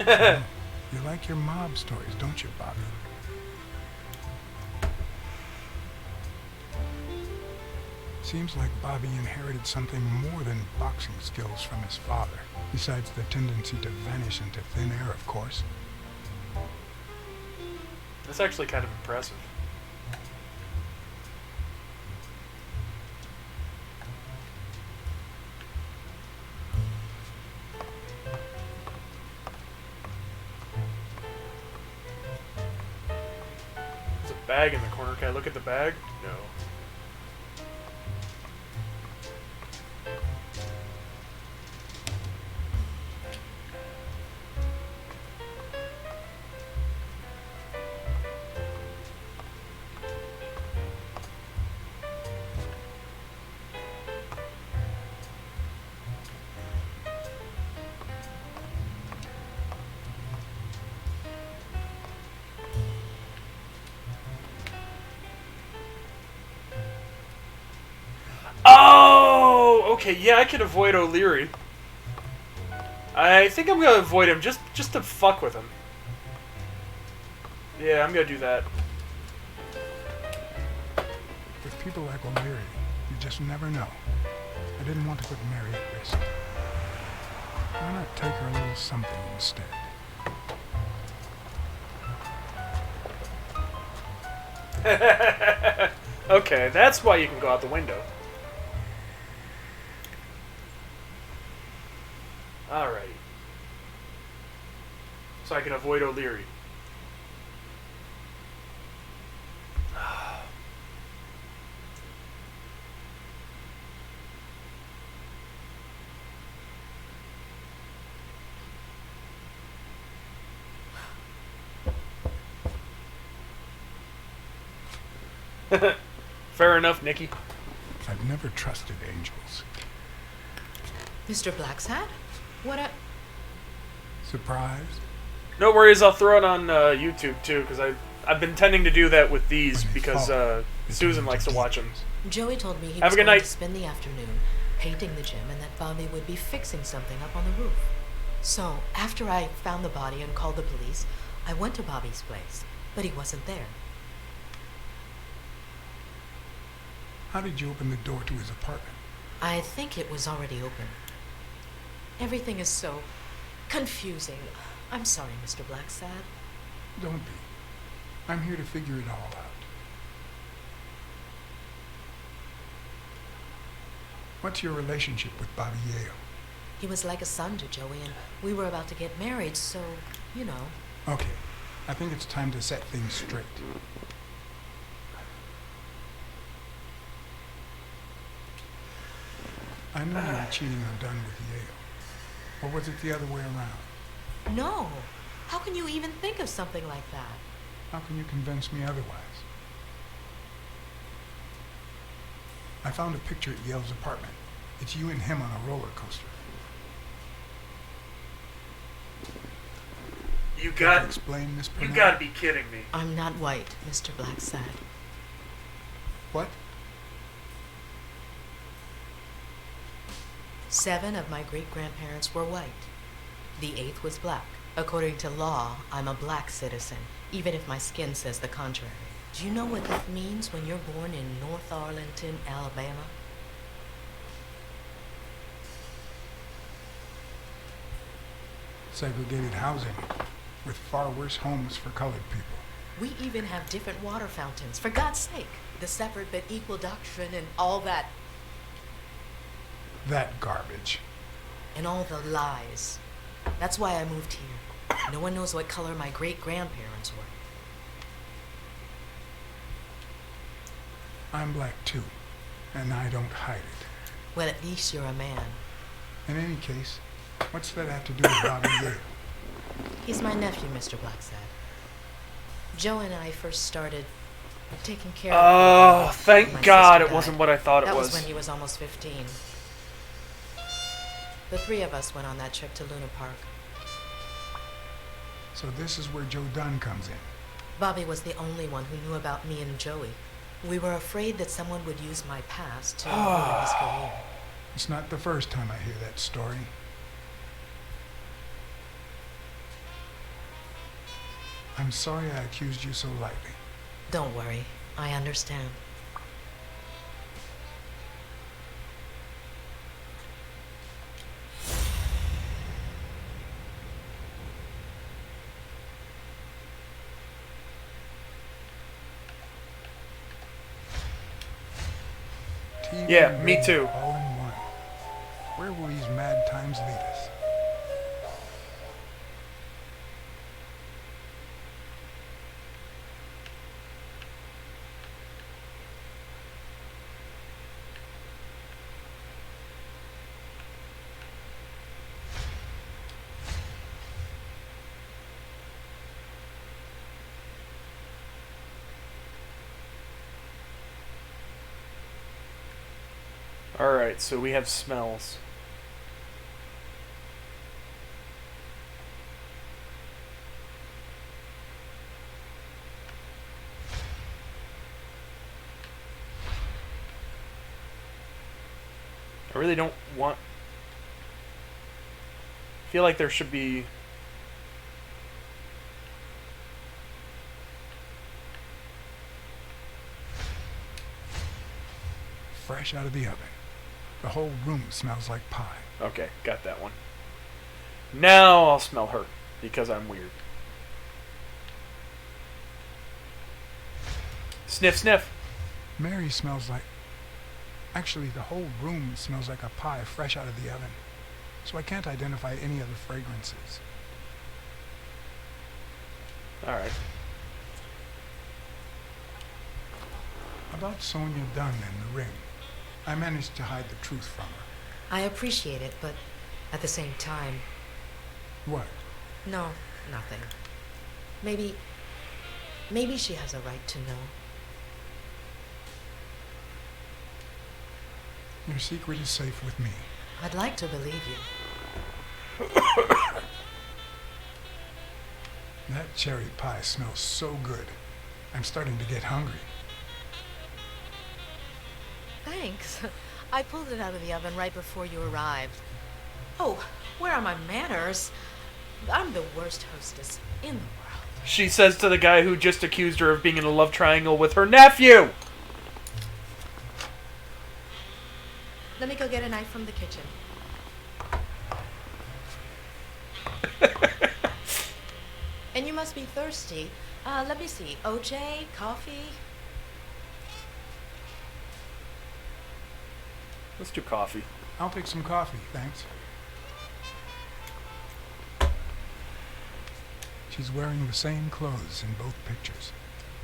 You like your mob stories, don't you, Bobby? Seems like Bobby inherited something more than boxing skills from his father, besides the tendency to vanish into thin air, of course. That's actually kind of impressive. There's a bag in the corner. Can I look at the bag? No. Okay, yeah, I can avoid O'Leary. I think I'm gonna avoid him just to fuck with him. Yeah, I'm gonna do that. With people like O'Leary, you just never know. I didn't want to put Mary at risk. Why not take her a little something instead? Okay, that's why you can go out the window. Alrighty. So I can avoid O'Leary. Fair enough, Nikki. I've never trusted angels. Mr. Blacksad? What a... Surprised? No worries, I'll throw it on YouTube too, because I've been tending to do that with these because Susan likes to watch them. Joey told me he Have was a good going night. to spend the afternoon painting the gym and that Bobby would be fixing something up on the roof. So, after I found the body and called the police, I went to Bobby's place, but he wasn't there. How did you open the door to his apartment? I think it was already open. Everything is so confusing. I'm sorry, Mr. Blacksad. Don't be. I'm here to figure it all out. What's your relationship with Bobby Yale? He was like a son to Joey, and we were about to get married, so, you know. Okay, I think it's time to set things straight. I know you were cheating on Dunn with Yale. Or was it the other way around? No. How can you even think of something like that? How can you convince me otherwise? I found a picture at Yale's apartment. It's you and him on a roller coaster. You Can got you explain, Miss You Purnell? gotta be kidding me. I'm not white, Mr. Blacksad. What? 7 of my great-grandparents were white. The 8th was black. According to law, I'm a black citizen, even if my skin says the contrary. Do you know what that means when you're born in North Arlington, Alabama? Segregated housing, with far worse homes for colored people. We even have different water fountains, for God's sake. The separate but equal doctrine and all that, That garbage. and all the lies. That's why I moved here. No one knows what color my great-grandparents were. I'm black too, and I don't hide it. Well, at least you're a man. In any case, what's that have to do with Bobby Yale? He's my nephew, Mr. Blacksad. Joe and I first started taking care of him. Oh, when thank my God sister it wasn't died. what I thought it That was. was when he was almost 15. The 3 of us went on that trip to Luna Park. So this is where Joe Dunn comes in. Bobby was the only one who knew about me and Joey. We were afraid that someone would use my past to ruin his career. It's not the first time I hear that story. I'm sorry I accused you so lightly. Don't worry, I understand. TV Yeah, and me radio too. All in one. Where will these mad times lead us? Alright, so we have smells. I really don't want... I feel like there should be... Fresh out of the oven. The whole room smells like pie. Okay, got that one. Now I'll smell her, because I'm weird. Sniff, sniff. Mary smells like... Actually, the whole room smells like a pie fresh out of the oven. So I can't identify any other fragrances. Alright. About Sonia Dunn and the ring. I managed to hide the truth from her. I appreciate it, but at the same time... What? No, nothing. Maybe she has a right to know. Your secret is safe with me. I'd like to believe you. That cherry pie smells so good. I'm starting to get hungry. Thanks. I pulled it out of the oven right before you arrived. Oh, where are my manners? I'm the worst hostess in the world. She says to the guy who just accused her of being in a love triangle with her nephew! Let me go get a knife from the kitchen. And you must be thirsty. Let me see. OJ? Coffee? Let's do coffee. I'll take some coffee, thanks. She's wearing the same clothes in both pictures,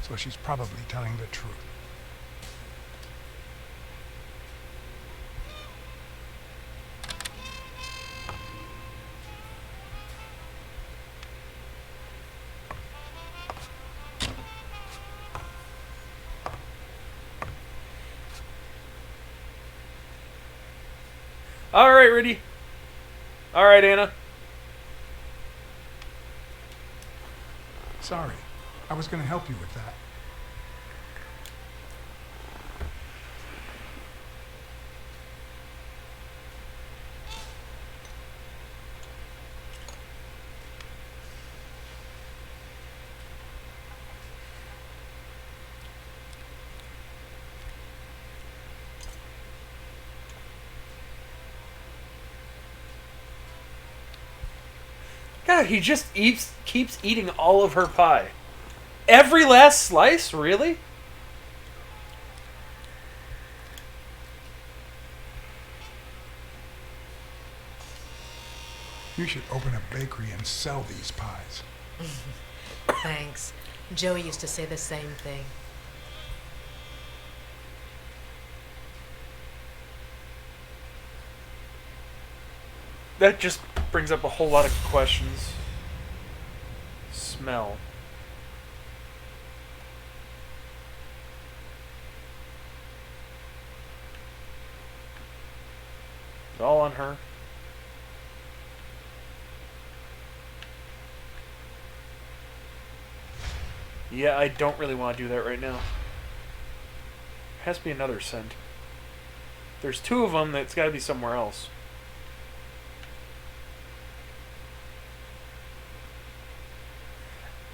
so she's probably telling the truth. Alright, Rudy. Alright, Anna. Sorry, I was going to help you with that. God, he just keeps eating all of her pie. Every last slice? Really? You should open a bakery and sell these pies. Thanks. Joey used to say the same thing. That just brings up a whole lot of questions. Smell. It's all on her. Yeah, I don't really want to do that right now. There has to be another scent. There's two of them, that's got to be somewhere else.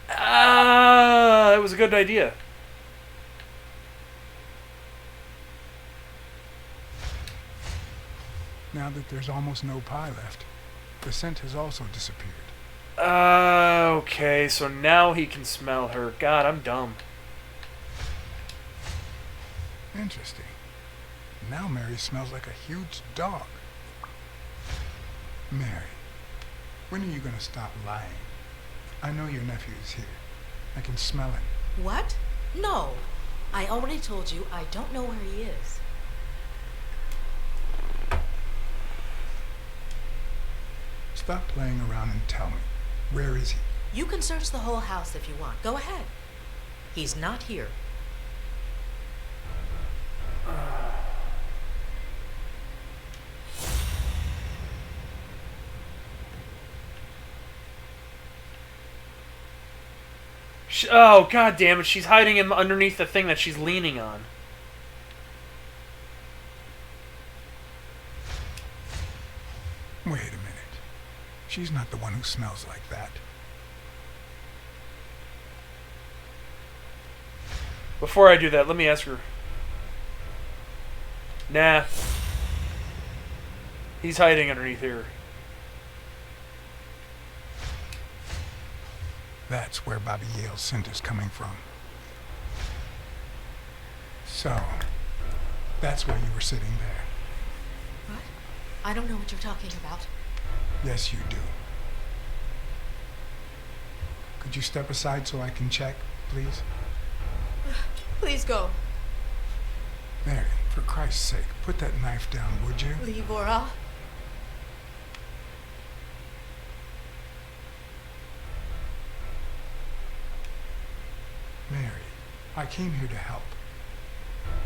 Ah, that was a good idea. Now that there's almost no pie left, the scent has also disappeared. Okay, so now he can smell her. God, I'm dumb. Interesting. Now Mary smells like a huge dog. Mary, when are you going to stop lying? I know your nephew is here. I can smell him. What? No. I already told you I don't know where he is. Stop playing around and tell me. Where is he? You can search the whole house if you want. Go ahead. He's not here. Oh, god damn it. She's hiding him underneath the thing that she's leaning on. Wait a minute. She's not the one who smells like that. Before I do that, let me ask her. Nah. He's hiding underneath here. That's where Bobby Yale's scent is coming from. So, that's why you were sitting there. What? I don't know what you're talking about. Yes, you do. Could you step aside so I can check, please? Please go. Mary, for Christ's sake, put that knife down, would you? Leave or I'll... Mary, I came here to help.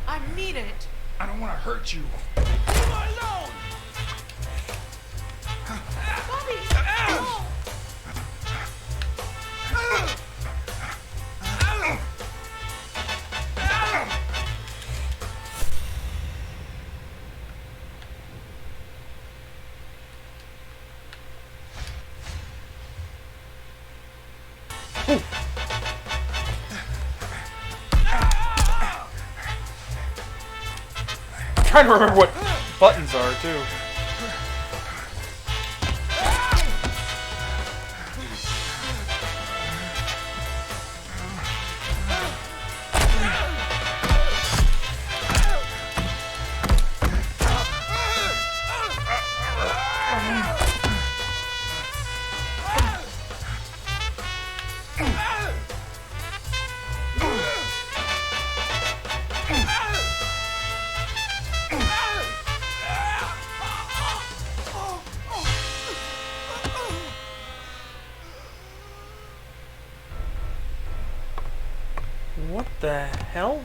I mean it. I don't want to hurt you. Leave her alone! Bobby! Ow! I'm trying to remember what buttons are, too. What the hell?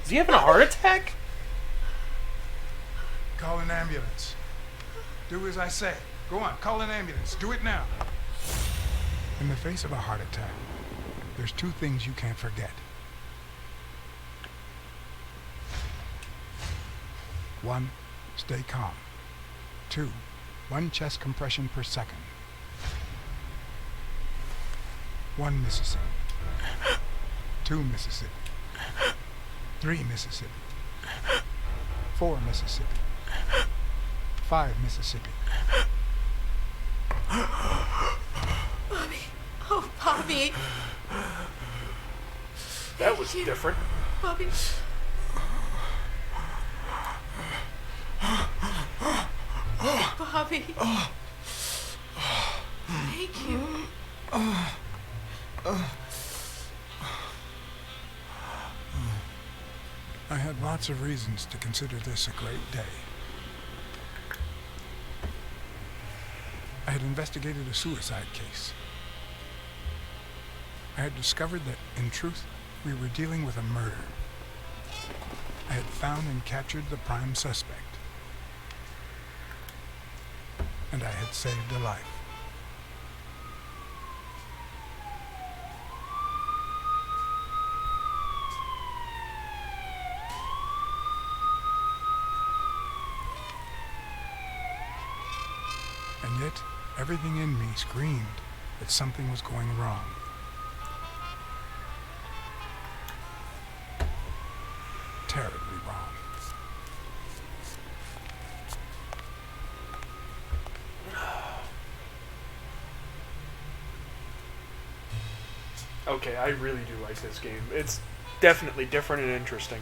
Is he having a heart attack? Call an ambulance. Do as I say. Go on, call an ambulance. Do it now. In the face of a heart attack, there's two things you can't forget. One, stay calm. Two, 1 chest compression per second. 1 Mississippi. 2 Mississippi. 3 Mississippi. 4 Mississippi. 5 Mississippi. Bobby. Oh, Bobby. That was different. Bobby. Bobby. Thank you. I had lots of reasons to consider this a great day. I had investigated a suicide case. I had discovered that, in truth, we were dealing with a murder. I had found and captured the prime suspect. And I had saved a life. And yet, everything in me screamed that something was going wrong. Terribly wrong. Okay, I really do like this game. It's definitely different and interesting.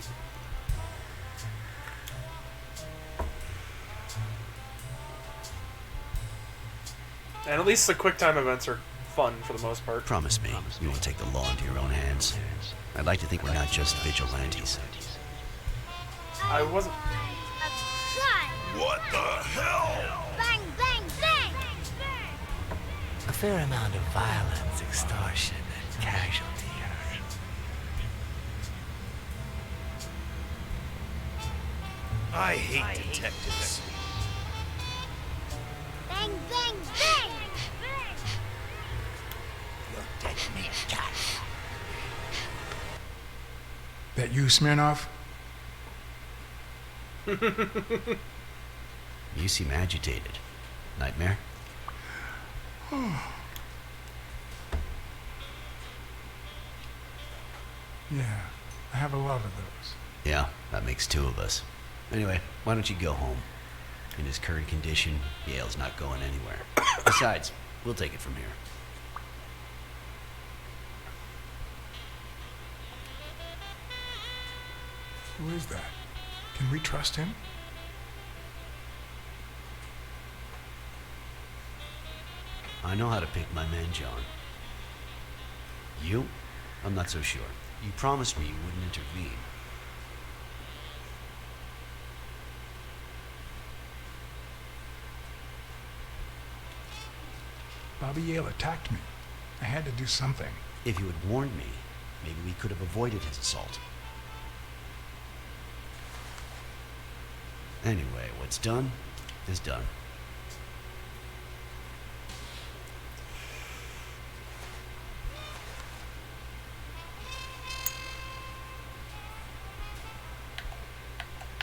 And at least the quick time events are fun for the most part. Promise me you won't take the law into your own hands. I'd like to think we're not just vigilantes. I wasn't... What the hell? Bang, bang, bang! A fair amount of violence, extortion, and casualties. I hate detectives. Bang, bang, bang! You're dead meat, cat. That you, Smirnoff? You seem agitated. Nightmare? Yeah, I have a lot of those. Yeah, that makes two of us. Anyway, why don't you go home? In his current condition, Yale's not going anywhere. Besides, we'll take it from here. Who is that? Can we trust him? I know how to pick my man, John. You? I'm not so sure. You promised me you wouldn't intervene. Bobby Yale attacked me. I had to do something. If you had warned me, maybe we could have avoided his assault. Anyway, what's done is done.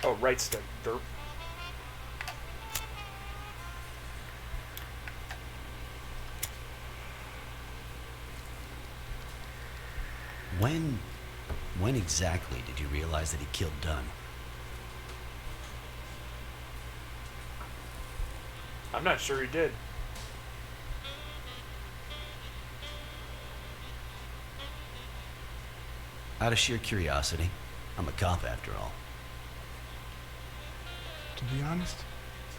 Oh, right stick. Derp. When exactly did you realize that he killed Dunn? I'm not sure he did. Out of sheer curiosity. I'm a cop after all. To be honest,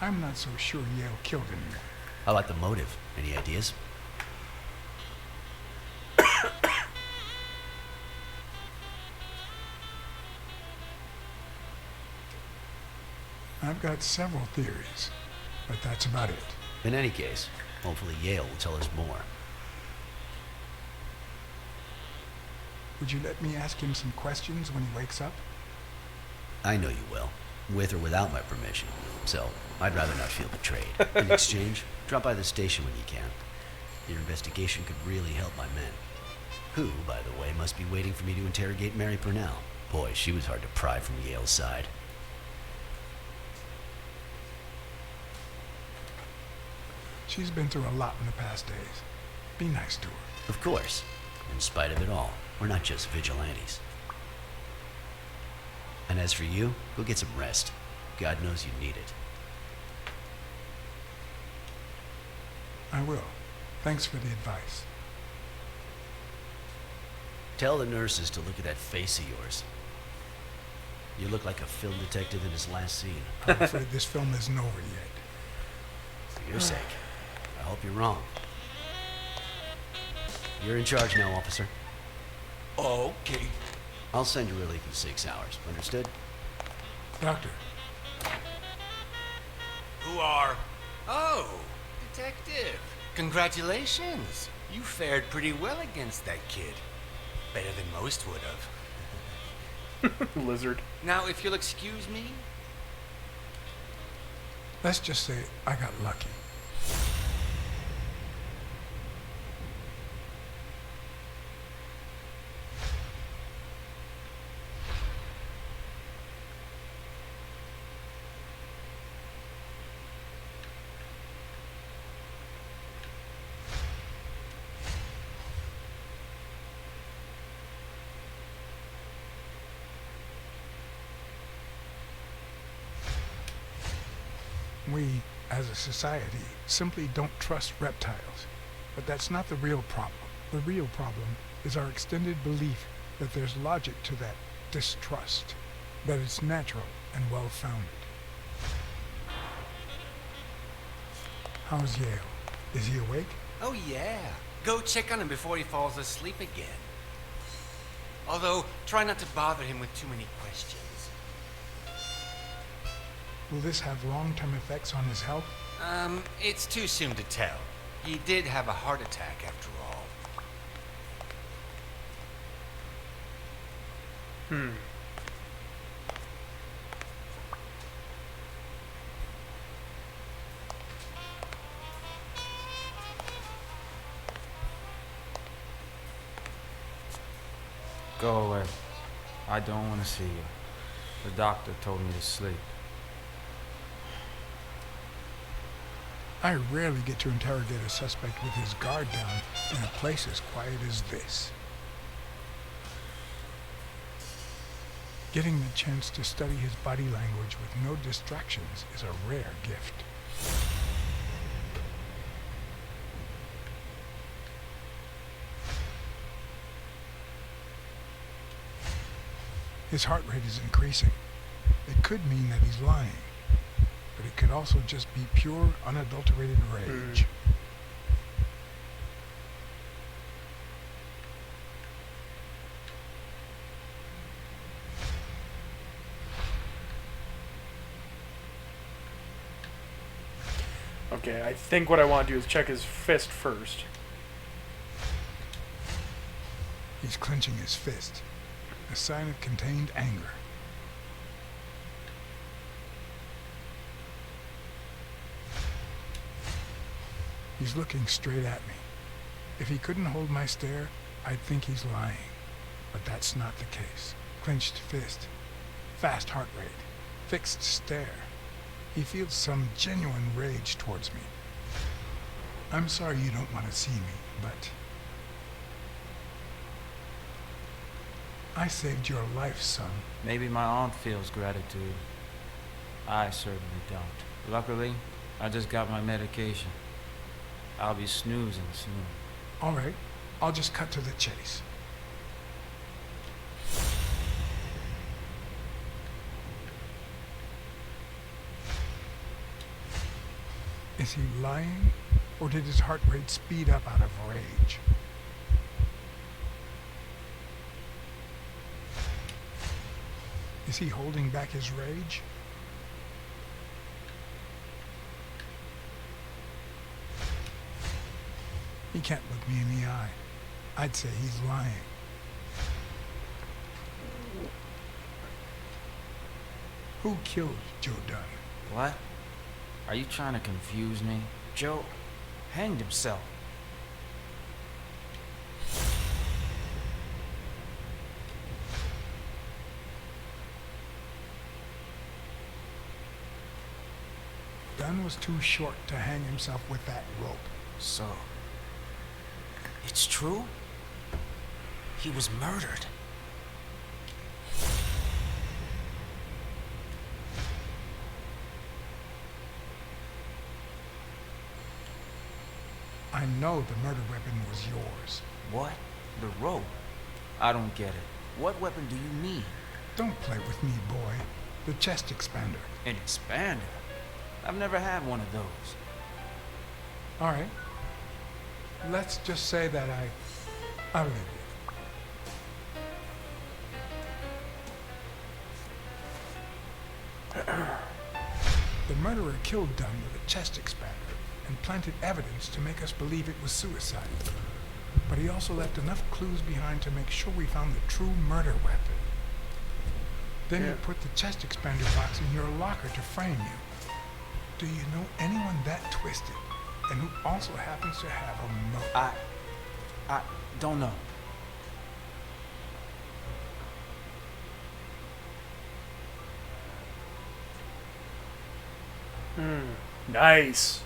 I'm not so sure Yale killed anyone. How about the motive? Any ideas? I've got several theories, but that's about it. In any case, hopefully Yale will tell us more. Would you let me ask him some questions when he wakes up? I know you will, with or without my permission, so I'd rather not feel betrayed. In exchange, drop by the station when you can. Your investigation could really help my men. Who, by the way, must be waiting for me to interrogate Mary Purnell. Boy, she was hard to pry from Yale's side. She's been through a lot in the past days. Be nice to her. Of course. In spite of it all, we're not just vigilantes. And as for you, go get some rest. God knows you need it. I will. Thanks for the advice. Tell the nurses to look at that face of yours. You look like a film detective in his last scene. I'm afraid this film isn't over yet. For your sake, I hope you're wrong. You're in charge now, officer. Okay. I'll send you relief in 6 hours. Understood? Doctor. Who are? Oh, detective. Congratulations. You fared pretty well against that kid. Better than most would have. Lizard. Now, if you'll excuse me. Let's just say I got lucky. We, as a society, simply don't trust reptiles. But that's not the real problem. The real problem is our extended belief that there's logic to that distrust, that it's natural and well-founded. How's Yale? Is he awake? Oh, yeah. Go check on him before he falls asleep again. Although, try not to bother him with too many questions. Will this have long-term effects on his health? It's too soon to tell. He did have a heart attack after all. Go away. I don't want to see you. The doctor told me to sleep. I rarely get to interrogate a suspect with his guard down in a place as quiet as this. Getting the chance to study his body language with no distractions is a rare gift. His heart rate is increasing. It could mean that he's lying, but it could also just be pure, unadulterated rage. Okay, I think what I want to do is check his fist first. He's clenching his fist, a sign of contained anger. He's looking straight at me. If he couldn't hold my stare, I'd think he's lying. But that's not the case. Clenched fist, fast heart rate, fixed stare. He feels some genuine rage towards me. I'm sorry you don't want to see me, but I saved your life, son. Maybe my aunt feels gratitude. I certainly don't. Luckily, I just got my medication. I'll be snoozing soon. All right, I'll just cut to the chase. Is he lying, or did his heart rate speed up out of rage? Is he holding back his rage? He can't look me in the eye. I'd say he's lying. Who killed Joe Dunn? What? Are you trying to confuse me? Joe hanged himself. Dunn was too short to hang himself with that rope. So, it's true? He was murdered. I know the murder weapon was yours. What? The rope? I don't get it. What weapon do you mean? Don't play with me, boy. The chest expander. An expander? I've never had one of those. All right. Let's just say that I believe you. The murderer killed Dunn with a chest expander and planted evidence to make us believe it was suicide. But he also left enough clues behind to make sure we found the true murder weapon. Then you put the chest expander box in your locker to frame you. Do you know anyone that twisted and who also happens to have a motive? I don't know. Nice.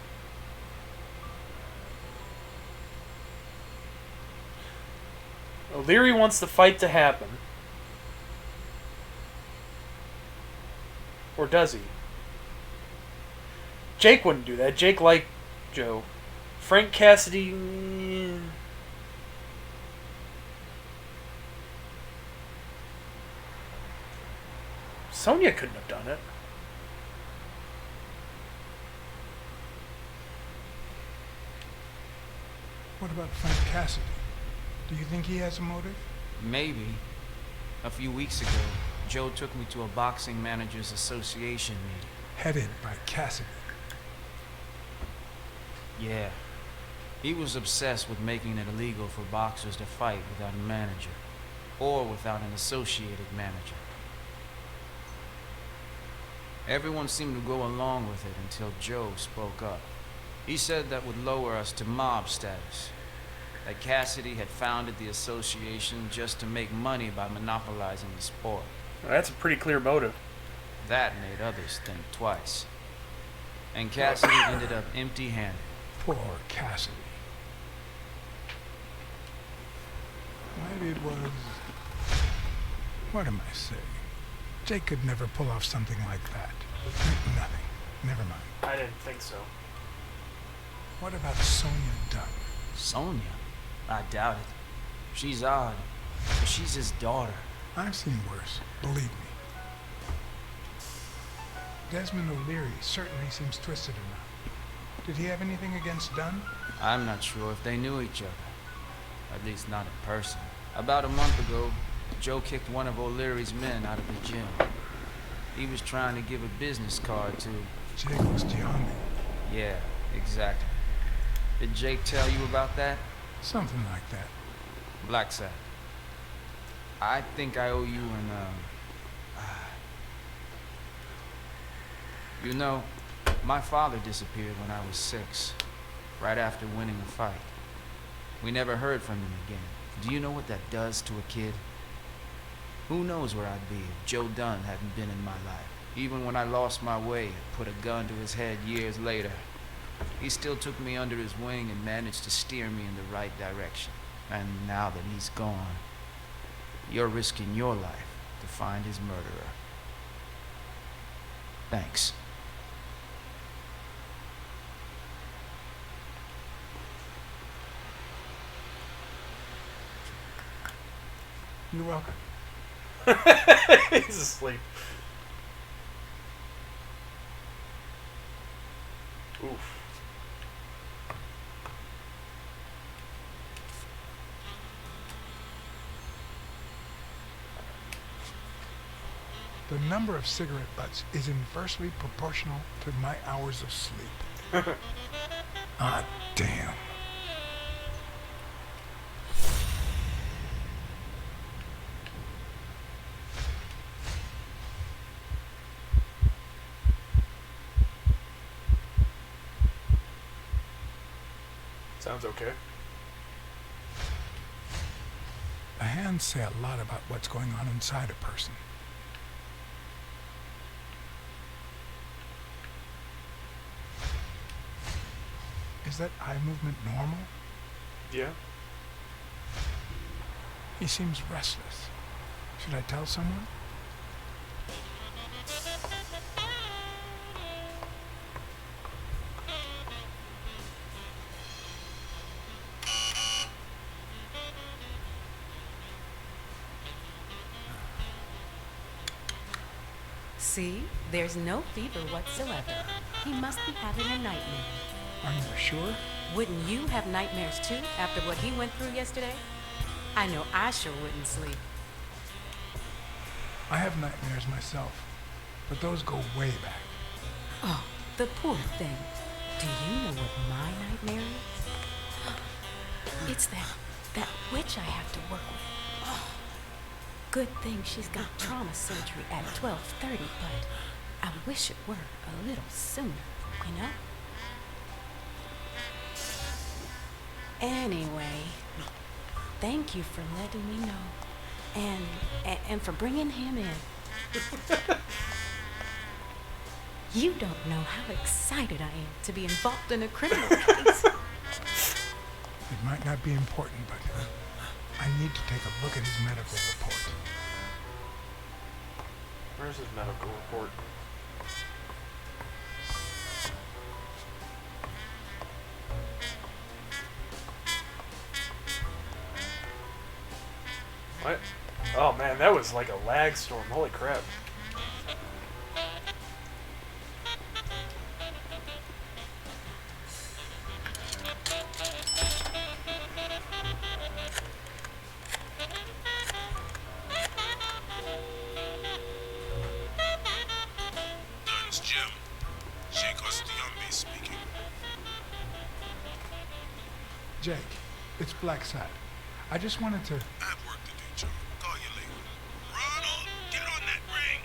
O'Leary wants the fight to happen. Or does he? Jake wouldn't do that. Jake liked Joe. Frank Cassidy... Sonia couldn't have done it. What about Frank Cassidy? Do you think he has a motive? Maybe. A few weeks ago, Joe took me to a boxing managers association meeting. Headed by Cassidy. Yeah. He was obsessed with making it illegal for boxers to fight without a manager. Or without an associated manager. Everyone seemed to go along with it until Joe spoke up. He said that would lower us to mob status. That Cassidy had founded the association just to make money by monopolizing the sport. Well, that's a pretty clear motive. That made others think twice. And Cassidy ended up empty-handed. Poor Cassidy. Maybe it was... What am I saying? Jake could never pull off something like that. Nothing. Never mind. I didn't think so. What about Sonia Dunn? Sonia? I doubt it. She's odd, but she's his daughter. I've seen worse, believe me. Desmond O'Leary certainly seems twisted enough. Did he have anything against Dunn? I'm not sure if they knew each other. At least not in person. About a month ago, Joe kicked one of O'Leary's men out of the gym. He was trying to give a business card to... Jake was Giambi. Yeah, exactly. Did Jake tell you about that? Something like that. Blacksad. I think I owe you an, You know, my father disappeared when I was 6, right after winning a fight. We never heard from him again. Do you know what that does to a kid? Who knows where I'd be if Joe Dunn hadn't been in my life. Even when I lost my way and put a gun to his head years later, he still took me under his wing and managed to steer me in the right direction. And now that he's gone, you're risking your life to find his murderer. Thanks. You're welcome. He's asleep. Oof. The number of cigarette butts is inversely proportional to my hours of sleep. Ah, damn. Sounds okay. The hands say a lot about what's going on inside a person. Is that eye movement normal? Yeah. He seems restless. Should I tell someone? See? There's no fever whatsoever. He must be having a nightmare. Are you sure? Wouldn't you have nightmares too after what he went through yesterday? I know I sure wouldn't sleep. I have nightmares myself, but those go way back. Oh, the poor thing. Do you know what my nightmare is? It's that witch I have to work with. Oh, good thing she's got trauma surgery at 12:30, but I wish it were a little sooner, you know? Anyway, thank you for letting me know, and for bringing him in. You don't know how excited I am to be involved in a criminal case. It might not be important, but I need to take a look at his medical report. Where's his medical report? What? Oh man, that was like a lag storm. Holy crap. Dunn's Jim. Jake Ostiambi speaking. Jake, it's Blacksad. I just wanted to... I have work to do, John. Call you later. Ronald, get on that ring!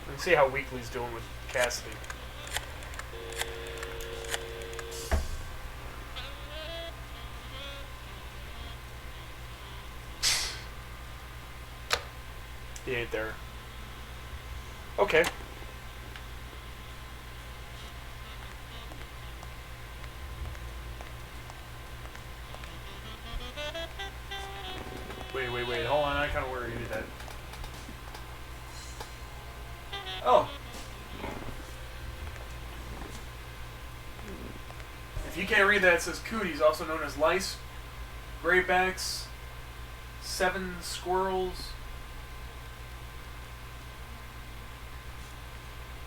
Let's see how Weekly's doing with Cassidy. He ain't there. Okay. Wait. Hold on. I kind of where you did that. Oh. If you can't read that, it says cooties, also known as lice, graybacks, seven squirrels.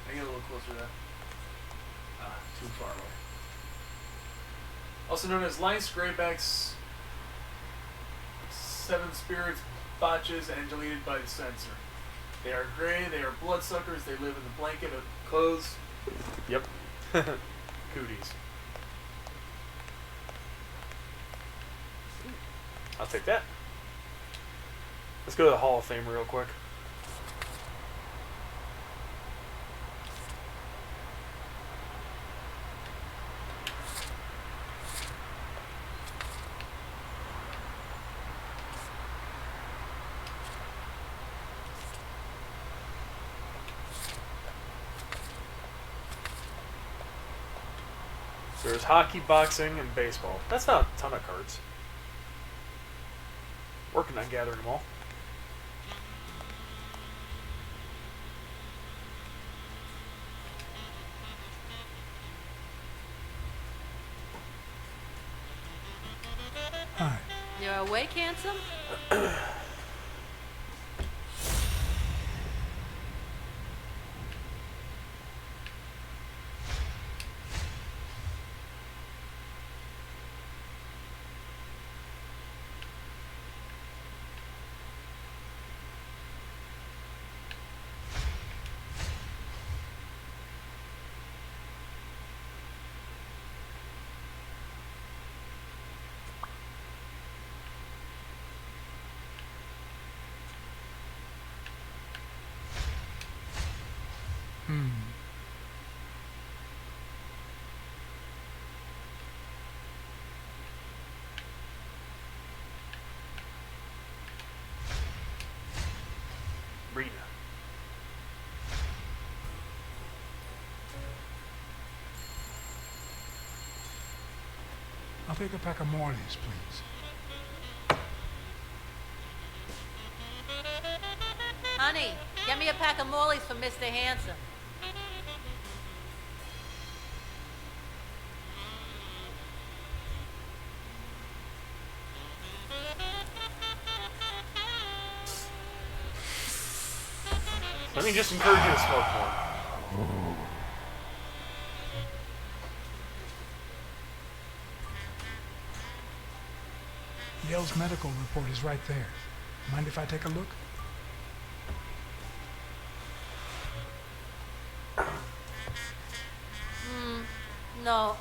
I get a little closer to that. Too far away. Also known as lice, graybacks, seven spirits, botches, and deleted by the censor. They are gray, they are bloodsuckers, they live in the blanket of clothes. Yep. Cooties. I'll take that. Let's go to the Hall of Fame real quick. There's hockey, boxing, and baseball. That's not a ton of cards. Working on gathering them all. Hi. You're awake, handsome? Rita. I'll take a pack of Morley's, please. Honey, get me a pack of Morleys for Mr. Handsome. Let me just encourage you to smoke more. Yale's medical report is right there. Mind if I take a look? No,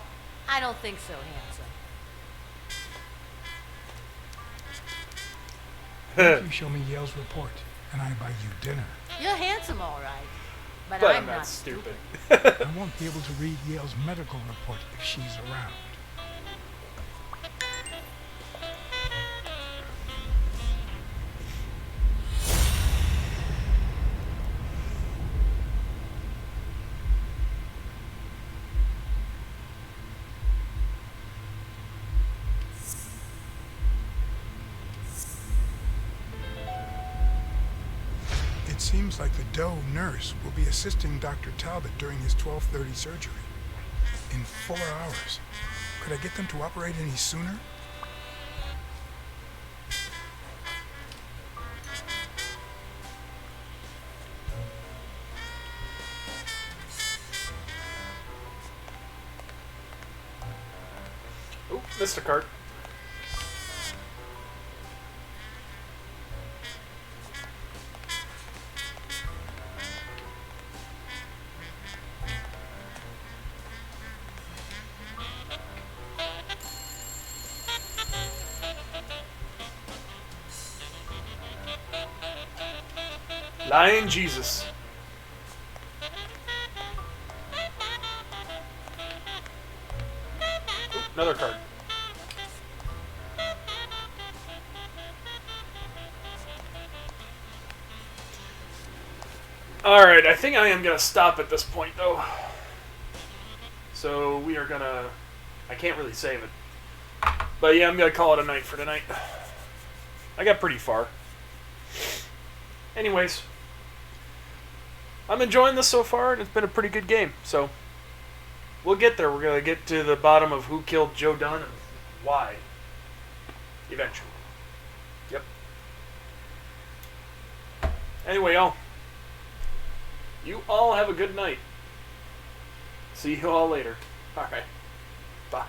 I don't think so, handsome. Why don't you show me Yale's report, and I buy you dinner? You're handsome, all right. But But I'm not stupid. I won't be able to read Yale's medical report if she's around. It seems like the Doe nurse will be assisting Dr. Talbot during his 12:30 surgery. In 4 hours. Could I get them to operate any sooner? Oh, missed a card. Lying Jesus. Ooh, another card. Alright, I think I am going to stop at this point, though. So we are going to... I can't really save it. But yeah, I'm going to call it a night for tonight. I got pretty far. Anyways. I'm enjoying this so far, and it's been a pretty good game. So, we'll get there. We're going to get to the bottom of who killed Joe Dunn and why. Eventually. Yep. Anyway, y'all. You all have a good night. See you all later. Alright. Bye.